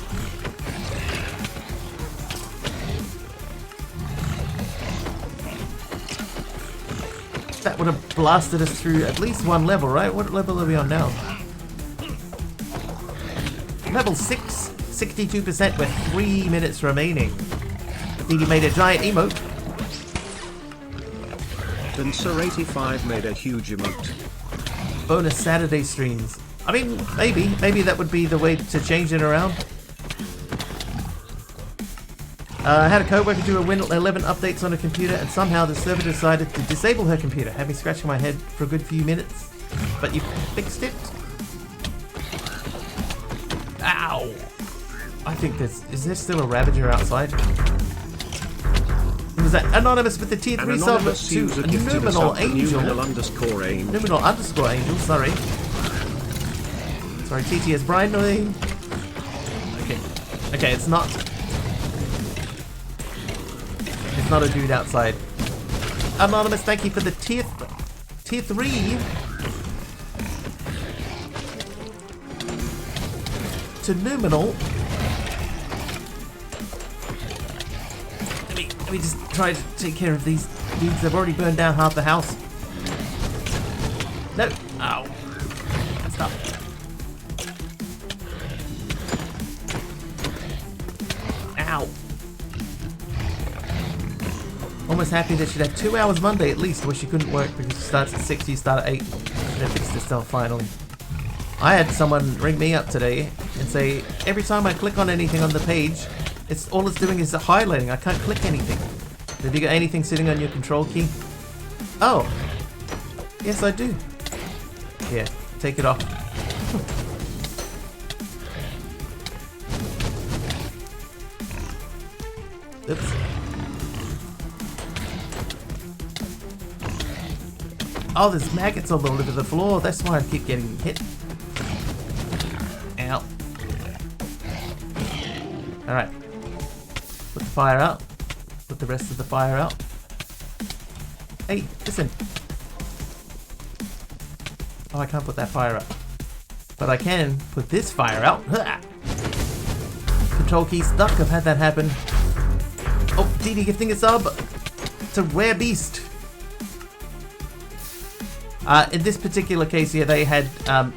That would have blasted us through at least one level, right? What level are we on now? Level 6, 62% with 3 minutes remaining. Didi made a giant emote. Dancer85 made a huge emote. Bonus Saturday streams. I mean, maybe that would be the way to change it around. I had a coworker do a Windows 11 updates on her computer, and somehow the server decided to disable her computer, having scratched my head for a good few minutes. But you fixed it? Ow! I think is there still a Ravager outside? Was that Anonymous with the tier 3 sub to Numinal Angel? Numinal underscore Angel, sorry. Sorry, TTS Brian Noy. Okay, it's not. It's not a dude outside. Anonymous, thank you for the tier 3 to Numinal. Let me just try to take care of these dudes. They've already burned down half the house. No. Ow. Stop. Ow. Almost happy that she'd have 2 hours Monday at least, where she couldn't work because she starts at 6, you start at 8. And it fixed itself finally. I had someone ring me up today and say, every time I click on anything on the page, all it's doing is highlighting. I can't click anything. Have you got anything sitting on your control key? Oh. Yes, I do. Yeah, take it off. Oops. Oh, there's maggots all over the floor. That's why I keep getting hit. Ow. Alright. Put the fire out. Put the rest of the fire out. Hey, listen. Oh, I can't put that fire out. But I can put this fire out. Control key stuck. I've had that happen. Oh, Didi gifting a sub to Rare Beast. In this particular case here, they had a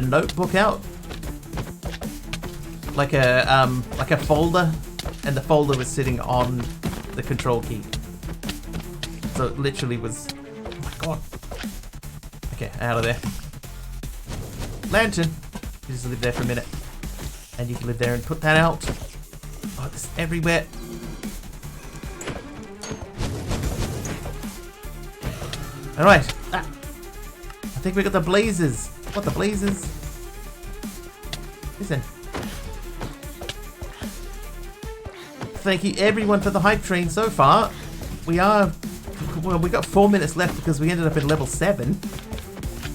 notebook out, like a folder, and the folder was sitting on the control key. So it literally was. Oh my god. Okay, out of there. Lantern. You just live there for a minute. And you can live there and put that out. Oh, it's everywhere. Alright. Ah. I think we got the blazes. What, the blazes? Listen. Thank you everyone for the hype train so far. We got 4 minutes left because we ended up in level 7.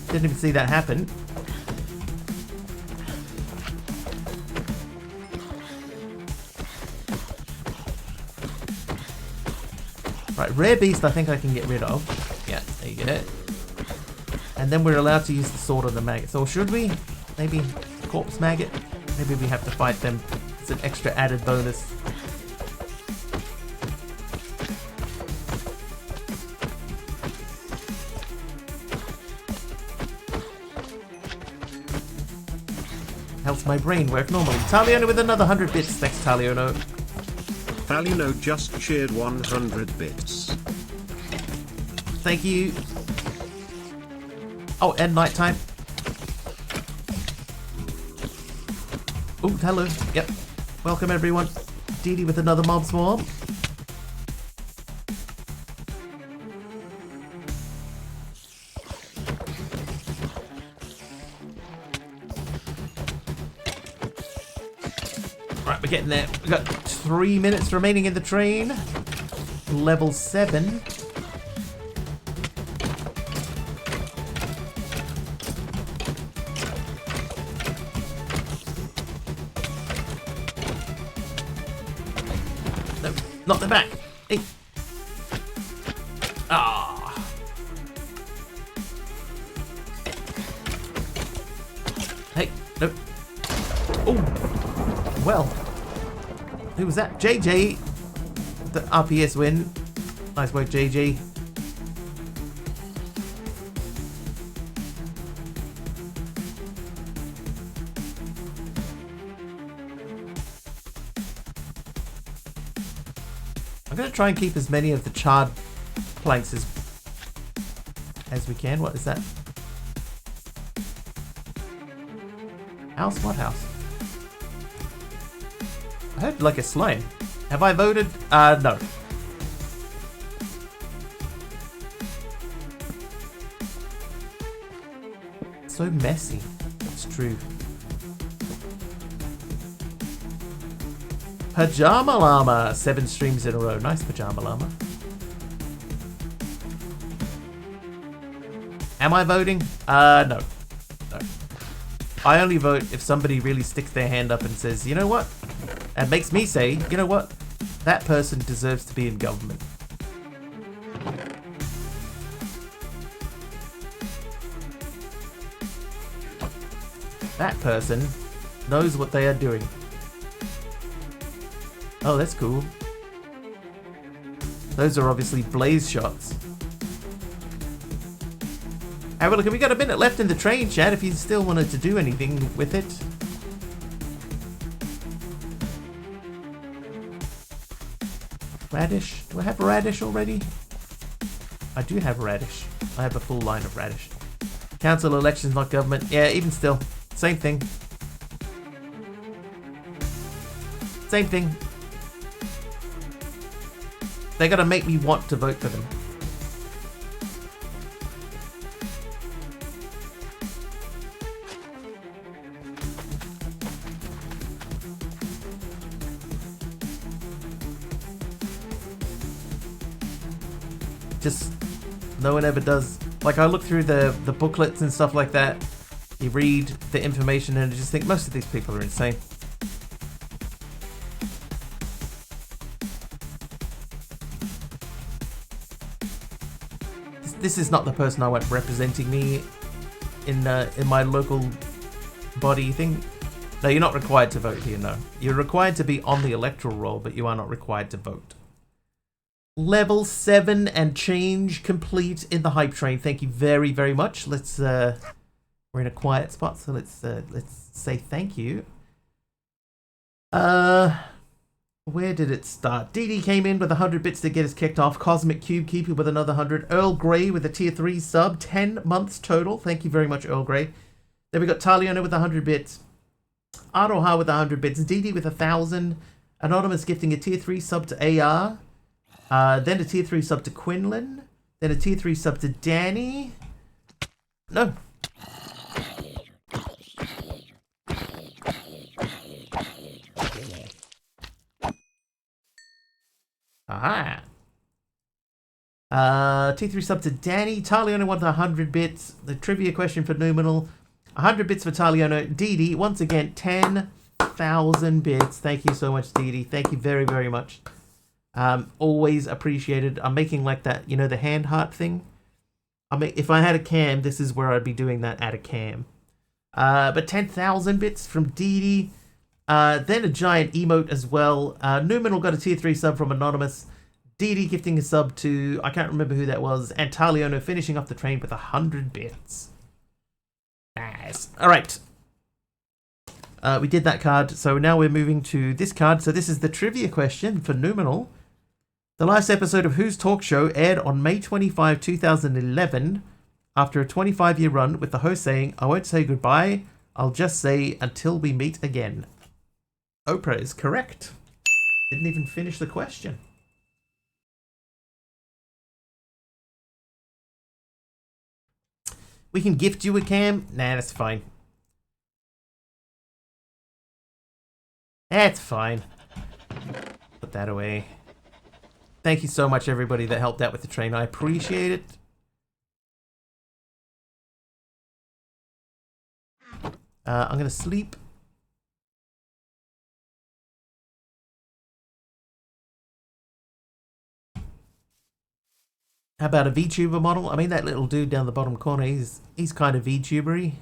Didn't even see that happen. Right, rare beast I think I can get rid of. Yeah, there you go. And then we're allowed to use the sword on the maggots. Or should we? Maybe corpse maggot? Maybe we have to fight them. It's an extra added bonus. Helps my brain work normally. Taliono with another 100 bits. Thanks, Taliono. Taliono just cheered 100 bits. Thank you. Oh, and nighttime. Oh, hello. Yep. Welcome, everyone. Dee Dee with another mob swarm. Right, we're getting there. We've got 3 minutes remaining in the train. Level 7. No, not the back. Hey. Ah. Hey, no. Oh. Well, who was that? JJ, the RPS win. Nice work, JJ. I'm going to try and keep as many of the charred planks as we can. What is that? House? What house? I heard like a slime. Have I voted? No. So messy. It's true. Pajama Llama. 7 streams in a row. Nice, Pajama Llama. Am I voting? No. No. I only vote if somebody really sticks their hand up and says, you know what? And makes me say, you know what? That person deserves to be in government. That person knows what they are doing. Oh, that's cool. Those are obviously blaze shots. Hey, well, look, we got a minute left in the train, chat, if you still wanted to do anything with it. Radish? Do I have radish already? I do have radish. I have a full line of radish. Council elections, not government. Yeah, even still. Same thing. Same thing. They gotta make me want to vote for them. Just no one ever does. Like, I look through the booklets and stuff like that. You read the information and I just think most of these people are insane. This is not the person I want representing me in my local body thing. No, you're not required to vote here, no. You're required to be on the electoral roll, but you are not required to vote. Level 7 and change complete in the hype train. Thank you very, very much. Let's we're in a quiet spot, so let's say thank you. Where did it start? DD came in with 100 bits to get us kicked off. Cosmic Cube Keeper with another 100. Earl Grey with a tier 3 sub. 10 months total. Thank you very much, Earl Grey. Then we got Taliona with 100 bits. Aroha with 100 bits. Didi with 1,000. Anonymous gifting a tier 3 sub to AR. Then a tier 3 sub to Quinlan. Then a tier 3 sub to Danny. No. Aha. T3 sub to Danny. Taliona wants 100 bits. The trivia question for Numinal. 100 bits for Taliona. Didi, once again, 10,000 bits. Thank you so much, Didi. Thank you very, very much. Always appreciated. I'm making like that, you know, the hand heart thing. If I had a cam, this is where I'd be doing that at a cam. But 10,000 bits from Didi. Then a giant emote as well. Numinal got a tier 3 sub from Anonymous. Didi gifting a sub to, I can't remember who that was. And Taliono finishing off the train with 100 bits. Nice. Alright. We did that card. So now we're moving to this card. So this is the trivia question for Numinal. The last episode of Who's Talk Show aired on May 25, 2011. After a 25-year run with the host saying, I won't say goodbye. I'll just say until we meet again. Oprah is correct. Didn't even finish the question. We can gift you a cam? Nah, that's fine. That's fine. Put that away. Thank you so much, everybody that helped out with the train. I appreciate it. I'm going to sleep. How about a VTuber model? I mean, that little dude down the bottom corner, he's kind of VTubery.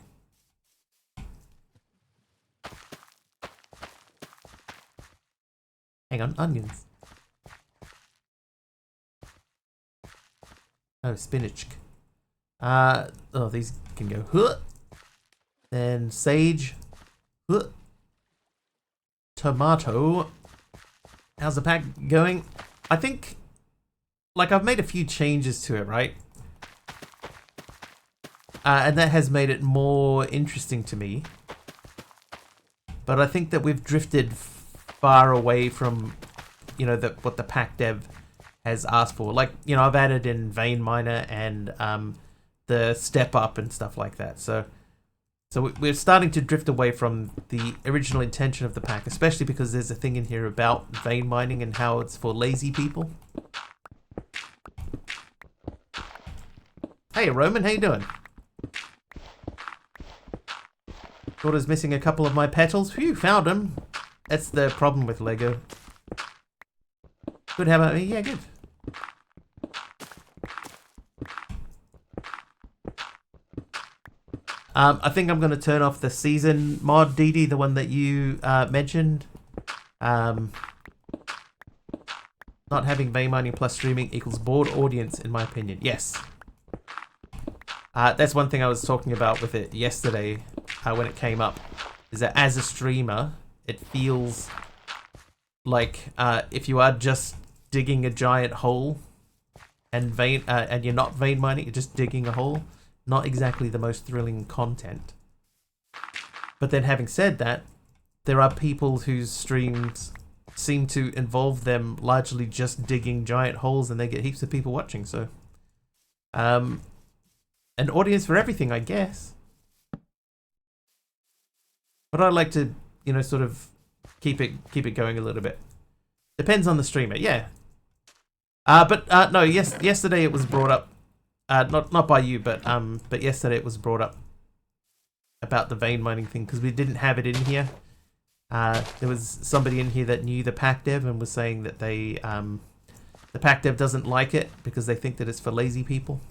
Hang on, onions. Oh, spinach. Oh, these can go. Huh. Then sage. Huh. Tomato. How's the pack going? I think, like, I've made a few changes to it, right? And that has made it more interesting to me. But I think that we've drifted far away from, you know, what the pack dev has asked for. Like, you know, I've added in Vein Miner and the Step Up and stuff like that. So we're starting to drift away from the original intention of the pack, especially because there's a thing in here about vein mining and how it's for lazy people. Hey, Roman, how you doing? Daughter's missing a couple of my petals. Phew, found them. That's the problem with Lego. Good, how about me? Yeah, good. I think I'm going to turn off the season mod, Didi, the one that you mentioned. Not having vein mining plus streaming equals bored audience, in my opinion. Yes. That's one thing I was talking about with it yesterday when it came up, is that as a streamer, it feels like if you are just digging a giant hole and you're not vein mining, you're just digging a hole, not exactly the most thrilling content. But then having said that, there are people whose streams seem to involve them largely just digging giant holes and they get heaps of people watching, so an audience for everything, I guess. But I like to, you know, sort of keep it going a little bit. Depends on the streamer, yeah. But no, yesterday it was brought up, not by you, but yesterday it was brought up about the vein mining thing because we didn't have it in here. There was somebody in here that knew the pack dev and was saying that the pack dev doesn't like it because they think that it's for lazy people.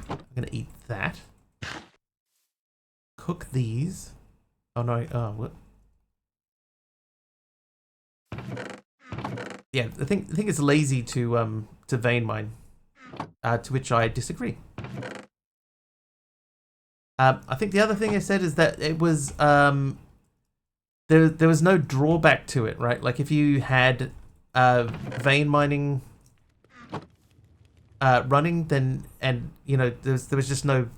I'm gonna eat that. Cook these. Oh no! Oh, what? Yeah, I think it's lazy to vein mine. To which I disagree. I think the other thing I said is that it was there was no drawback to it, right? Like if you had vein mining running, then, and you know, there was just no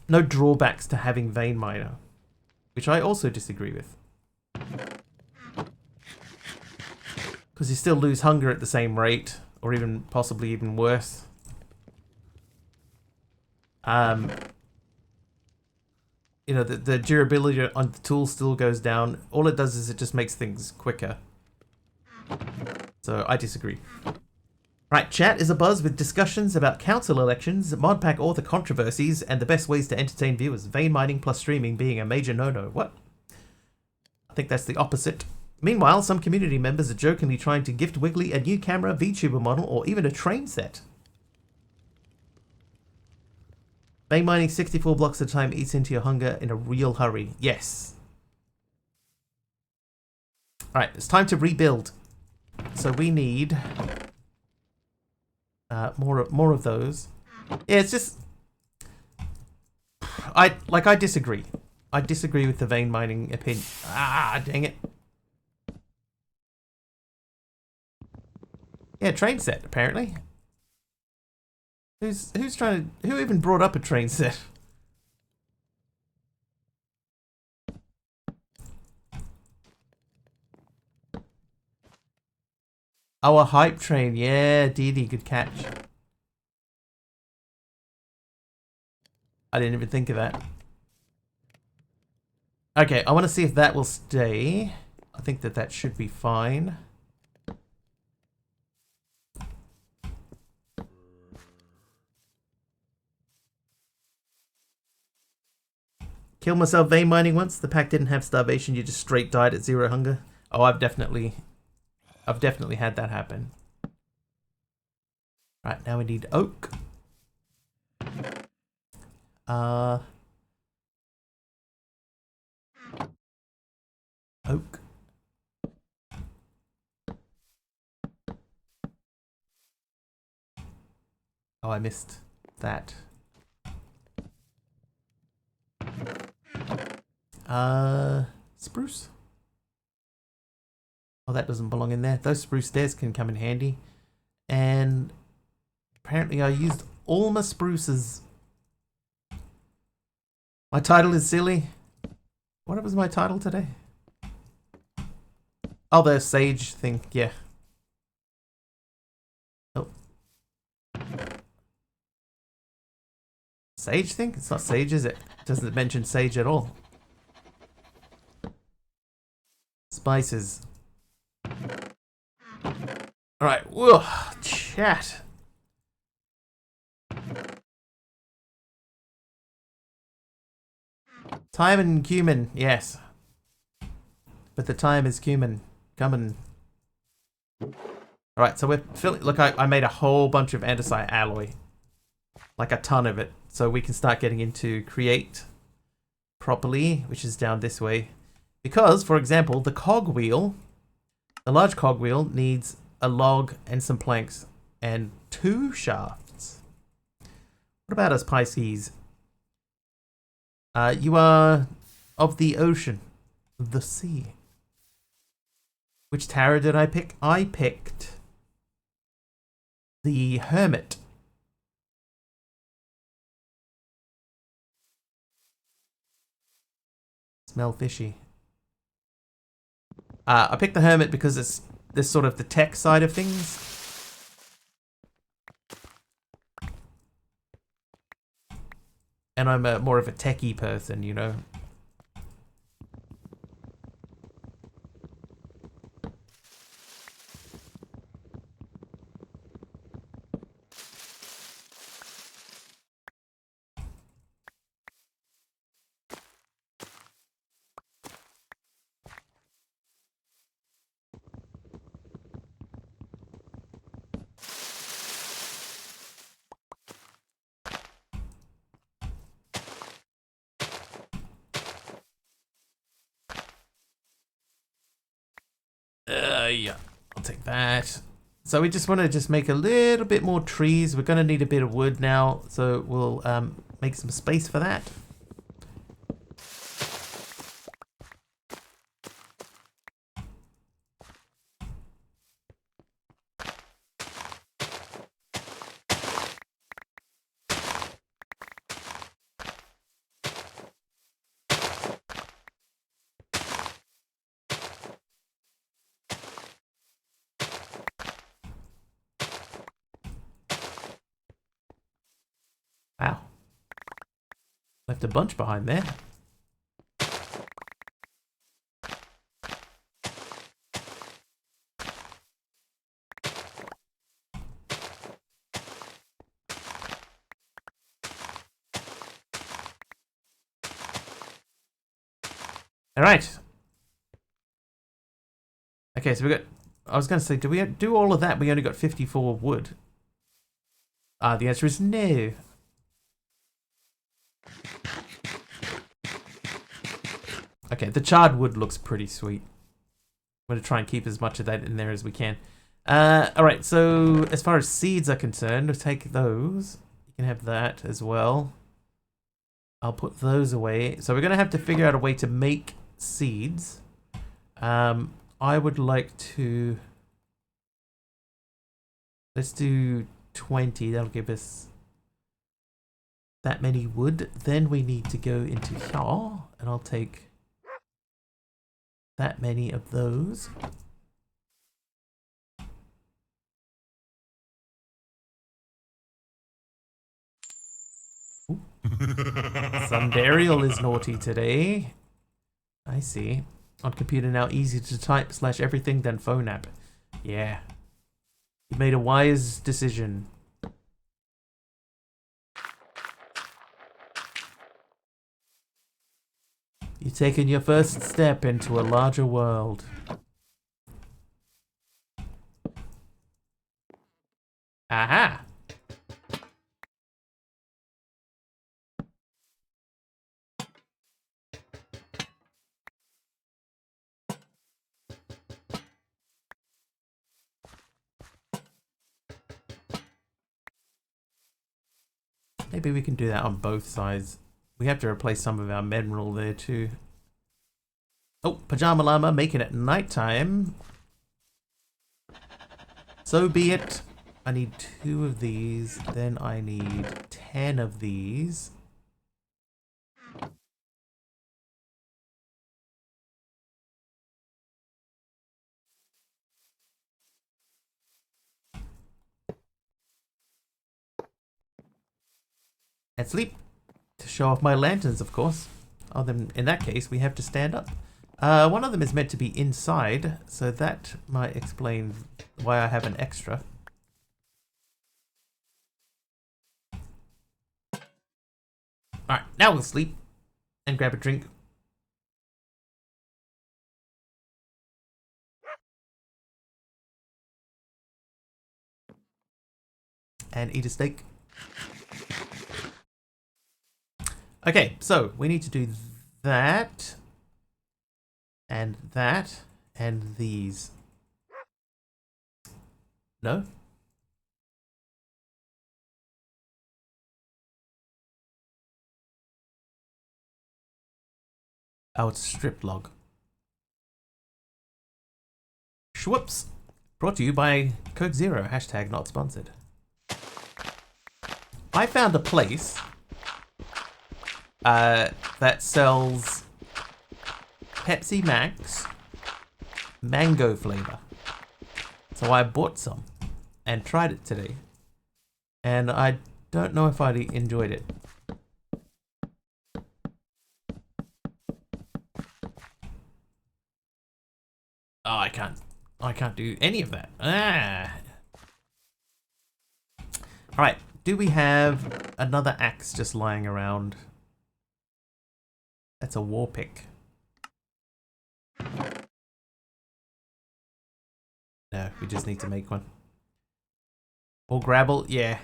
drawbacks to having vein miner, which I also disagree with, because you still lose hunger at the same rate, or even possibly even worse. You know, the durability on the tool still goes down. All it does is it just makes things quicker. So I disagree. Right, chat is abuzz with discussions about council elections, modpack author controversies, and the best ways to entertain viewers. Vein mining plus streaming being a major no-no. What? I think that's the opposite. Meanwhile, some community members are jokingly trying to gift Wiggly a new camera, VTuber model, or even a train set. Vein mining 64 blocks at a time eats into your hunger in a real hurry. Yes. Alright, it's time to rebuild. So we need more of those. Yeah, it's just I disagree. I disagree with the vein mining opinion. Ah, dang it. Yeah, train set apparently. Who even brought up a train set? Oh, a hype train. Yeah, Dee, good catch. I didn't even think of that. Okay, I want to see if that will stay. I think that should be fine. Killed myself vein mining once. The pack didn't have starvation. You just straight died at 0 hunger. Oh, I've definitely had that happen. Right, now we need oak. Oak. Oh, I missed that. Spruce. Oh, that doesn't belong in there. Those spruce stairs can come in handy. And apparently I used all my spruces. My title is silly. What was my title today? Oh, the sage thing. Yeah. Oh. Sage thing? It's not sage, is it? Doesn't mention sage at all. Spices. Alright, whoa, chat. Thyme and cumin, yes. But the time is cumin. Coming. Alright, so we're filling. Look, I made a whole bunch of andesite alloy. Like a ton of it. So we can start getting into create properly, which is down this way. Because, for example, the cogwheel, the large cogwheel needs a log and some planks and 2 shafts. What about us, Pisces? You are of the ocean, the sea. Which tarot did I pick? I picked the Hermit. Smell fishy. I picked the Hermit because it's this sort of the tech side of things. And I'm more of a techie person, you know. Yeah, I'll take that. So we just want to make a little bit more trees. We're going to need a bit of wood now, so we'll make some space for that. Left a bunch behind there. All right. Okay, so we got. I was going to say, do we do all of that? We only got 54 wood. The answer is no. Okay, the charred wood looks pretty sweet. I'm going to try and keep as much of that in there as we can. Alright, so as far as seeds are concerned, we'll take those. You can have that as well. I'll put those away. So we're going to have to figure out a way to make seeds. I would like to... Let's do 20. That'll give us that many wood. Then we need to go into here, and I'll take that many of those. Sundarial is naughty today. I see. On computer now, easy to type / everything, then phone app. Yeah. You made a wise decision. You've taken your first step into a larger world. Aha! Maybe we can do that on both sides. We have to replace some of our mineral there too. Oh, Pajama Llama making it nighttime. So be it. I need 2 of these. Then I need 10 of these. And sleep. To show off my lanterns, of course. Oh, then in that case, we have to stand up. One of them is meant to be inside, so that might explain why I have an extra. Alright, now we'll sleep and grab a drink. And eat a steak. Okay, so we need to do that, and these. No? Oh, it's a strip log. Schwoops! Brought to you by Coke Zero, hashtag not sponsored. I found a place that sells Pepsi Max mango flavor. So I bought some and tried it today. And I don't know if I enjoyed it. Oh, I can't do any of that. Alright, do we have another axe just lying around? That's a war pick. No, we just need to make one. Or gravel, yeah.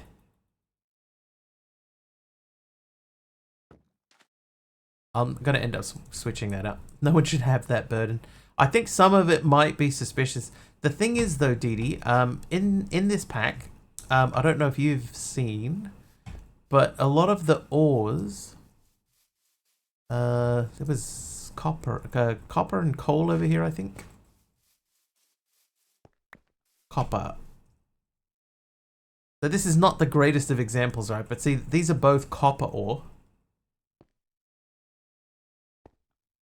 I'm gonna end up switching that up. No one should have that burden. I think some of it might be suspicious. The thing is though, Dee Dee, in this pack, I don't know if you've seen, but a lot of the ores, there was copper and coal over here, I think. Copper. So this is not the greatest of examples, right? But see, these are both copper ore.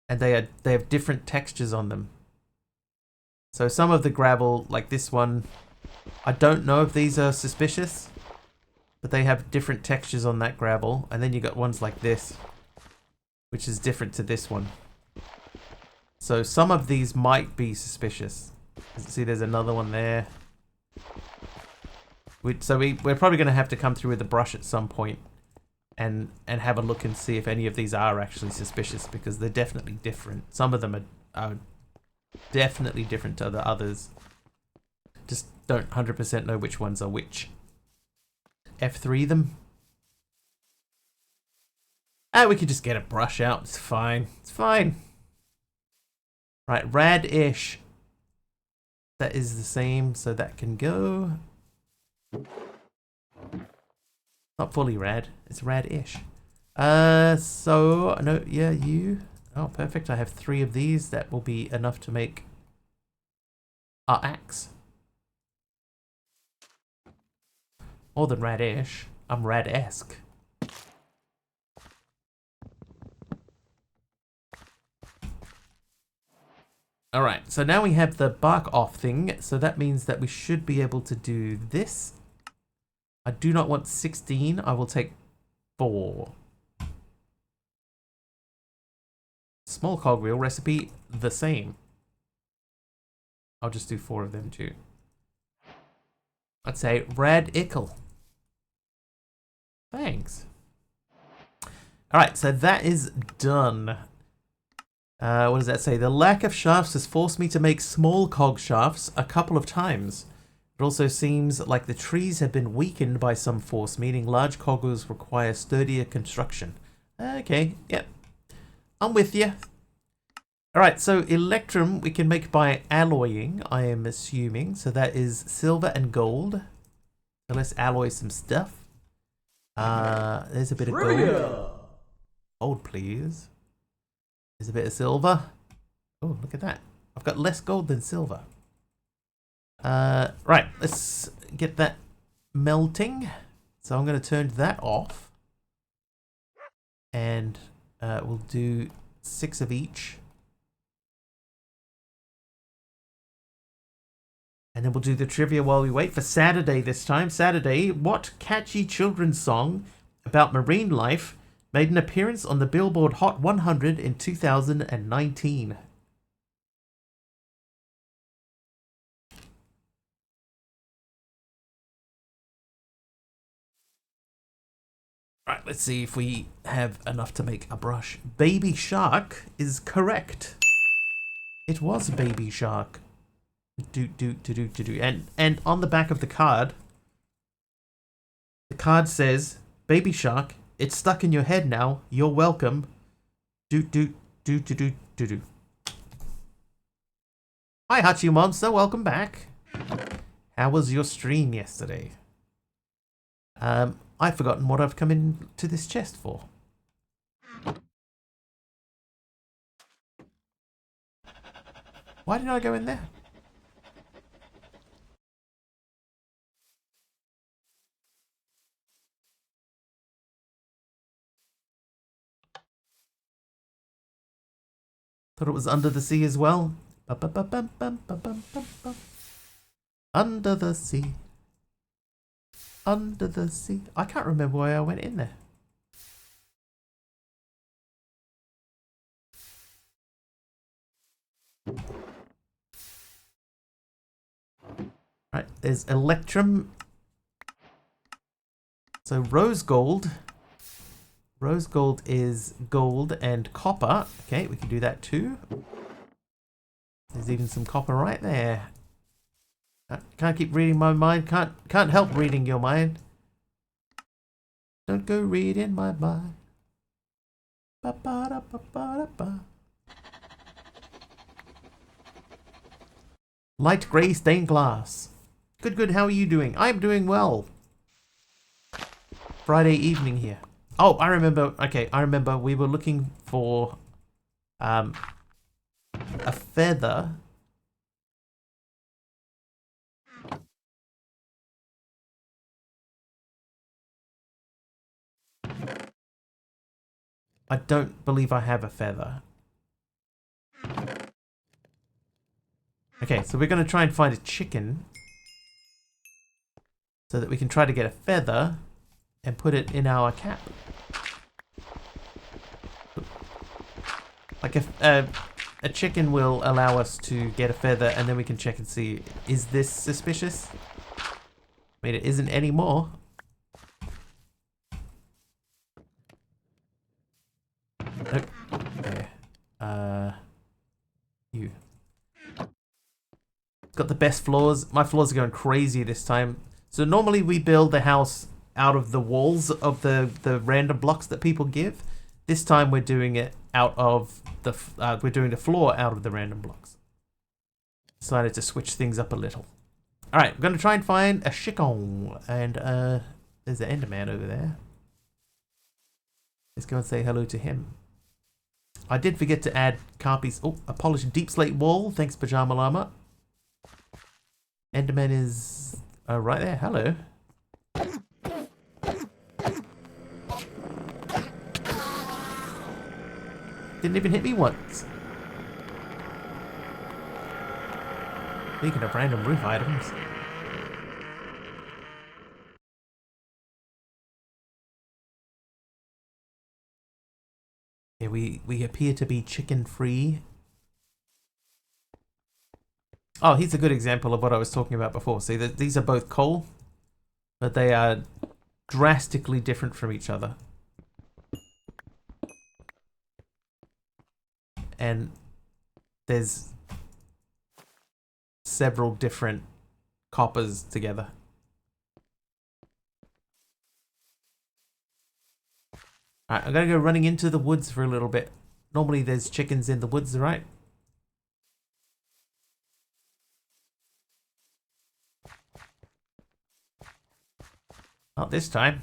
And they have different textures on them. So some of the gravel, like this one, I don't know if these are suspicious, but they have different textures on that gravel. And then you got ones like this, which is different to this one. So some of these might be suspicious. See, there's another one there. We're probably going to have to come through with a brush at some point and have a look and see if any of these are actually suspicious, because they're definitely different. Some of them are definitely different to the others. Just don't 100% know which ones are which. F3 them. We could just get a brush out. It's fine. It's fine. Right, rad-ish. That is the same, so that can go. Not fully rad. It's rad-ish. So, no, yeah, you. Oh, perfect. I have 3 of these. That will be enough to make our axe. More than rad-ish. I'm rad-esque. Alright, so now we have the bark off thing, so that means that we should be able to do this. I do not want 16, I will take 4. Small cogwheel recipe, the same. I'll just do 4 of them too. I'd say rad-ickle. Thanks. Alright, so that is done. What does that say? The lack of shafts has forced me to make small cog shafts a couple of times. It also seems like the trees have been weakened by some force, meaning large cogs require sturdier construction. Okay, yep. I'm with you. Alright, so electrum we can make by alloying, I am assuming. So that is silver and gold. So let's alloy some stuff. There's a bit of gold. Gold, please. There's a bit of silver. Oh, look at that. I've got less gold than silver. Right, let's get that melting. So I'm going to turn that off. And we'll do 6 of each. And then we'll do the trivia while we wait for Saturday this time. Saturday, what catchy children's song about marine life made an appearance on the Billboard Hot 100 in 2019? Right, let's see if we have enough to make a brush. Baby Shark is correct. It was Baby Shark. And on the back of the card says, Baby Shark, it's stuck in your head now. You're welcome. Hi, Hachi Monster. Welcome back. How was your stream yesterday? I've forgotten what I've come into this chest for. Why did I go in there? Thought it was under the sea as well. Under the sea. Under the sea. I can't remember why I went in there. Right, there's electrum. So rose gold. Rose gold is gold and copper. Okay, we can do that too. There's even some copper right there. Can't keep reading my mind. Can't help reading your mind. Don't go reading my mind. Ba ba da ba ba da ba. Light grey stained glass. Good, good. How are you doing? I'm doing well. Friday evening here. Oh, I remember. Okay, I remember. We were looking for a feather. I don't believe I have a feather. Okay, so we're going to try and find a chicken so that we can try to get a feather and put it in our cap. Like if a chicken will allow us to get a feather, and then we can check and see, is this suspicious? I mean, it isn't anymore. Nope. Okay. You. It's got the best floors. My floors are going crazy this time. So normally we build the house out of the walls of the random blocks that people give. This time we're doing it out of the we're doing the floor out of the random blocks. Decided to switch things up a little. All right, I'm gonna try and find a chicken, and there's an Enderman over there. Let's go and say hello to him. I did forget to add Carpy's. Oh, a polished deep slate wall. Thanks, Pajama Llama. Enderman is right there. Hello. Didn't even hit me once. Speaking of random roof items. Yeah, we appear to be chicken free. Oh, here's a good example of what I was talking about before. See, these are both coal, but they are drastically different from each other. And there's several different coppers together. Alright, I'm gonna go running into the woods for a little bit. Normally there's chickens in the woods, right? Not this time.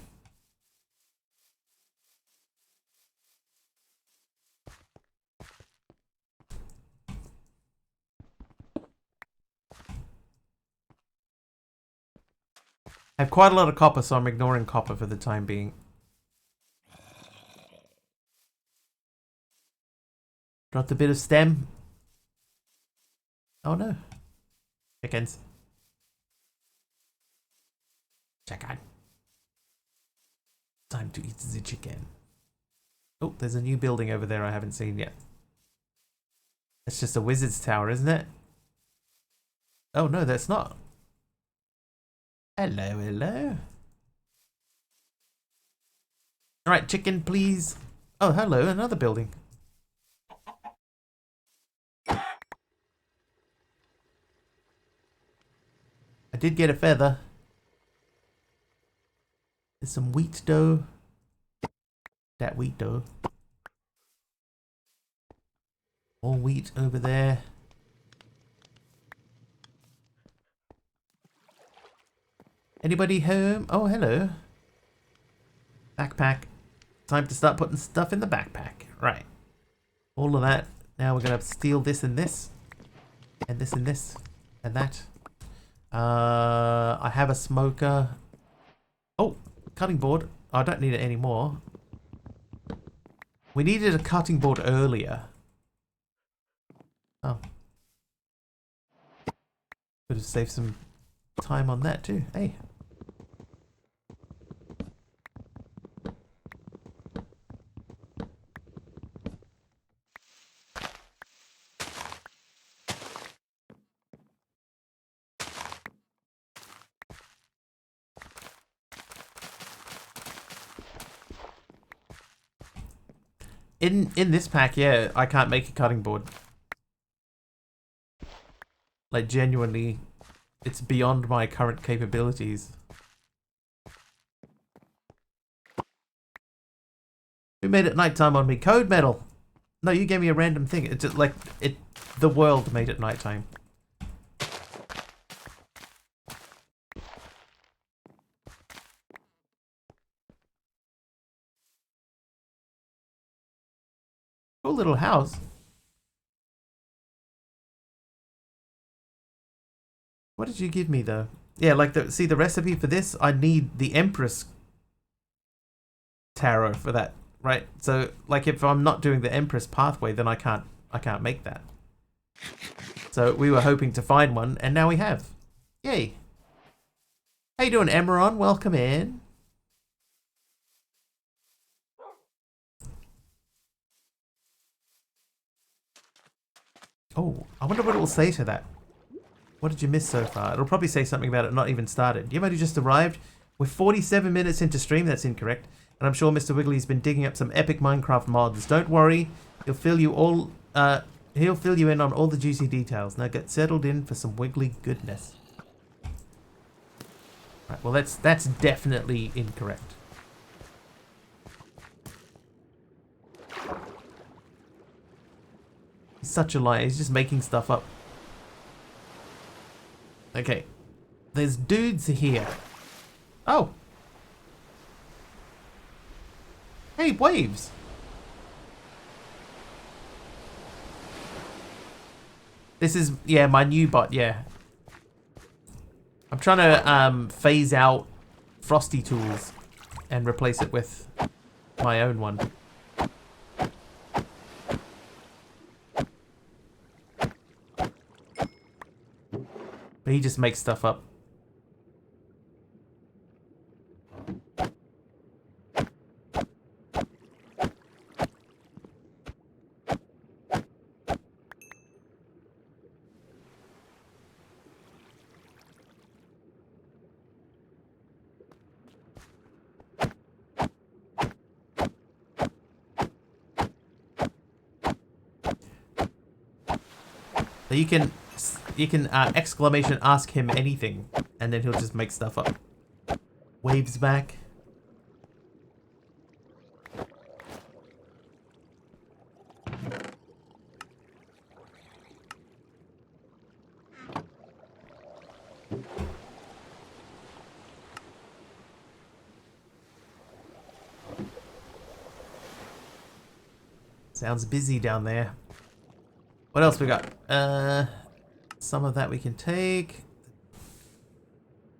I have quite a lot of copper, so I'm ignoring copper for the time being. Dropped a bit of stem. Oh no. Chickens. Chicken. Time to eat the chicken. Oh, there's a new building over there I haven't seen yet. It's just a wizard's tower, isn't it? Oh no, that's not. Hello, hello. Alright, chicken, please. Oh, hello, another building. I did get a feather. There's some wheat dough. That wheat dough. More wheat over there. Anybody home? Oh, hello. Backpack. Time to start putting stuff in the backpack. Right. All of that. Now we're going to steal this and this. And this and this. And that. I have a smoker. Oh, cutting board. I don't need it anymore. We needed a cutting board earlier. Oh. Could have saved some time on that too. Hey. In this pack, yeah, I can't make a cutting board. Like, genuinely, it's beyond my current capabilities. Who made it nighttime on me? Code Metal! No, you gave me a random thing. It's just like, the world made it nighttime. Cool little house. What did you give me though? Yeah, like see the recipe for this, I need the Empress tarot for that, right? So like if I'm not doing the Empress pathway, then I can't make that. So we were hoping to find one, and now we have. Yay. How you doing, Emeron? Welcome in. wonder what it will say to that. What did you miss so far? It'll probably say something about it not even started. You might have just arrived. We're 47 minutes into stream. That's incorrect. And I'm sure Mr. Wiggly's been digging up some epic Minecraft mods. Don't worry. He'll fill you all... he'll fill you in on all the juicy details. Now get settled in for some Wiggly goodness. Right, well, that's definitely incorrect. He's such a liar. He's just making stuff up. Okay. There's dudes here. Oh. Hey, waves. This is, yeah, my new bot, yeah. I'm trying to phase out Frosty Tools and replace it with my own one. But he just makes stuff up. So you can exclamation ask him anything, and then he'll just make stuff up. Waves back. Sounds busy down there. What else we got? Some of that we can take.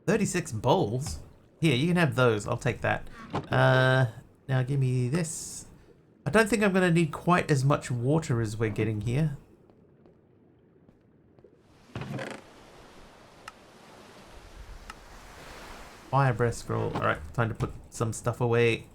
36 bowls? Here, you can have those. I'll take that. Now give me this. I don't think I'm going to need quite as much water as we're getting here. Fire breath scroll. Alright, time to put some stuff away.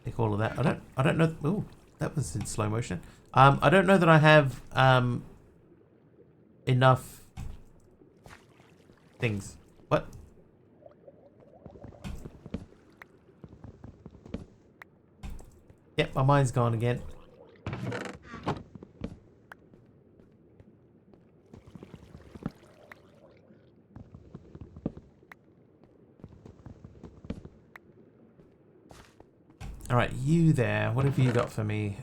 Take all of that. I don't know. Ooh, that was in slow motion. I don't know that I have enough things. What? Yep, my mind's gone again. Alright, you there. What have you got for me?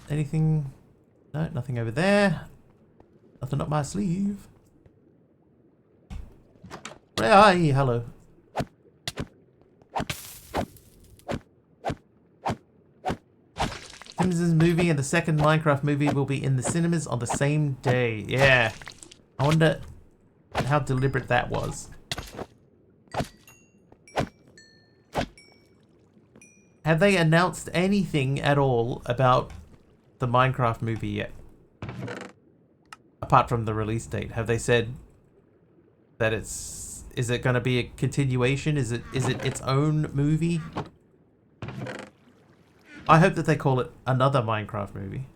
Anything? No, nothing over there. Nothing up my sleeve. Hi, hello. Simpsons movie and the second Minecraft movie will be in the cinemas on the same day. Yeah. I wonder how deliberate that was. Have they announced anything at all about the Minecraft movie yet? Apart from the release date. Have they said that it's... Is it going to be a continuation? Is it its own movie? I hope that they call it another Minecraft movie.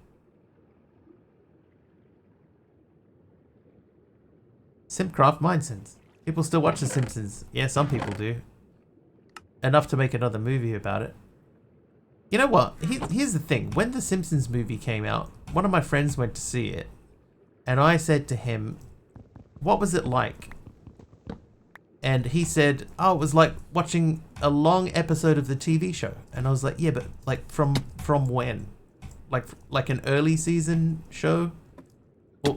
Simcraft Mindsins. People still watch The Simpsons. Yeah, some people do. Enough to make another movie about it. You know what? Here's the thing. When The Simpsons movie came out, one of my friends went to see it. And I said to him, what was it like? And he said, oh, it was like watching a long episode of the TV show. And I was like, yeah, but like from when? Like an early season show?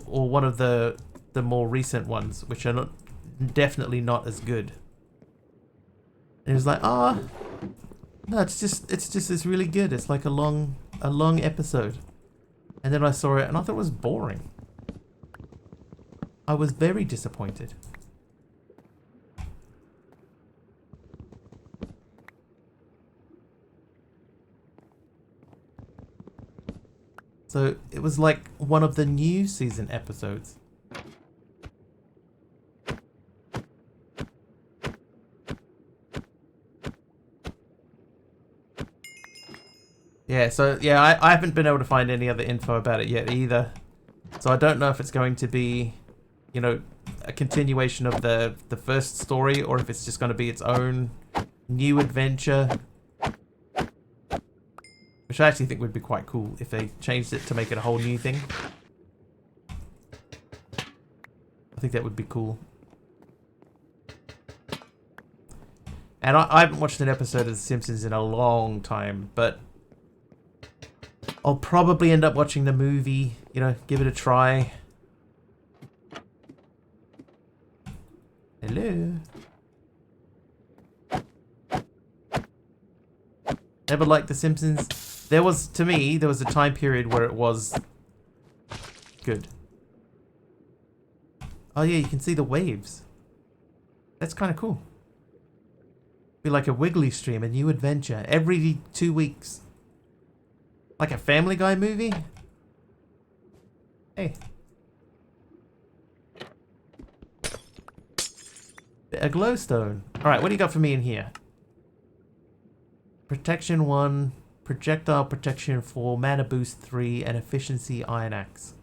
Or one of the more recent ones, which are definitely not as good. And he was like, oh, no, it's just it's really good. It's like a long episode. And then I saw it and I thought it was boring. I was very disappointed. So it was like one of the new season episodes. Yeah, so yeah, I haven't been able to find any other info about it yet either. So I don't know if it's going to be, you know, a continuation of the first story, or if it's just going to be its own new adventure. Which I actually think would be quite cool if they changed it to make it a whole new thing. I think that would be cool. And I haven't watched an episode of The Simpsons in a long time, but I'll probably end up watching the movie, you know, give it a try. Hello. Never liked The Simpsons. To me, there was a time period where it was good. Oh yeah, you can see the waves. That's kind of cool. Be like a Wiggly stream, a new adventure every 2 weeks. Like a Family Guy movie? Hey. A glowstone. Alright, what do you got for me in here? Protection 1, projectile protection 4, mana boost 3, and efficiency iron axe.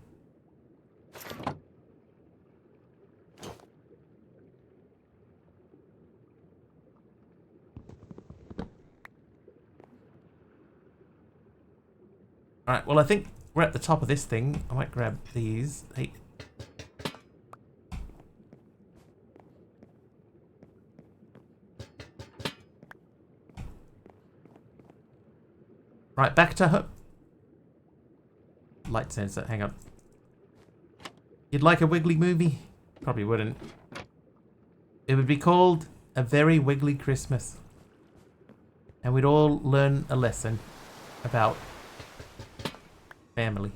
Alright, well I think we're at the top of this thing. I might grab these. Hey. Right, back to her. Light sensor, hang on. You'd like a Wiggly movie? Probably wouldn't. It would be called A Very Wiggly Christmas. And we'd all learn a lesson about family.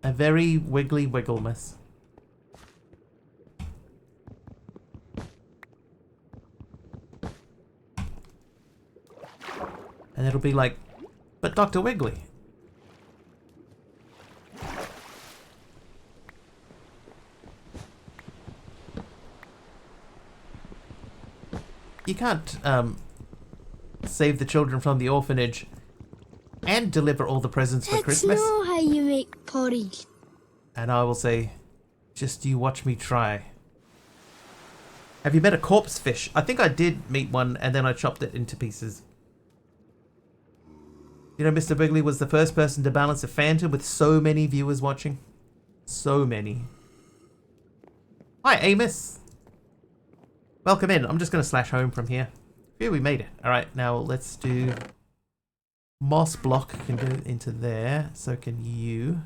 A very wiggly wiggleness. And it'll be like, but Dr. Wiggly. You can't save the children from the orphanage and deliver all the presents for Christmas. That's not how you make porridge. And I will say, just you watch me try. Have you met a corpse fish? I think I did meet one, and then I chopped it into pieces. You know, Mr. Wiggly was the first person to balance a phantom with so many viewers watching. So many. Hi, Amos. Welcome in. I'm just going to slash home from here. Here, we made it. Alright, now let's do... Moss block can go into there. So can you.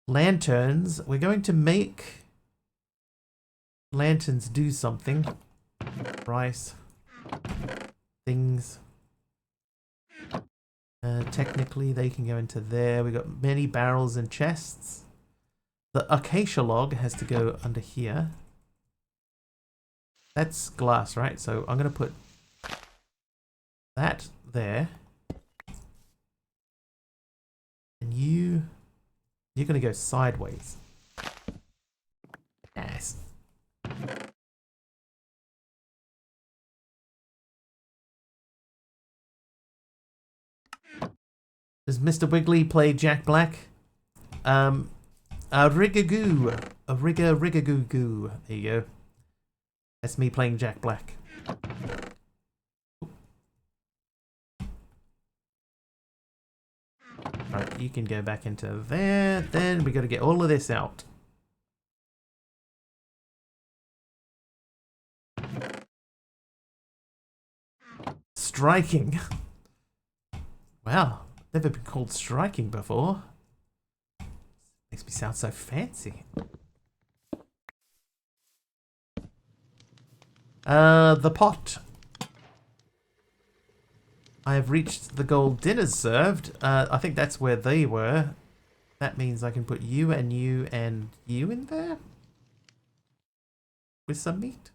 Lanterns. We're going to make... lanterns do something. Rice. Things. Technically, they can go into there. We've got many barrels and chests. The acacia log has to go under here. That's glass, right? So I'm going to put that there. And you're going to go sideways. Nice. Does Mr. Wiggly play Jack Black? A rigagoo. A rigagoo. There you go. That's me playing Jack Black. Alright, you can go back into there. Then we got to get all of this out. Striking. Wow, never been called striking before. Makes me sound so fancy. The pot. I have reached the goal. Dinner's served. I think that's where they were. That means I can put you and you and you in there. with some meat.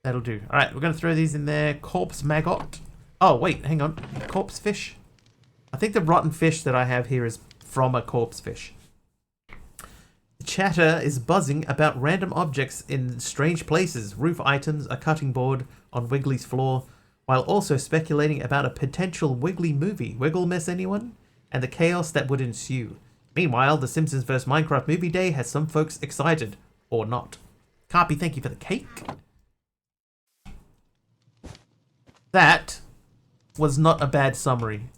That'll do. Alright, we're going to throw these in there. Corpse maggot. Oh, wait, hang on. Corpse fish. I think the rotten fish that I have here is from a corpse fish. The chatter is buzzing about random objects in strange places. Roof items, a cutting board on Wiggly's floor, while also speculating about a potential Wiggly movie. Wiggle miss anyone? And the chaos that would ensue. Meanwhile, the Simpsons vs. Minecraft movie day has some folks excited. Or not. Carpy, thank you for the cake. That was not a bad summary.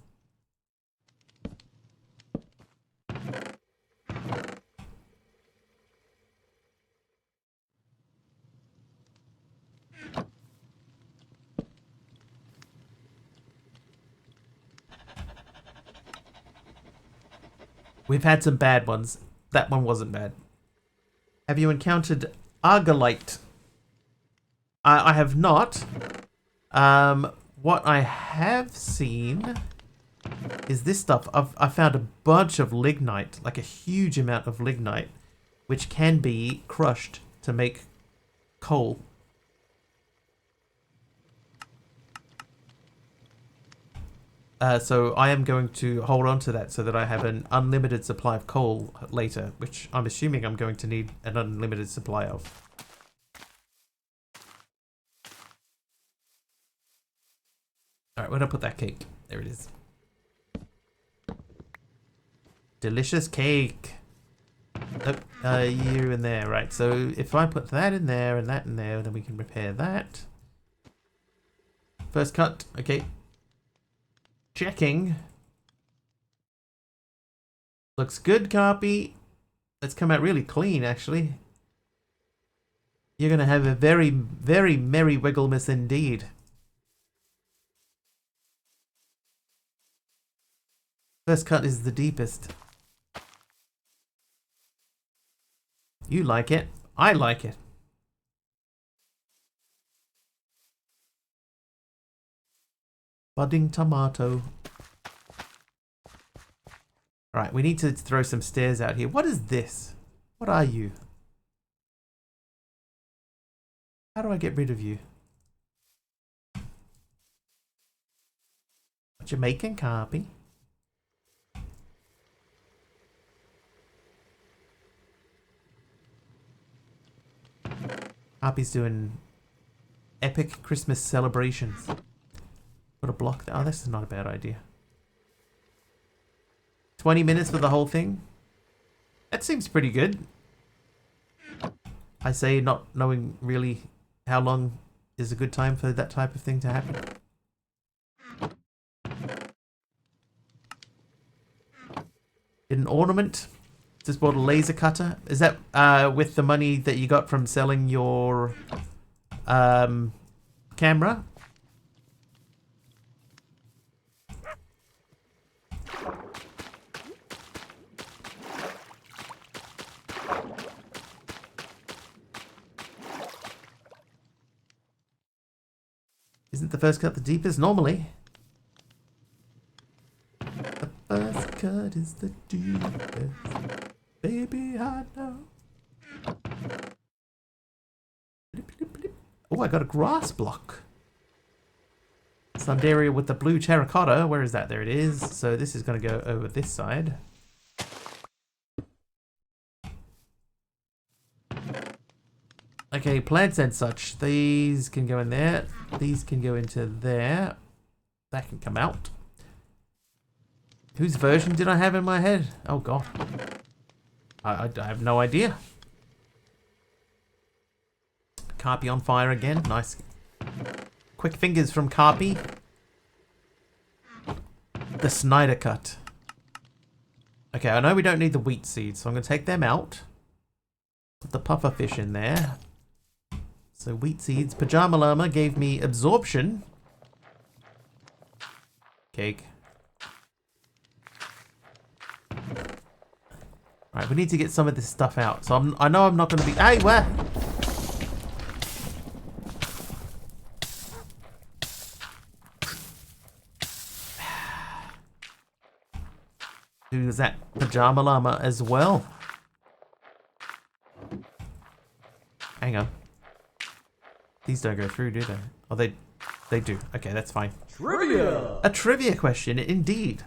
We've had some bad ones. That one wasn't bad. Have you encountered Argolite? I have not. What I have seen is this stuff. I found a bunch of lignite, like a huge amount of lignite, which can be crushed to make coal. So I am going to hold on to that so that I have an unlimited supply of coal later, which I'm assuming I'm going to need an unlimited supply of. Alright, where'd I put that cake? There it is. Delicious cake. Nope, you in there, right. So if I put that in there and that in there, then we can repair that. First cut, okay. Checking. Looks good, Carpy. Let's come out really clean, actually. You're going to have a very, very merry Wigglemas indeed. First cut is the deepest. You like it. I like it. Budding tomato. Alright, we need to throw some stairs out here. What is this? What are you? How do I get rid of you? What you making, Carpy? Carpy's doing epic Christmas celebrations. Put a block there. Oh, this is not a bad idea. 20 minutes for the whole thing? That seems pretty good. I say not knowing really how long is a good time for that type of thing to happen. Did an ornament. Just bought a laser cutter. Is that with the money that you got from selling your camera? Isn't the first cut the deepest? Normally. The first cut is the deepest. Baby, I know. Oh, I got a grass block. Sundaria with the blue terracotta. Where is that? There it is. So this is going to go over this side. Okay, plants and such. These can go in there. These can go into there. That can come out. Whose version did I have in my head? Oh, God. I have no idea. Carpy on fire again. Nice. Quick fingers from Carpy. The Snyder cut. Okay, I know we don't need the wheat seeds, so I'm going to take them out. Put the puffer fish in there. So wheat seeds. Pajama Llama gave me absorption. Cake. Alright, we need to get some of this stuff out. So I know I'm not going to be... Hey, where? Who's that Pajama Llama as well? Hang on. These don't go through, do they? Oh, they do. Okay, that's fine. Trivia! A trivia question, indeed.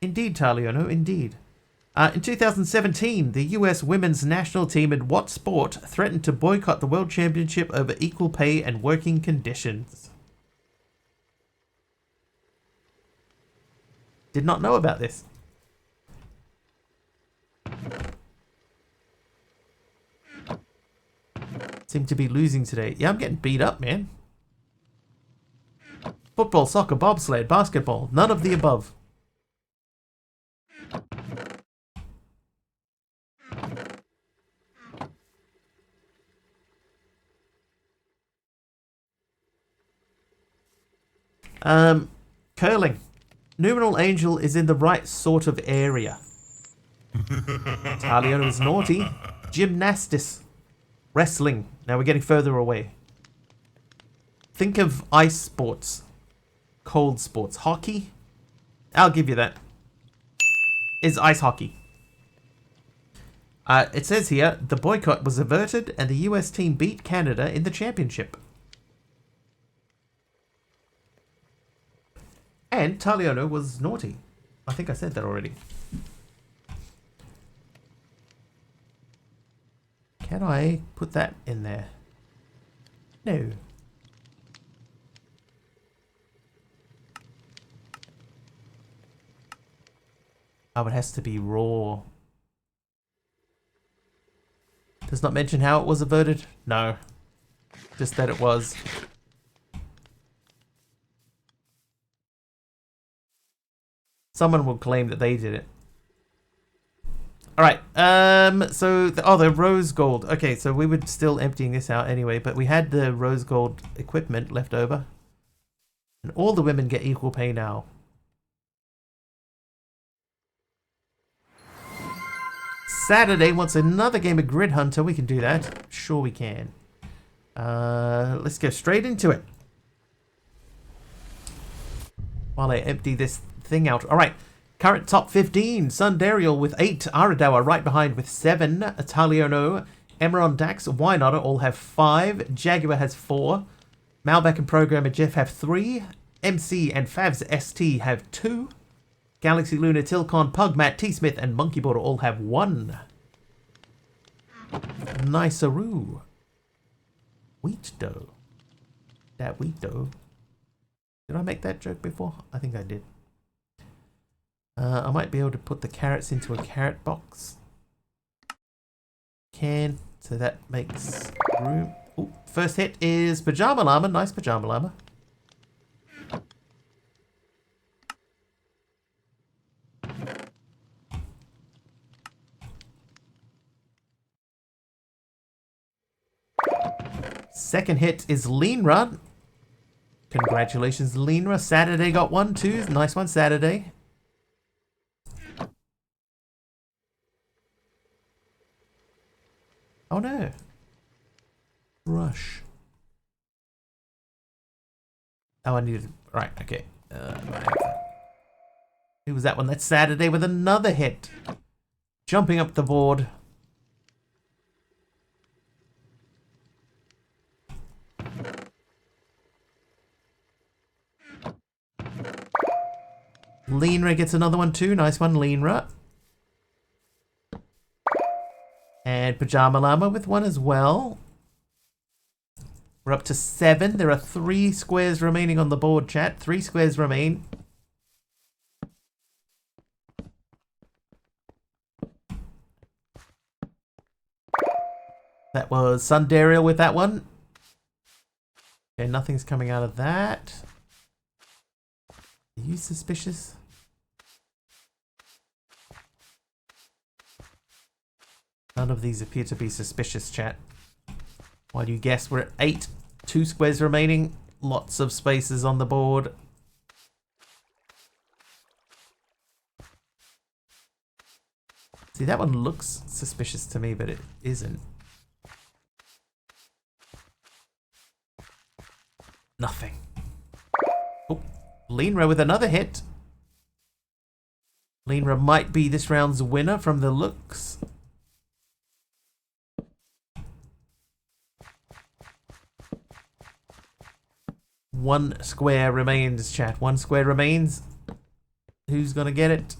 Indeed, Taliono, indeed. In 2017, the US women's national team in what sport threatened to boycott the World Championship over equal pay and working conditions? Did not know about this. Seem to be losing today. Yeah, I'm getting beat up, man. Football, soccer, bobsled, basketball. None of the above. Curling. Numeral angel is in the right sort of area. Taliono is naughty. Gymnastics. Wrestling. Now we're getting further away. Think of ice sports. Cold sports. Hockey? I'll give you that. Is ice hockey. It says here, the boycott was averted and the US team beat Canada in the championship. And Taliono was naughty. I think I said that already. Can I put that in there? No. Oh, it has to be raw. Does not mention how it was averted? No. Just that it was. Someone will claim that they did it. Alright, so, the rose gold. Okay, so we were still emptying this out anyway, but we had the rose gold equipment left over. And all the women get equal pay now. Saturday wants another game of Grid Hunter. We can do that. Sure we can. Let's go straight into it. While I empty this thing out. Alright. Current top 15. Sundariel with 8. Aradawa right behind with 7. Taliono, Emeron, Dax, Wynotter all have 5. Jaguar has 4. Malbec and Programmer Jeff have 3. MC and Favs ST have 2. Galaxy Luna, Tilcon, Pugmat, T-Smith, and Monkey Border all have 1. Nice-a-roo. Wheat dough. That wheat dough. Did I make that joke before? I think I did. I might be able to put the carrots into a carrot box. Can. So that makes room. Ooh, first hit is Pajama Llama. Nice Pajama Llama. Second hit is Lean Run. Congratulations, Lean Run. Saturday got 1 too. Nice one, Saturday. Oh no. Rush. Oh, I needed. Right, okay. I have that. Who was that one? That's Saturday with another hit. Jumping up the board. Leanra gets another one too. Nice one, Leanra. And Pajama Llama with one as well. We're up to 7. There are 3 squares remaining on the board, chat. 3 squares remain. That was Sundariel with that one. Okay, nothing's coming out of that. Are you suspicious? None of these appear to be suspicious, chat. Why do you guess? We're at 8. 2 squares remaining. Lots of spaces on the board. See, that one looks suspicious to me, but it isn't. Nothing. Oh, Leanra with another hit. Linra might be this round's winner from the looks. One square remains, chat. One square remains. Who's gonna get it?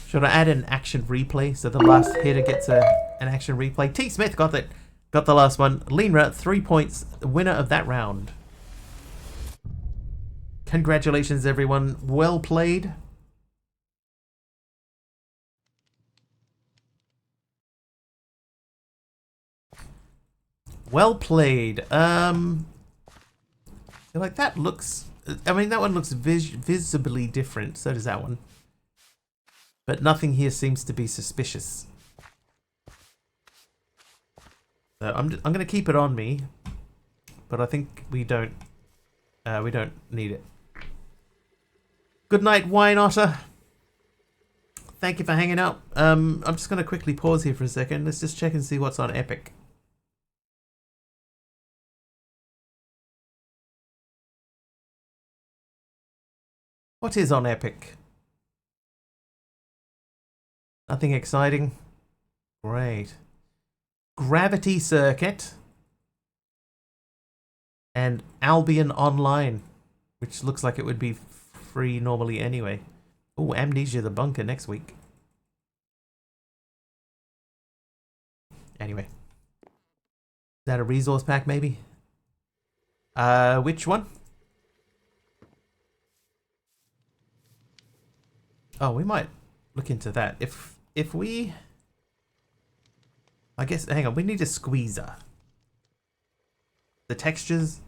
Should I add an action replay so the last hitter gets an action replay? T. Smith got it. Got the last one. Linra, 3 points. The winner of that round. Congratulations, everyone. Well played. Well played. Like that looks... I mean, that one looks visibly different. So does that one. But nothing here seems to be suspicious. So I'm going to keep it on me. But I think we don't need it. Good night, Wine Otter. Thank you for hanging out. I'm just going to quickly pause here for a second. Let's just check and see what's on Epic. What is on Epic? Nothing exciting. Great. Gravity Circuit. And Albion Online. Which looks like it would be free normally anyway. Oh, Amnesia the Bunker next week. Anyway. Is that a resource pack maybe? Which one? Oh, we might look into that. If we... I guess, hang on, we need a squeezer. The textures?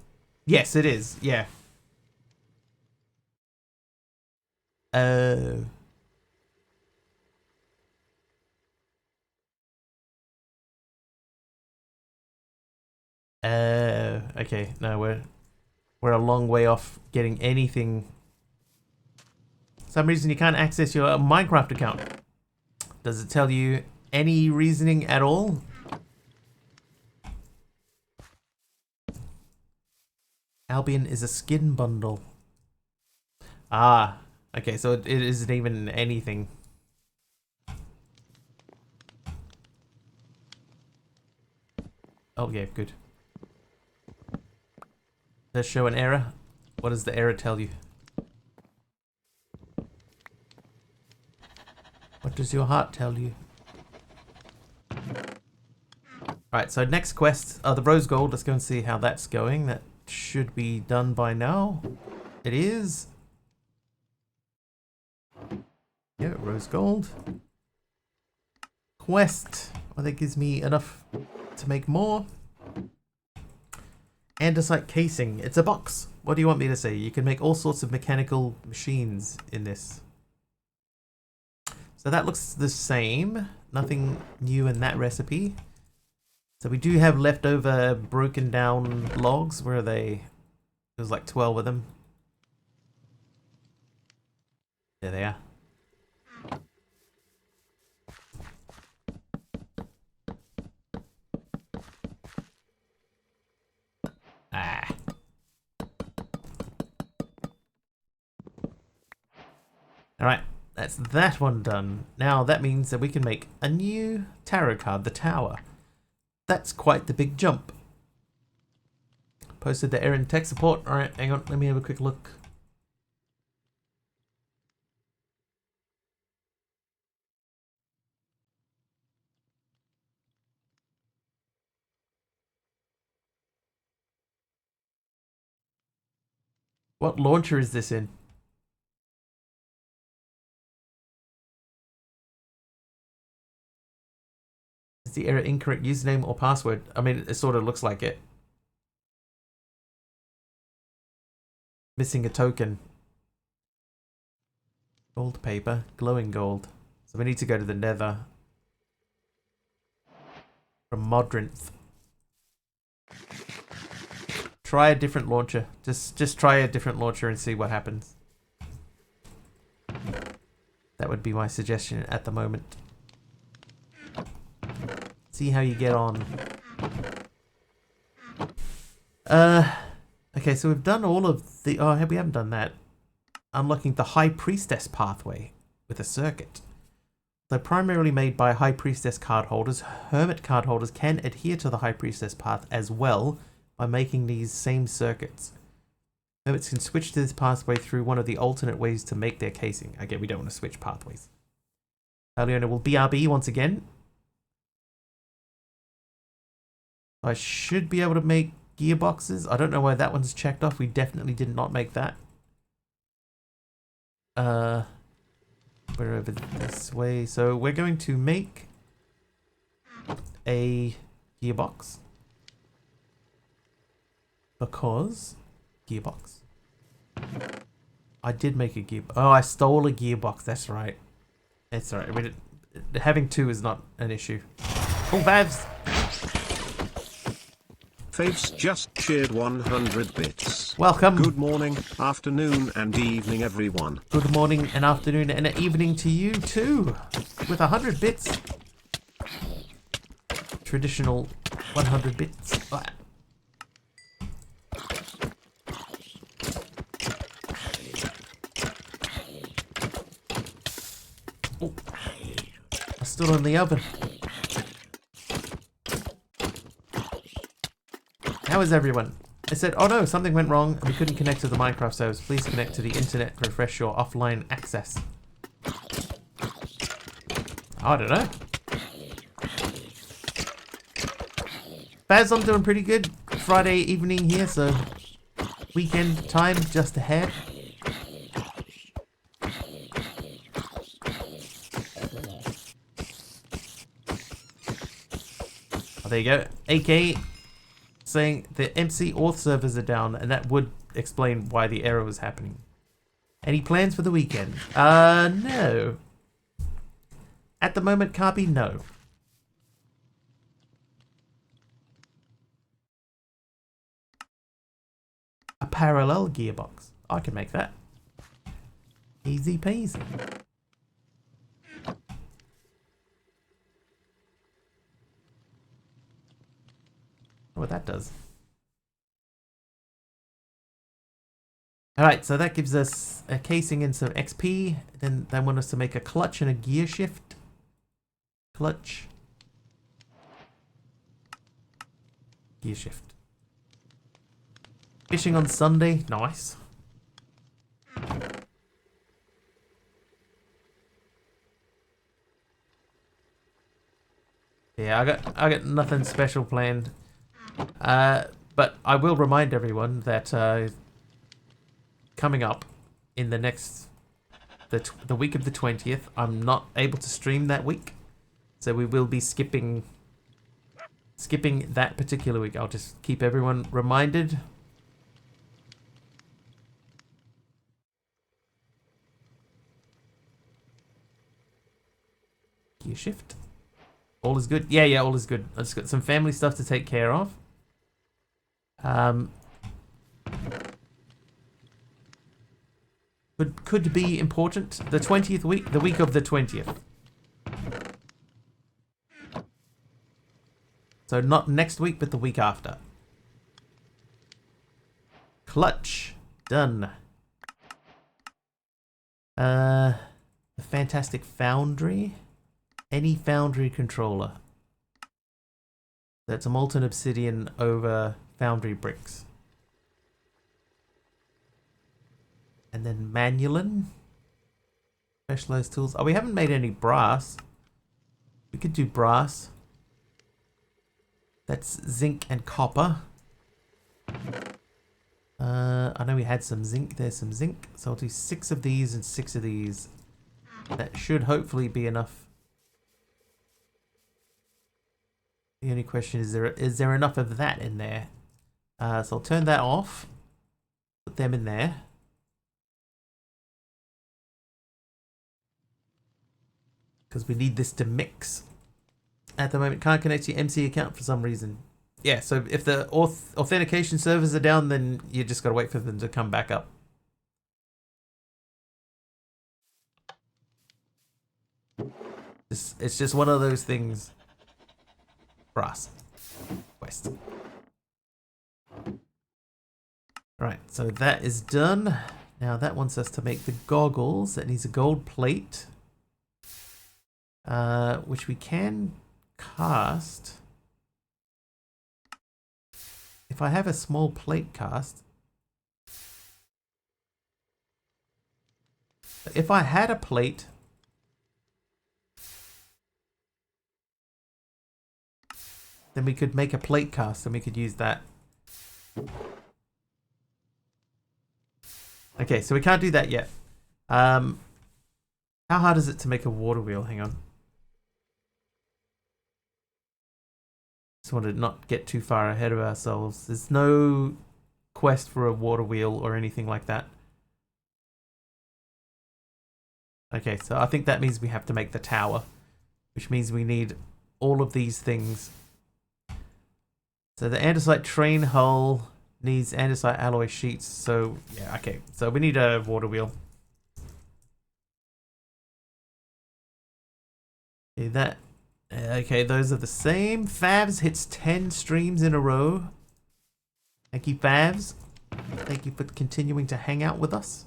Yes, it is, yeah. Okay, no, we're a long way off getting anything. For some reason you can't access your Minecraft account. Does it tell you any reasoning at all? Albion is a skin bundle. Ah, okay, so it isn't even anything. Oh yeah, good. Does show an error? What does the error tell you? What does your heart tell you? Alright, so next quest, the rose gold. Let's go and see how that's going. That should be done by now. It is. Yeah, rose gold. Quest. Well, that gives me enough to make more. Andesite casing. It's a box. What do you want me to say? You can make all sorts of mechanical machines in this. So that looks the same. Nothing new in that recipe. So we do have leftover broken down logs. Where are they? There's like 12 of them. There they are. Ah. Alright, that's that one done. Now that means that we can make a new tarot card, the Tower. That's quite the big jump. Posted the error in tech support. Alright, hang on, let me have a quick look. What launcher is this in? Is the error incorrect username or password? I mean, it sort of looks like it. Missing a token. Gold paper, glowing gold. So we need to go to the Nether. From Modrinth. Try a different launcher. Just try a different launcher and see what happens. That would be my suggestion at the moment. See how you get on. Okay, so we've done all of the... Oh, we haven't done that. Unlocking the High Priestess pathway with a circuit. Though primarily made by High Priestess cardholders, Hermit cardholders can adhere to the High Priestess path as well by making these same circuits. Hermits can switch to this pathway through one of the alternate ways to make their casing. Again, we don't want to switch pathways. Leona will BRB once again. I should be able to make gearboxes. I don't know why that one's checked off. We definitely did not make that. We're over this way. So we're going to make a gearbox. Because gearbox. I did make a gearbox. Oh, I stole a gearbox. That's right. It's alright. Having two is not an issue. Oh, Vavs! Faves just shared 100 bits. Welcome. Good morning, afternoon, and evening, everyone. Good morning and afternoon and evening to you too. With 100 bits. Traditional 100 bits. Ah. Oh. I stood on the oven. How is everyone? It said, oh no, something went wrong and we couldn't connect to the Minecraft servers. Please connect to the internet to refresh your offline access. I don't know. Baz, I'm doing pretty good. Friday evening here, so weekend time just ahead. Oh, there you go. AK saying the MC Auth servers are down, and that would explain why the error was happening. Any plans for the weekend? No. At the moment, Carby, no. A parallel gearbox. I can make that. Easy peasy. What that does. Alright, so that gives us a casing and some XP. Then they want us to make a clutch and a gear shift. Clutch. Gear shift. Fishing on Sunday. Nice. Yeah, I got nothing special planned. But I will remind everyone that coming up in the next the week of the 20th, I'm not able to stream that week, so we will be skipping that particular week. I'll just keep everyone reminded. Gear shift. All is good. Yeah, all is good. I just got some family stuff to take care of. Could be important. The 20th week, the week of the 20th. So not next week, but the week after. Clutch. Done. The Fantastic Foundry. Any Foundry controller. That's a molten obsidian over Foundry bricks. And then Manulin. Specialized tools. Oh, we haven't made any brass. We could do brass. That's zinc and copper. I know we had some zinc. There's some zinc. So I'll do 6 of these and 6 of these. That should hopefully be enough. The only question is there enough of that in there? So I'll turn that off. Put them in there. Because we need this to mix. At the moment, can't connect to your MC account for some reason. Yeah, so if the authentication servers are down, then you just got to wait for them to come back up. It's just one of those things. Brass. West. Right, so that is done. Now that wants us to make the goggles. That needs a gold plate. Which we can cast. If I have a small plate cast. If I had a plate. Then we could make a plate cast and we could use that. Okay, so we can't do that yet. How hard is it to make a water wheel? Hang on. Just want to not get too far ahead of ourselves. There's no quest for a water wheel or anything like that. Okay, so I think that means we have to make the tower, which means we need all of these things. So the andesite train hull needs andesite alloy sheets. So yeah, okay. So we need a water wheel. Okay, that. Okay, those are the same. Favs hits 10 streams in a row. Thank you, Favs. Thank you for continuing to hang out with us.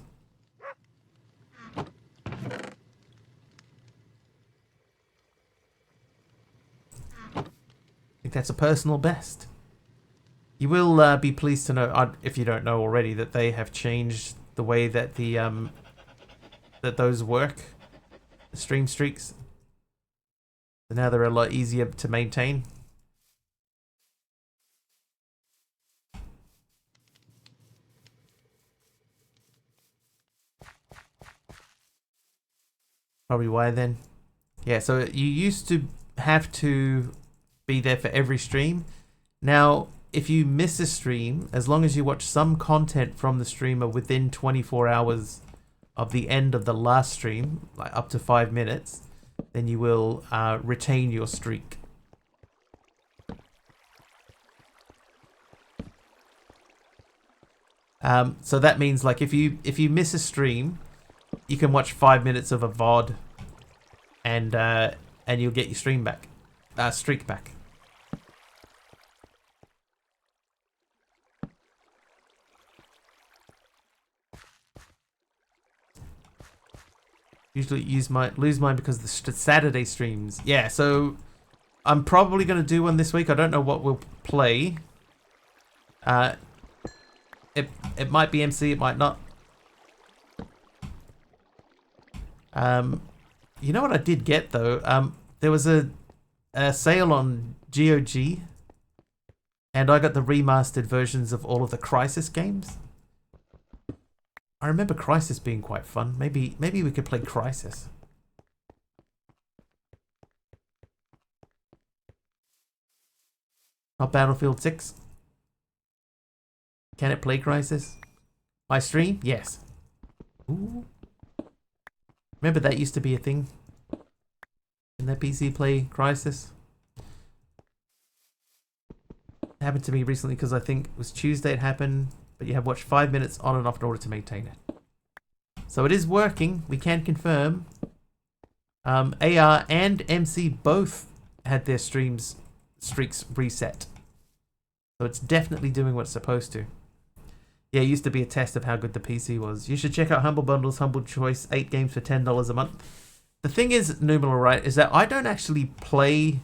I think that's a personal best. You will be pleased to know, if you don't know already, that they have changed the way that the that those work, the stream streaks. So now they're a lot easier to maintain. Probably why then. Yeah, so you used to have to be there for every stream. Now, if you miss a stream, as long as you watch some content from the streamer within 24 hours of the end of the last stream, like up to 5 minutes, then you will retain your streak. So that means, like, if you miss a stream, you can watch 5 minutes of a VOD, and you'll get your stream back, streak back. Usually lose mine because of the Saturday streams. Yeah, so I'm probably going to do one this week. I don't know what we'll play. It might be MC, it might not. You know what I did get though? There was a sale on GOG, and I got the remastered versions of all of the Crysis games. I remember Crysis being quite fun. Maybe we could play Crysis. Not Battlefield 6. Can it play Crysis? My stream? Yes. Ooh. Remember that used to be a thing? Can that PC play Crysis? It happened to me recently because I think it was Tuesday it happened. But you have to watch 5 minutes on and off in order to maintain it. So it is working. We can confirm. AR and MC both had their streaks reset. So it's definitely doing what it's supposed to. Yeah, it used to be a test of how good the PC was. You should check out Humble Bundles, Humble Choice, 8 games for $10 a month. The thing is, Numeral, right, is that I don't actually play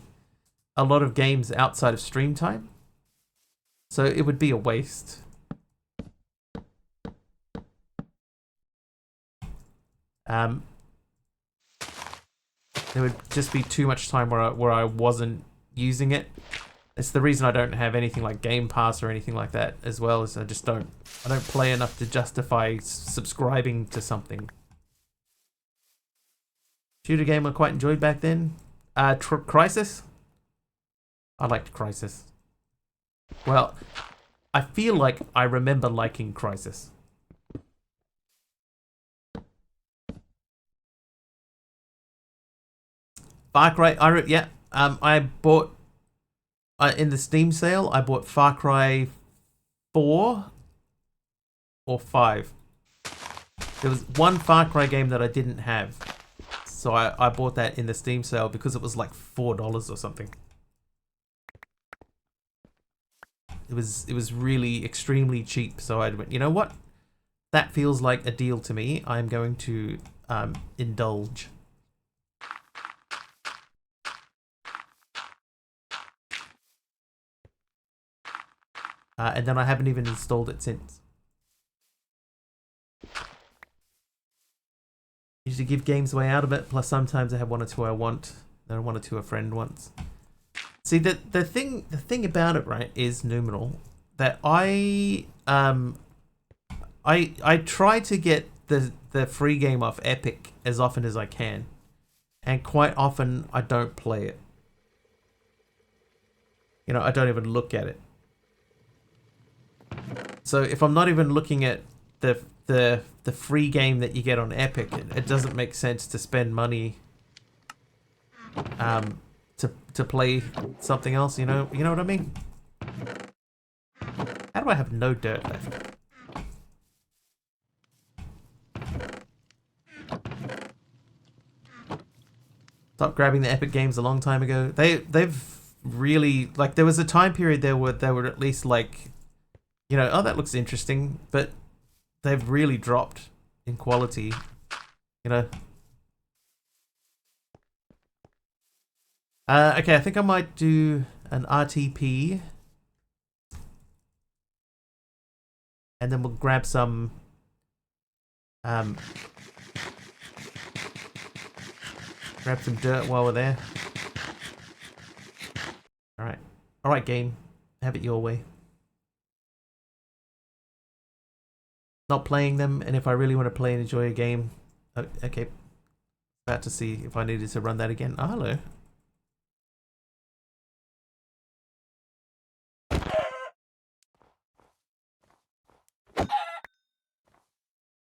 a lot of games outside of stream time. So it would be a waste. There would just be too much time where I wasn't using it. It's the reason I don't have anything like Game Pass or anything like that as well, as I don't play enough to justify subscribing to something. Shooter game I quite enjoyed back then. Crysis. I liked Crysis. Well, I feel like I remember liking Crysis. Far Cry, I bought, in the Steam sale, I bought Far Cry 4 or 5. There was one Far Cry game that I didn't have. So I bought that in the Steam sale because it was like $4 or something. It was really extremely cheap. So I went, you know what? That feels like a deal to me. I'm going to indulge. And then I haven't even installed it since. Usually give games away out of it. Plus sometimes I have one or two I want. Then one or two a friend wants. See, the thing about it, right, is Numenal, that I try to get the free game off Epic as often as I can, and quite often I don't play it. You know, I don't even look at it. So if I'm not even looking at the free game that you get on Epic, it doesn't make sense to spend money to play something else, you know what I mean? How do I have no dirt left? Stopped grabbing the Epic games a long time ago. They've really, like, there was a time period there where they were at least like, you know, oh, that looks interesting, but they've really dropped in quality, you know. Okay, I think I might do an RTP. And then we'll grab some dirt while we're there. Alright game. Have it your way. Not playing them, and if I really want to play and enjoy a game. Okay. About to see if I needed to run that again. Oh, hello.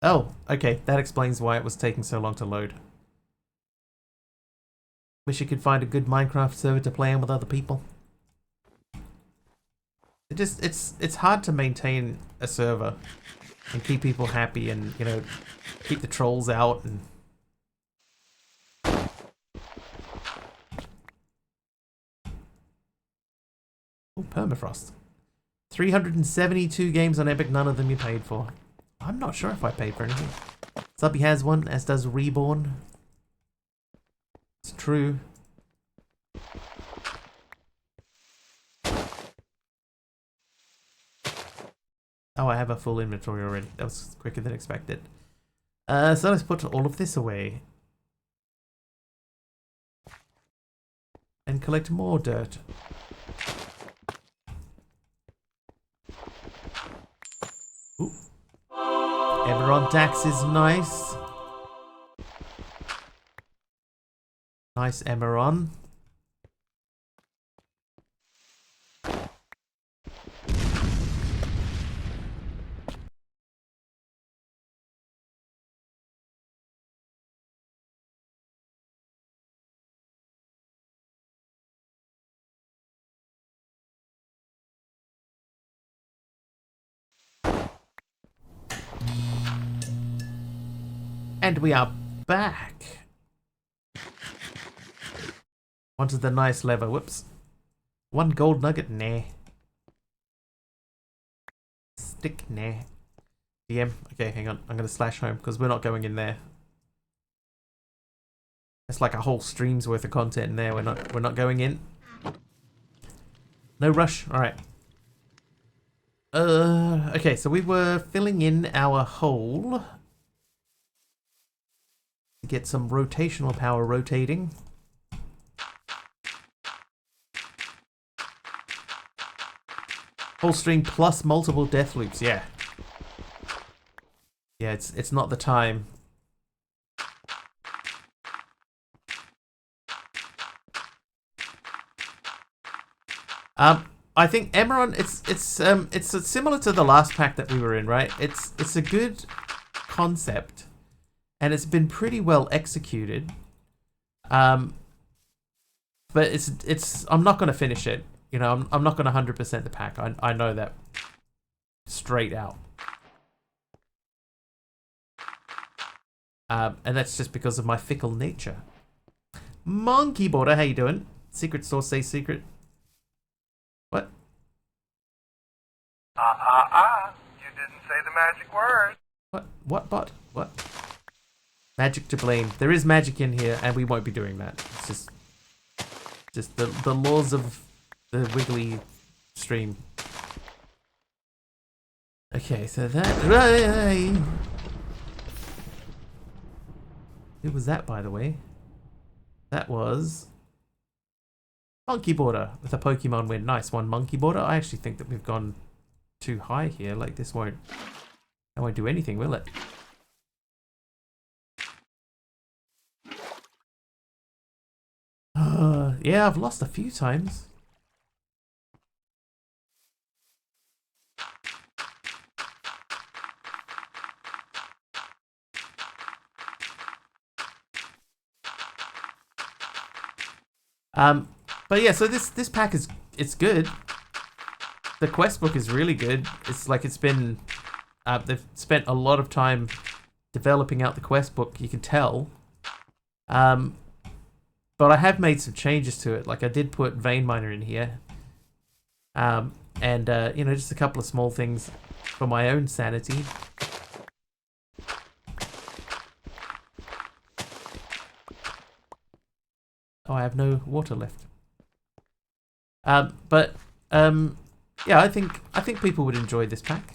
Oh, okay. That explains why it was taking so long to load. Wish you could find a good Minecraft server to play in with other people. It's hard to maintain a server and keep people happy, and, you know, keep the trolls out and oh, permafrost. 372 games on Epic, none of them you paid for. I'm not sure if I paid for anything. Subby has one, as does Reborn. It's true. Oh, I have a full inventory already. That was quicker than expected. So let's put all of this away. And collect more dirt. Ooh. Emerald Dax is nice. Nice Emeron. And we are back. Wanted the nice lever. Whoops. One gold nugget? Nah. Stick? Nah. DM? Okay, hang on. I'm going to slash home because we're not going in there. It's like a whole stream's worth of content in there. We're not going in. No rush. All right. Okay, so we were filling in our hole to get some rotational power rotating. Whole stream plus multiple death loops, yeah. Yeah, it's not the time. I think Emeron, it's similar to the last pack that we were in, right? It's a good concept, and it's been pretty well executed. But I'm not going to finish it. You know, I'm not going to 100% the pack. I know that straight out. And that's just because of my fickle nature. Monkey Border, how you doing? Secret source say secret. What? You didn't say the magic word. What bot? What? Magic to blame. There is magic in here, and we won't be doing that. It's just the laws of the wiggly stream. Okay, so that. Who was that, by the way? That was Monkey Border with a Pokemon win. Nice one, Monkey Border. I actually think that we've gone too high here. Like this won't do anything, will it? Yeah, I've lost a few times. But yeah, so this pack it's good. The quest book is really good. It's like it's been they've spent a lot of time developing out the quest book. You can tell. But I have made some changes to it. Like I did put Vein Miner in here. And you know, just a couple of small things for my own sanity. Oh, I have no water left. Yeah, I think people would enjoy this pack.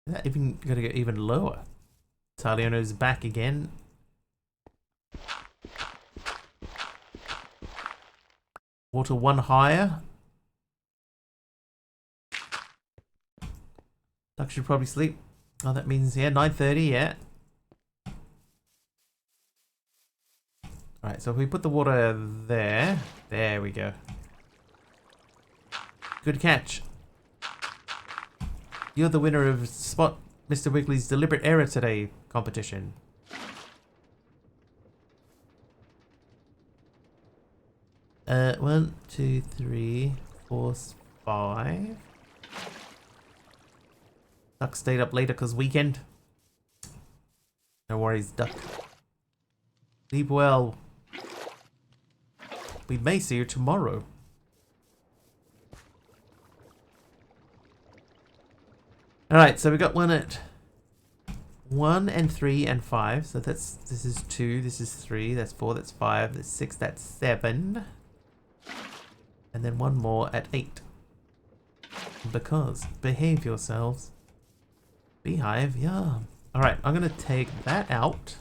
Is that even gonna go even lower? Taliono's back again. Water one higher. Duck should probably sleep. Oh, that means, yeah, 9:30, yeah. Alright, so if we put the water there. There we go. Good catch. You're the winner of Spot Mr. Wiggly's Deliberate Error Today competition. One, two, three, four, five. Duck stayed up later because weekend. No worries, Duck. Sleep well. We may see you tomorrow. Alright, so we got one at 1 and 3 and 5. So this is 2, this is 3, that's 4, that's 5, that's 6, that's 7. And then one more at 8. Because behave yourselves. Beehive, yeah. Alright, I'm gonna take that out.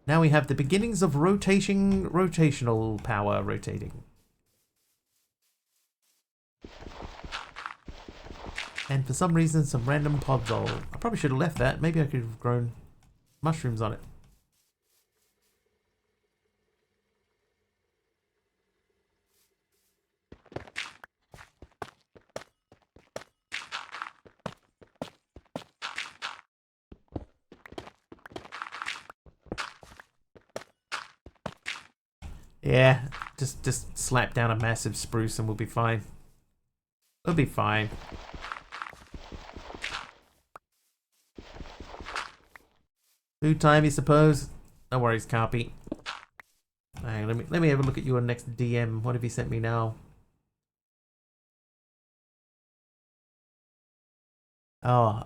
Now we have the beginnings of rotational power rotating. And for some reason, some random podzol. I probably should have left that. Maybe I could have grown mushrooms on it. Yeah, just slap down a massive spruce and we'll be fine. We'll be fine. Food time, you suppose? No worries, Carpy. Hang on, let me have a look at your next DM. What have you sent me now? Oh,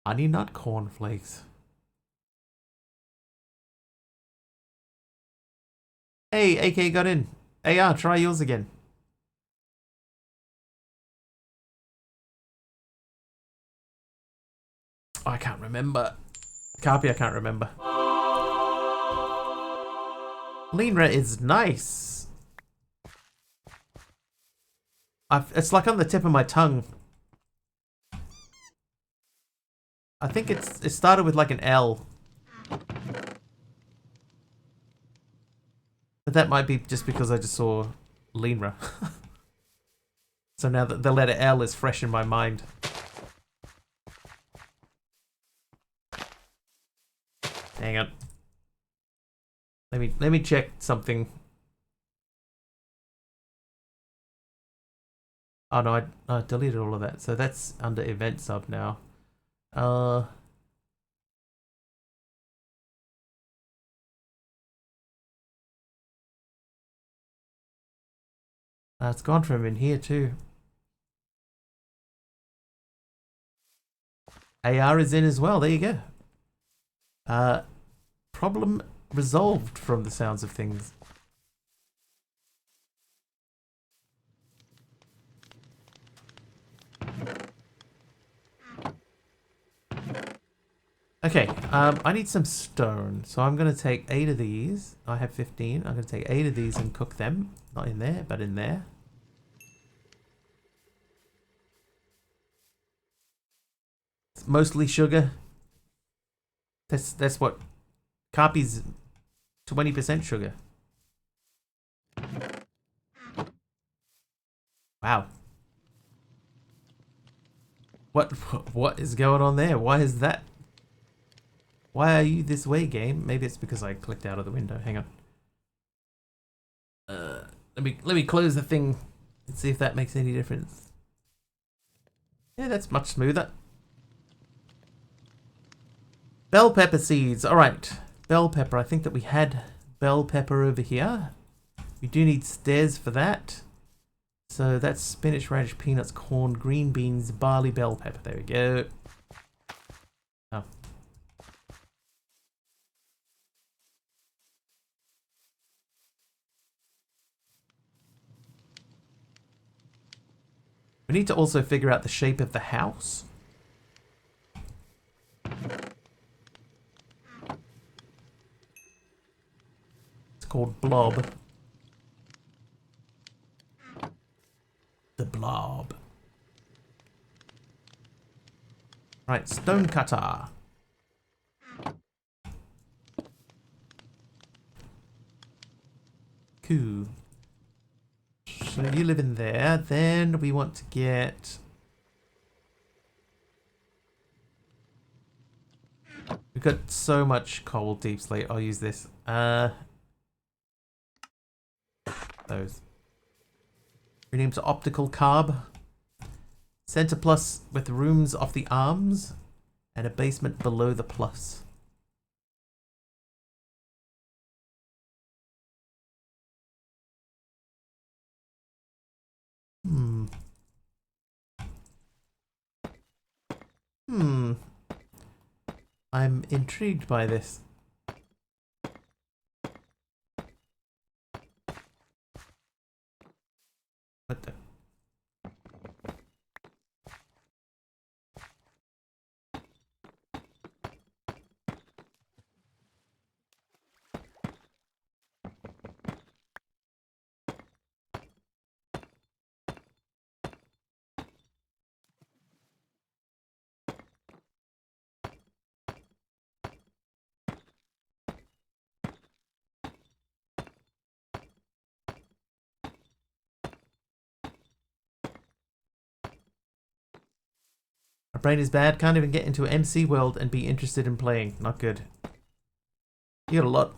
honey nut cornflakes. Hey, AK got in. AR, try yours again. Oh, I can't remember. Carpy, I can't remember. Leanra is nice. It's like on the tip of my tongue. I think it started with like an L. But that might be just because I just saw Linra. So now that the letter L is fresh in my mind. Hang on. Let me check something. Oh no, I deleted all of that. So that's under event sub now. It's gone from in here too. AR is in as well. There you go. Problem resolved from the sounds of things. Okay, I need some stone, so I'm going to take 8 of these. I have 15. I'm going to take 8 of these and cook them. Not in there, but in there. It's mostly sugar. That's what Carpy's 20% sugar. Wow. What is going on there? Why is that? Why are you this way, game? Maybe it's because I clicked out of the window. Hang on. Let me close the thing and see if that makes any difference. Yeah, that's much smoother. Bell pepper seeds. All right, bell pepper. I think that we had bell pepper over here. We do need stairs for that. So that's spinach, radish, peanuts, corn, green beans, barley, bell pepper. There we go. Oh. We need to also figure out the shape of the house. It's called Blob. The Blob. Right, stone cutter. Cool. So you live in there. Then we want to get... We've got so much coal deep slate. I'll use this. Those. Rename to optical carb. Center plus with rooms off the arms. And a basement below the plus. I'm intrigued by this. What the? My brain is bad. Can't even get into MC world and be interested in playing. Not good. You got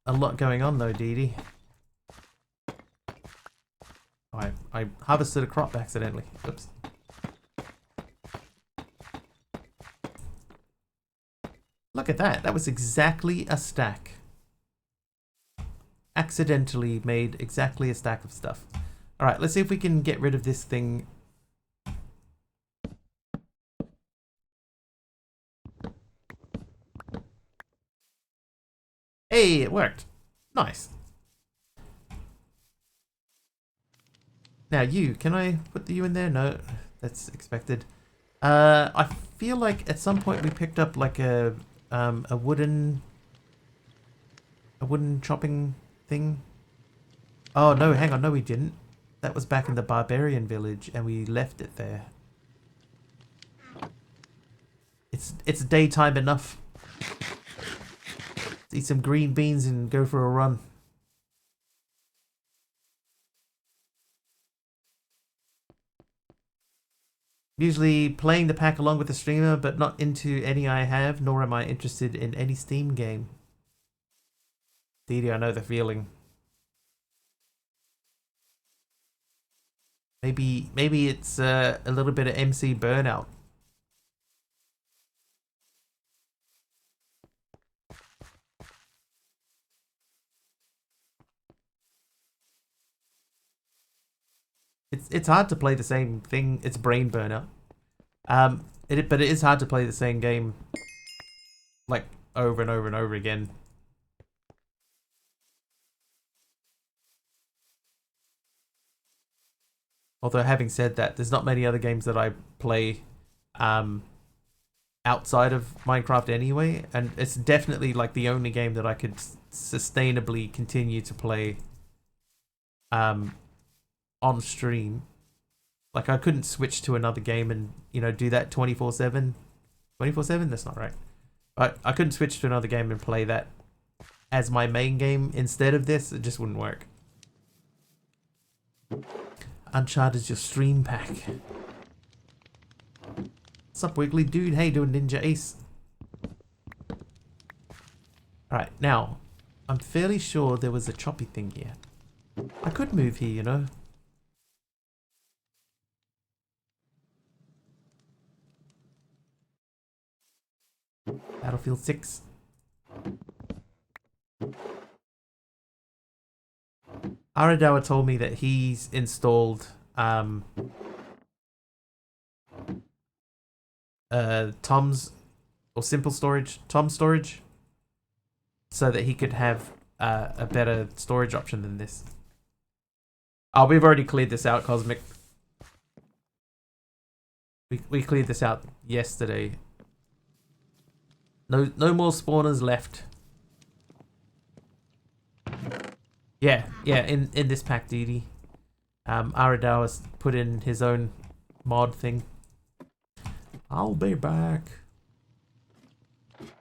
a lot going on though, Dee Dee. Oh, I harvested a crop accidentally. Oops. Look at that. That was exactly a stack. Accidentally made exactly a stack of stuff. All right, let's see if we can get rid of this thing. Hey, it worked. Nice. Now you, can I put you in there? No, that's expected. I feel like at some point we picked up like a wooden chopping thing. Oh no, hang on, no we didn't. That was back in the barbarian village and we left it there. It's daytime enough. Let's eat some green beans and go for a run. Usually playing the pack along with the streamer, but not into any I have, nor am I interested in any Steam game. Didi, I know the feeling. Maybe it's a little bit of MC burnout. It's hard to play the same thing. It's brain burnout. But it is hard to play the same game like over and over and over again. Although having said that, there's not many other games that I play outside of Minecraft anyway, and it's definitely like the only game that I could sustainably continue to play on stream. Like I couldn't switch to another game and, you know, do that 24/7. 24/7? That's not right. I couldn't switch to another game and play that as my main game instead of this. It just wouldn't work. Uncharted's your stream pack. What's up, Wiggly dude? How you doing, Ninja Ace? Alright, now, I'm fairly sure there was a choppy thing here. I could move here, you know. Battlefield 6. Aradawa told me that he's installed Tom's or Simple Storage, Tom Storage, so that he could have a better storage option than this. Oh, we've already cleared this out, Cosmic. We cleared this out yesterday. No more spawners left. Yeah, in this pack, Didi. Aradawa's put in his own mod thing. I'll be back.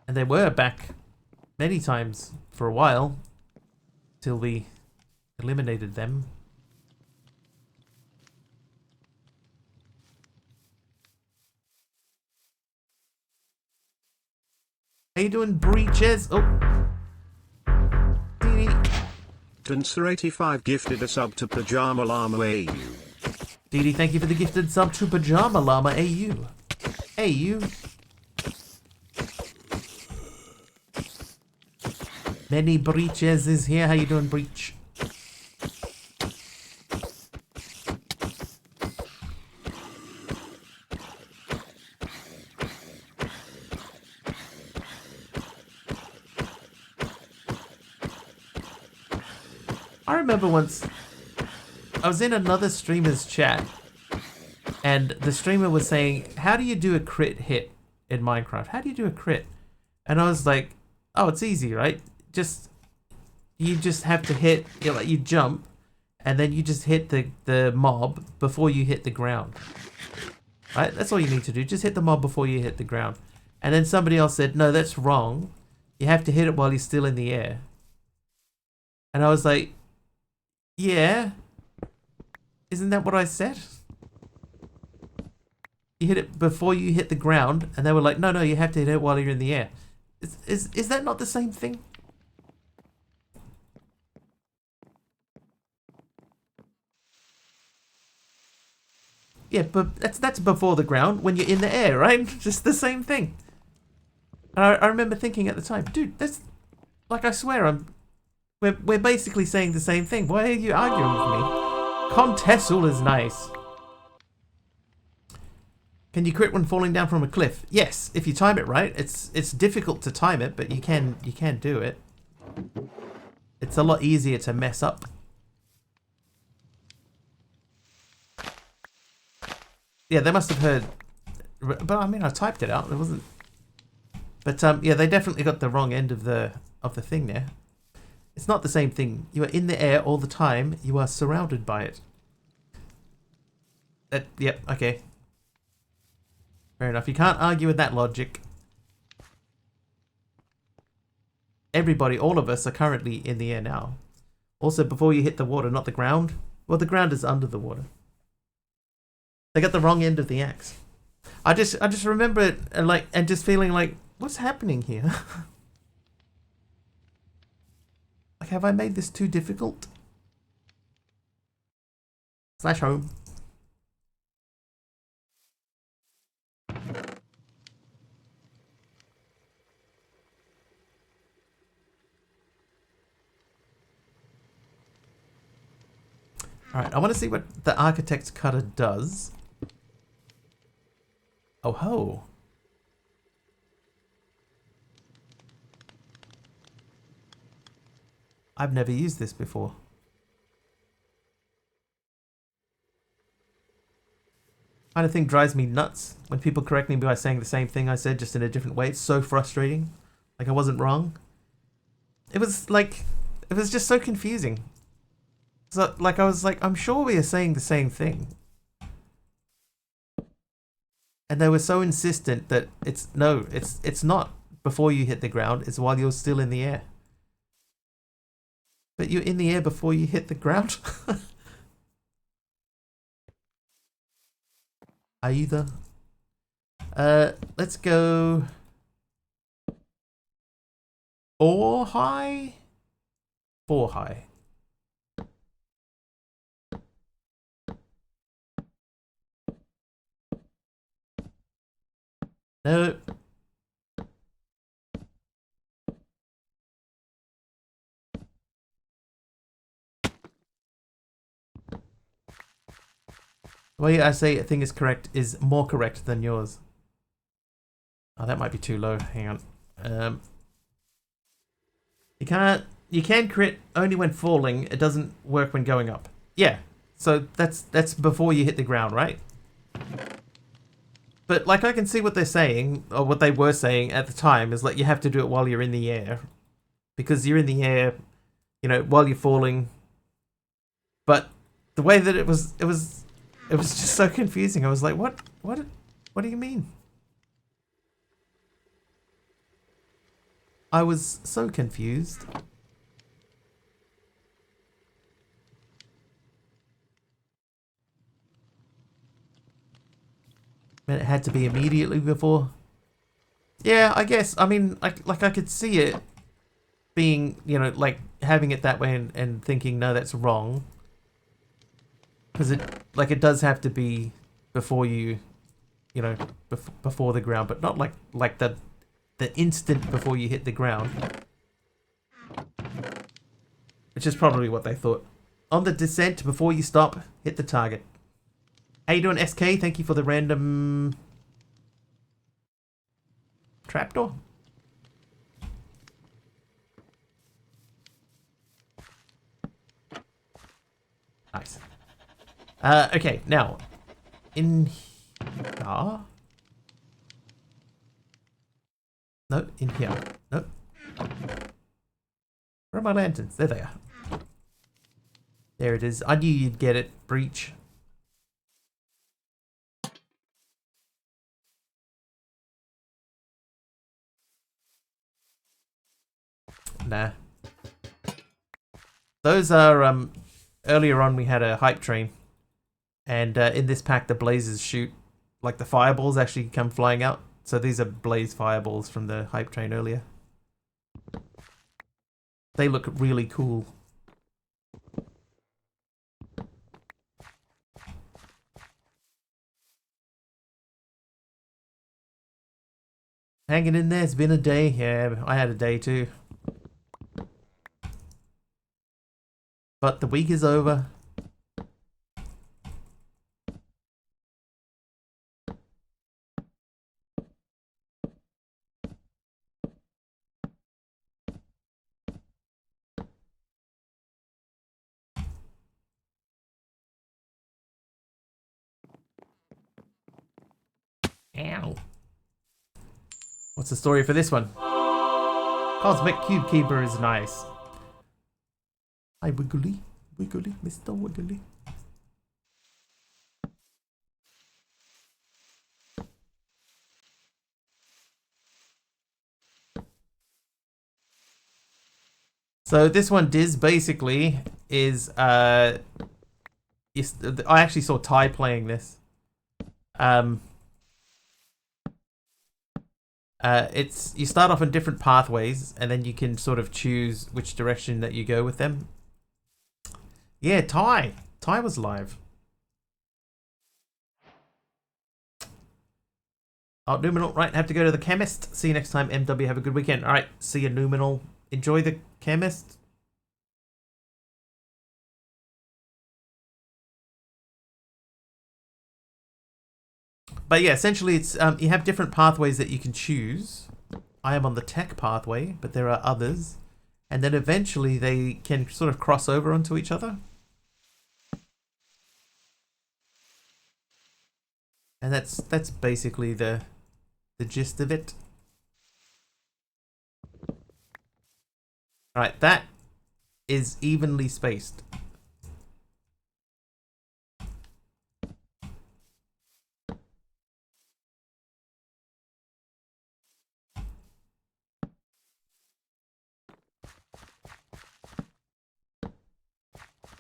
And they were back many times for a while, till we eliminated them. How you doing, Breaches? Oh. Didi. Dancer85 gifted a sub to Pajama Llama AU. Didi, thank you for the gifted sub to Pajama Llama AU. AU. Many Breaches is here. How you doing, Breach? I remember once I was in another streamer's chat and the streamer was saying, how do you do a crit hit in Minecraft? How do you do a crit? And I was like, oh, it's easy, right? You just have to hit, you jump and then you just hit the mob before you hit the ground. Right? That's all you need to do. Just hit the mob before you hit the ground. And then somebody else said, no, that's wrong. You have to hit it while he's still in the air. And I was like, yeah, isn't that what I said? You hit it before you hit the ground, and they were like, no, you have to hit it while you're in the air. Is that not the same thing? Yeah, but that's before the ground when you're in the air, right? Just the same thing. And I remember thinking at the time, dude, that's like, I swear we're basically saying the same thing. Why are you arguing with me? Contessul is nice. Can you crit when falling down from a cliff? Yes, if you time it right. It's difficult to time it, but you can do it. It's a lot easier to mess up. Yeah, they must have heard, but I mean, I typed it out. It wasn't. But yeah, they definitely got the wrong end of the thing there. It's not the same thing. You are in the air all the time. You are surrounded by it. Yep, okay. Fair enough. You can't argue with that logic. everybody, all of us, are currently in the air now. Also, before you hit the water, not the ground. Well, the ground is under the water. They got the wrong end of the axe. I just remember it and just feeling like, what's happening here? Like, have I made this too difficult? Slash home. Alright, I want to see what the architect's cutter does. Oh ho. I've never used this before. Kind of thing drives me nuts when people correct me by saying the same thing I said just in a different way. It's so frustrating. Like I wasn't wrong. It was just so confusing. So like I was like, I'm sure we are saying the same thing. And they were so insistent that it's not before you hit the ground, it's while you're still in the air. But you're in the air before you hit the ground? Either. Let's go 4 high? 4 high. No. The way I say a thing is correct is more correct than yours. Oh, that might be too low. Hang on. You can crit only when falling. It doesn't work when going up. Yeah. So that's before you hit the ground, right? But like I can see what they're saying, or what they were saying at the time, is like you have to do it while you're in the air. Because you're in the air, you know, while you're falling. But the way that it was just so confusing. I was like, what do you mean? I was so confused. And it had to be immediately before. Yeah, I guess. I mean, I could see it being, you know, like having it that way and thinking, no, that's wrong. Because it does have to be before you, you know, before the ground, but not like the instant before you hit the ground. Which is probably what they thought. On the descent, before you stop, hit the target. How you doing, SK? Thank you for the random trapdoor. Nice. Okay, now in here. No, in here. No. Where are my lanterns? There they are. There it is. I knew you'd get it, Breach. Nah. Those are, earlier on we had a hype train. And in this pack the blazes shoot, like the fireballs actually come flying out. So these are blaze fireballs from the hype train earlier. They look really cool. Hanging in there, it's been a day. Yeah, I had a day too. But the week is over. Ow. What's the story for this one? Cosmic Cube Keeper is nice. Hi, Wiggly. Wiggly, Mr. Wiggly. So this one, Diz, basically is I actually saw Ty playing this. It's you start off on different pathways, and then you can sort of choose which direction that you go with them. Yeah, Ty was live. Oh, Numinal, right, have to go to the chemist. See you next time, MW. Have a good weekend. All right, see you, Numinal. Enjoy the chemist. But yeah, essentially it's you have different pathways that you can choose. I am on the tech pathway, but there are others. And then eventually they can sort of cross over onto each other. And that's basically the gist of it. Alright, that is evenly spaced.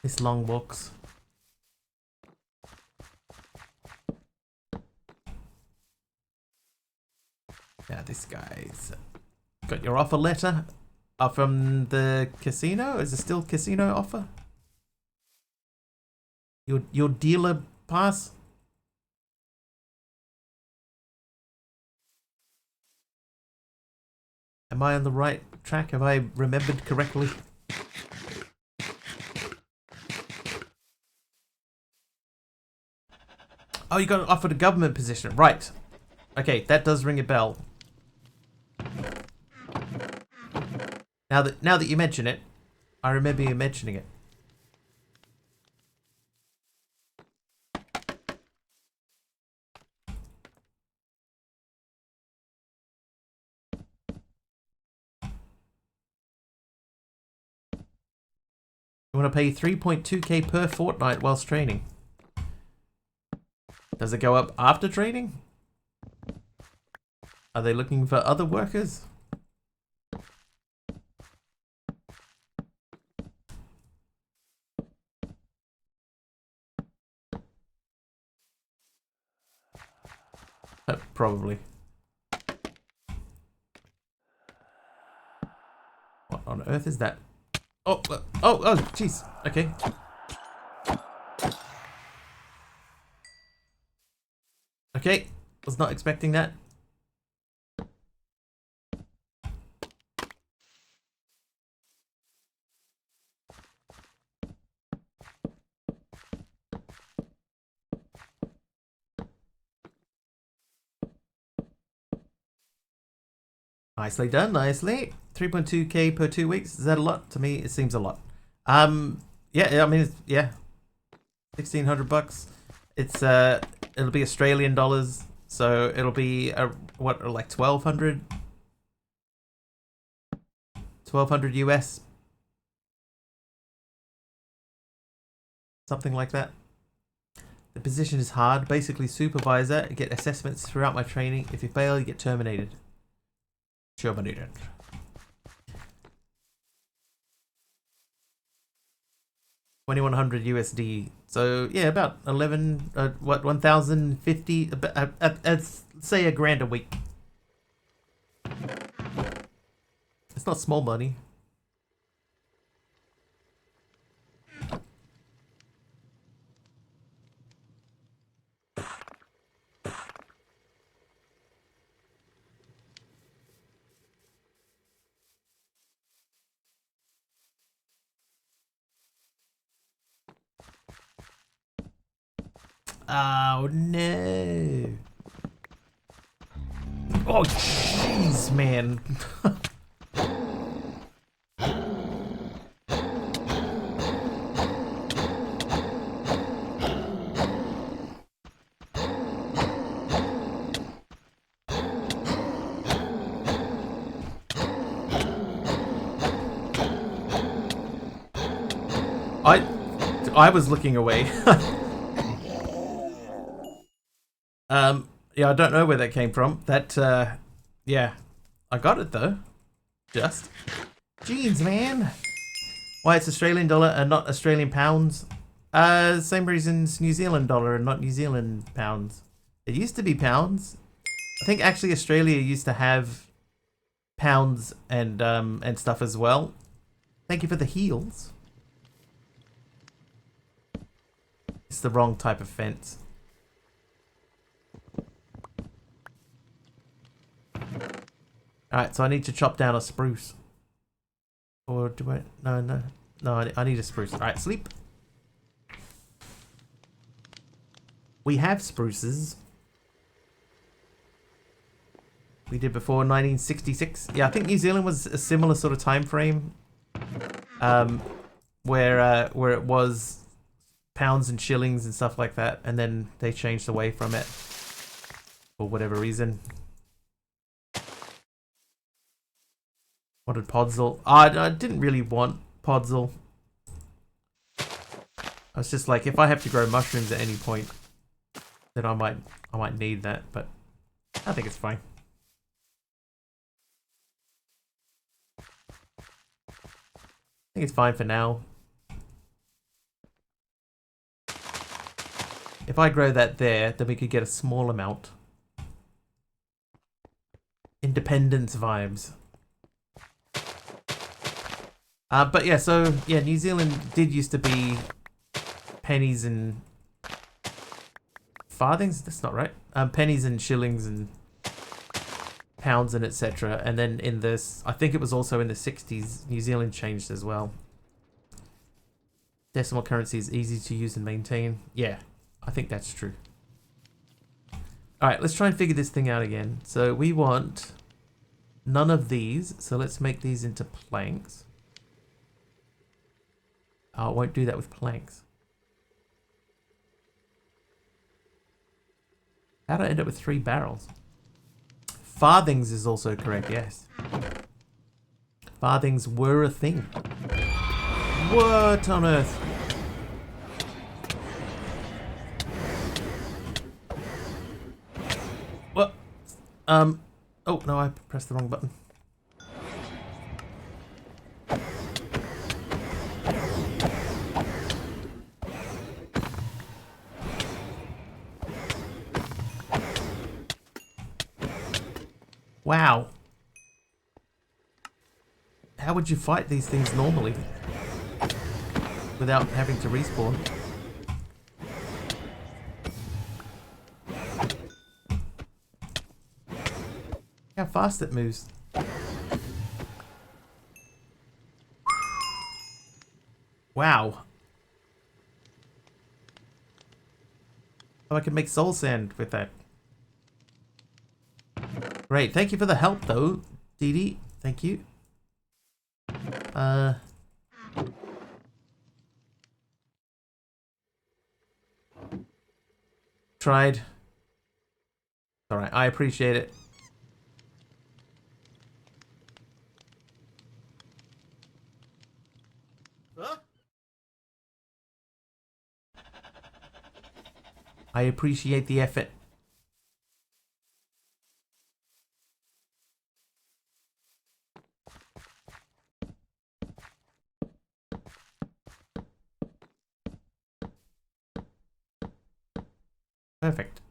This long box. Now this guy's got your offer letter from the casino. Is it still casino offer? Your dealer pass? Am I on the right track? Have I remembered correctly? Oh, you got offered a government position. Right. Okay, that does ring a bell. Now that you mention it, I remember you mentioning it. You want to pay 3.2k per fortnight whilst training. Does it go up after training? Are they looking for other workers? Probably. What on earth is that? Oh, jeez. Okay. Okay, was not expecting that. Nicely done, nicely. 3.2k per 2 weeks. Is that a lot? To me, it seems a lot. Yeah, I mean, yeah. 1,600 bucks. It's, it'll be Australian dollars. So it'll be, what, like 1,200? 1,200 US? Something like that. The position is hard. Basically, supervisor. Get assessments throughout my training. If you fail, you get terminated. Terminated. 2,100 USD. So yeah, about 1,050. Say $1,000 a week. It's not small money. Oh no. Oh jeez, man. I was looking away. Yeah, I don't know where that came from. That, yeah. I got it, though. Just. Jeez, man. Why it's Australian dollar and not Australian pounds? Same reasons New Zealand dollar and not New Zealand pounds. It used to be pounds. I think actually Australia used to have pounds and stuff as well. Thank you for the heals. It's the wrong type of fence. Alright, so I need to chop down a spruce. Or do I? No. No, I need a spruce. Alright, sleep. We have spruces. We did before 1966. Yeah, I think New Zealand was a similar sort of time frame. Where it was pounds and shillings and stuff like that, and then they changed away from it for whatever reason. Wanted Podzol. I didn't really want Podzol. I was just like, if I have to grow mushrooms at any point, then I might need that, but I think it's fine. I think it's fine for now. If I grow that there, then we could get a small amount. Independence vibes. But yeah, so yeah, New Zealand did used to be pennies and farthings. That's not right. Pennies and shillings and pounds and etc. And then in this, I think it was also in the 60s, New Zealand changed as well. Decimal currency is easy to use and maintain. Yeah, I think that's true. All right, let's try and figure this thing out again. So we want none of these. So let's make these into planks. Oh, it won't do that with planks. How did I end up with 3 barrels? Farthings is also correct, yes. Farthings were a thing. What on earth? What? Oh no, I pressed the wrong button. Wow. How would you fight these things normally? Without having to respawn? How fast it moves. Wow. Oh, I can make soul sand with that. Great, thank you for the help though, Dee Dee. Thank you. Tried. Alright, I appreciate it. I appreciate the effort. Perfect.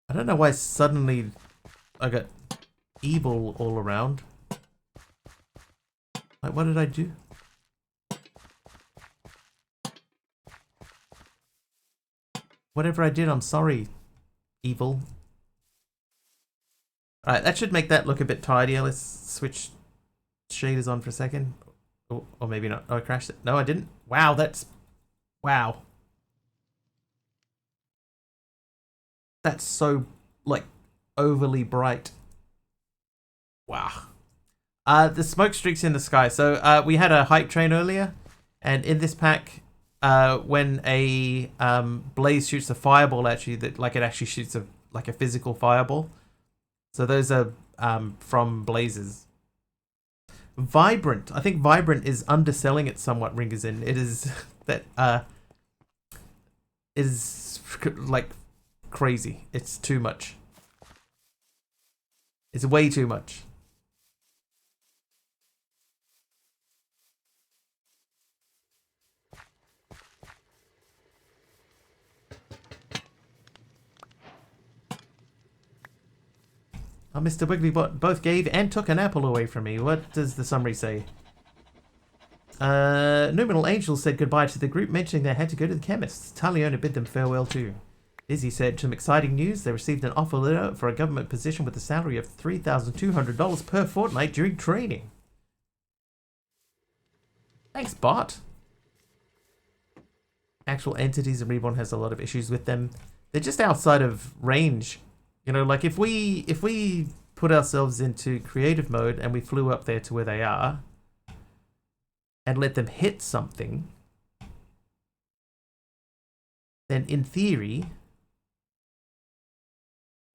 I don't know why suddenly I got evil all around. Like, what did I do? Whatever I did, I'm sorry, evil. Alright, that should make that look a bit tidier. Let's switch shaders on for a second. Oh, or maybe not. Oh, I crashed it. No, I didn't. Wow, that's... Wow. That's so, like, overly bright. Wow. The smoke streaks in the sky. So, we had a hype train earlier. And in this pack, when a blaze shoots a fireball at you, that like it actually shoots a physical fireball. So those are from blazes. Vibrant. I think Vibrant is underselling it somewhat, Ringers in. It is that is like crazy. It's too much. It's way too much. Oh, Mr. Wigglybot both gave and took an apple away from me. What does the summary say? Numinal Angel said goodbye to the group, mentioning they had to go to the chemist's. Taliona bid them farewell too. Izzy said some exciting news. They received an offer letter for a government position with a salary of $3,200 per fortnight during training. Thanks, bot. Actual entities and Reborn has a lot of issues with them. They're just outside of range. You know, like if we put ourselves into creative mode and we flew up there to where they are and let them hit something, then in theory,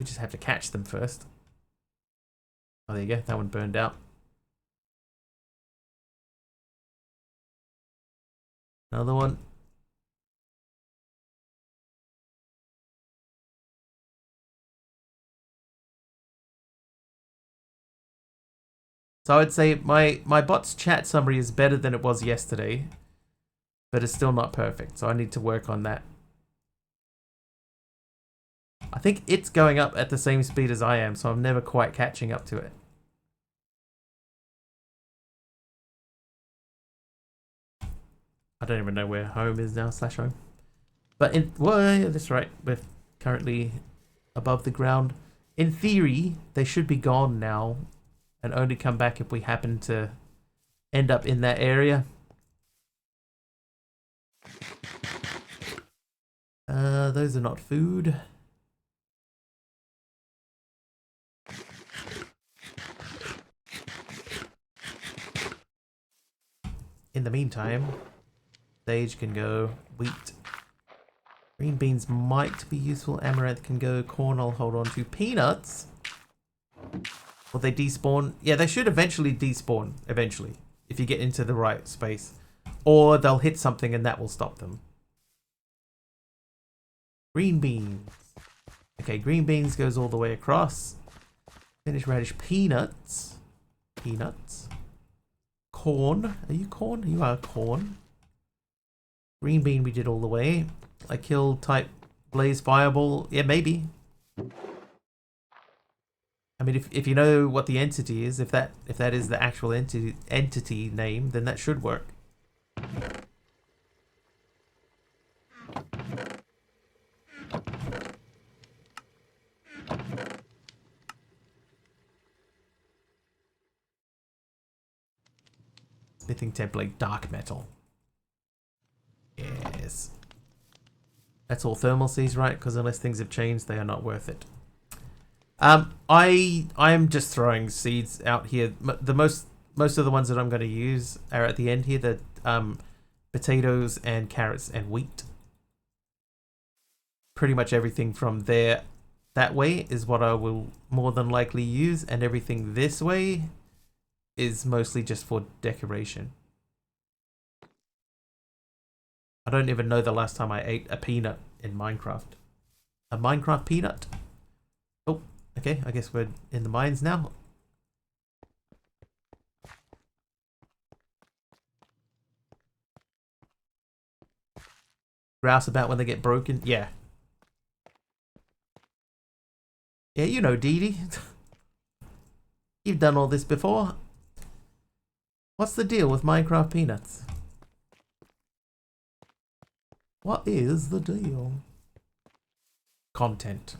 we just have to catch them first. Oh, there you go. That one burned out. Another one. So I'd say my bot's chat summary is better than it was yesterday, but it's still not perfect. So I need to work on that. I think it's going up at the same speed as I am, so I'm never quite catching up to it. I don't even know where home is now, /home. But well, yeah, that's right. We're currently above the ground. In theory, they should be gone now and only come back if we happen to end up in that area. Those are not food. In the meantime, sage can go, wheat. Green beans might be useful, amaranth can go, corn I'll hold on to. Peanuts? Will they despawn? Yeah, they should eventually despawn, eventually, if you get into the right space. Or they'll hit something and that will stop them. Green beans. Okay, green beans goes all the way across. Spinach, radish, peanuts. Peanuts. Corn. Are you corn? You are corn. Green bean we did all the way. I kill type blaze fireball. Yeah, maybe. I mean, if you know what the entity is, if that is the actual entity name, then that should work. Smithing template, dark metal. Yes. That's all thermal seeds, right? Because unless things have changed, they are not worth it. I'm just throwing seeds out here. Most of the ones that I'm going to use are at the end here. The potatoes and carrots and wheat. Pretty much everything from there that way is what I will more than likely use, and everything this way is mostly just for decoration. I don't even know the last time I ate a peanut in Minecraft. A Minecraft peanut? Oh, okay, I guess we're in the mines now. Grouse about when they get broken? Yeah. Yeah, you know, Dee Dee. You've done all this before. What's the deal with Minecraft peanuts? What is the deal? Content.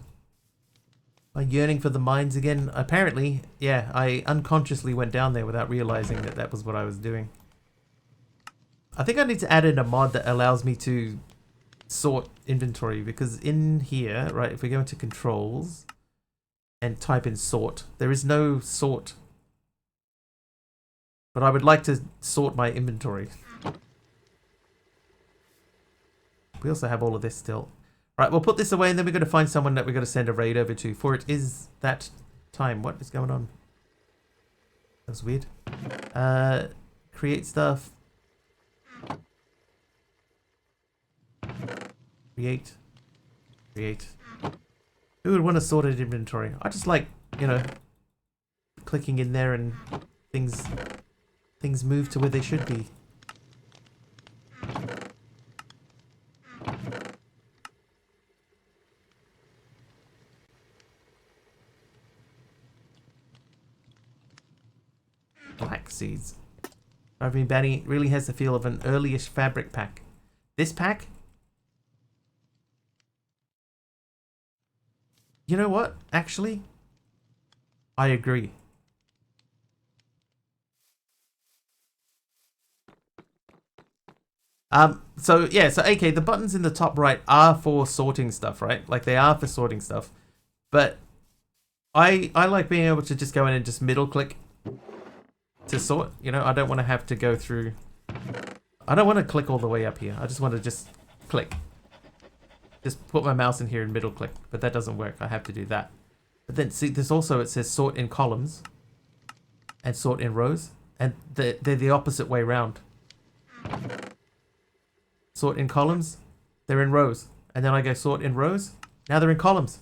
Am I yearning for the mines again? Apparently, yeah, I unconsciously went down there without realizing that that was what I was doing. I think I need to add in a mod that allows me to sort inventory, because in here, right, if we go into controls and type in sort, there is no sort. But I would like to sort my inventory. We also have all of this still. Right, we'll put this away and then we're going to find someone that we're going to send a raid over to. For it is that time. What is going on? That was weird. Create stuff. Create. Create. Who would want a sorted inventory? I just like, you know, clicking in there and things move to where they should be. Black seeds. Driving Batty really has the feel of an earlyish fabric pack. This pack? You know what? Actually, I agree. So yeah, so AK, the buttons in the top right are for sorting stuff, right? Like they are for sorting stuff. But I like being able to just go in and just middle click to sort. You know, I don't want to have to go through. I don't want to click all the way up here. I just want to just click. Just put my mouse in here and middle click, but that doesn't work. I have to do that. But then see, there's also, it says sort in columns and sort in rows, and they're the opposite way round. Sort in columns, they're in rows, and then I go sort in rows. Now they're in columns.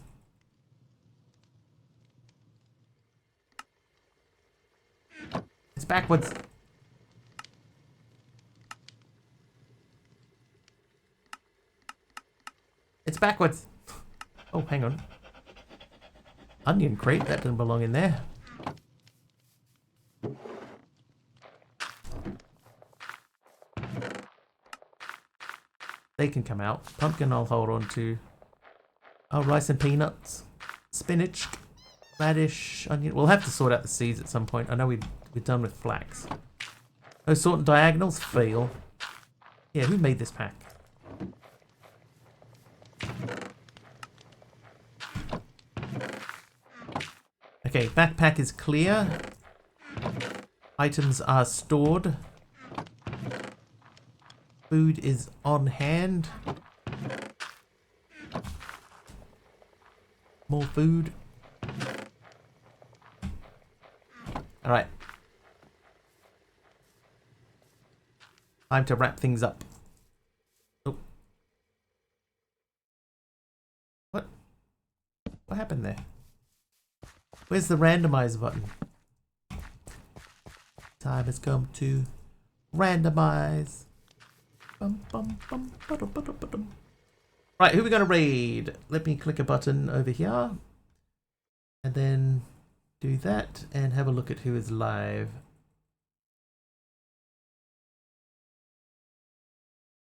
It's backwards. It's backwards. Oh, hang on. Onion crate, that doesn't belong in there. They can come out. Pumpkin I'll hold on to. Oh, rice and peanuts. Spinach. Radish. Onion. We'll have to sort out the seeds at some point. I know we're done with flax. Oh, sorting diagonals? Fail. Yeah, who made this pack? Okay, backpack is clear. Items are stored. Food is on hand. More food. Alright. Time to wrap things up. Oh. What? What happened there? Where's the randomize button? Time has come to randomize. Bum, bum, bum, ba-dum, ba-dum, ba-dum. Right, who are we going to raid? Let me click a button over here. And then do that and have a look at who is live.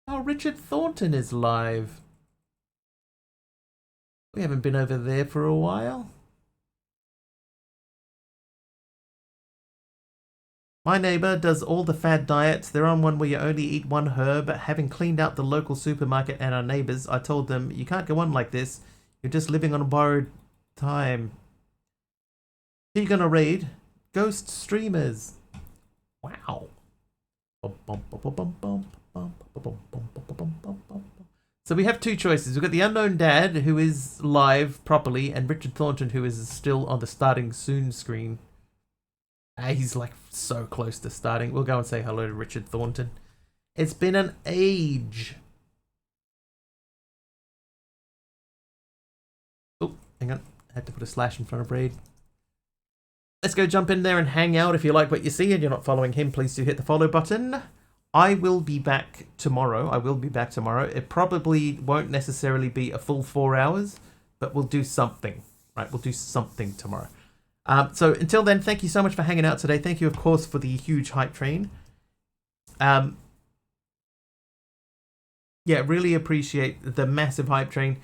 Oh, Richard Thornton is live. We haven't been over there for a while. My neighbor does all the fad diets. They're on one where you only eat one herb. Having cleaned out the local supermarket and our neighbors, I told them, you can't go on like this. You're just living on borrowed time. Who are you gonna raid? Ghost streamers. Wow. So we have two choices. We've got the unknown dad, who is live properly, and Richard Thornton, who is still on the starting soon screen. He's like so close to starting. We'll go and say hello to Richard Thornton. It's been an age. Oh, hang on. I had to put a slash in front of raid. Let's go jump in there and hang out. If you like what you see and you're not following him, please do hit the follow button. I will be back tomorrow. It probably won't necessarily be a full 4 hours, but we'll do something. Right, we'll do something tomorrow. So until then, thank you so much for hanging out today. Thank you, of course, for the huge hype train. Yeah, really appreciate the massive hype train.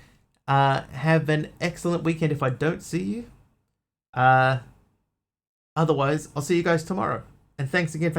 Have an excellent weekend if I don't see you. Otherwise, I'll see you guys tomorrow. And thanks again for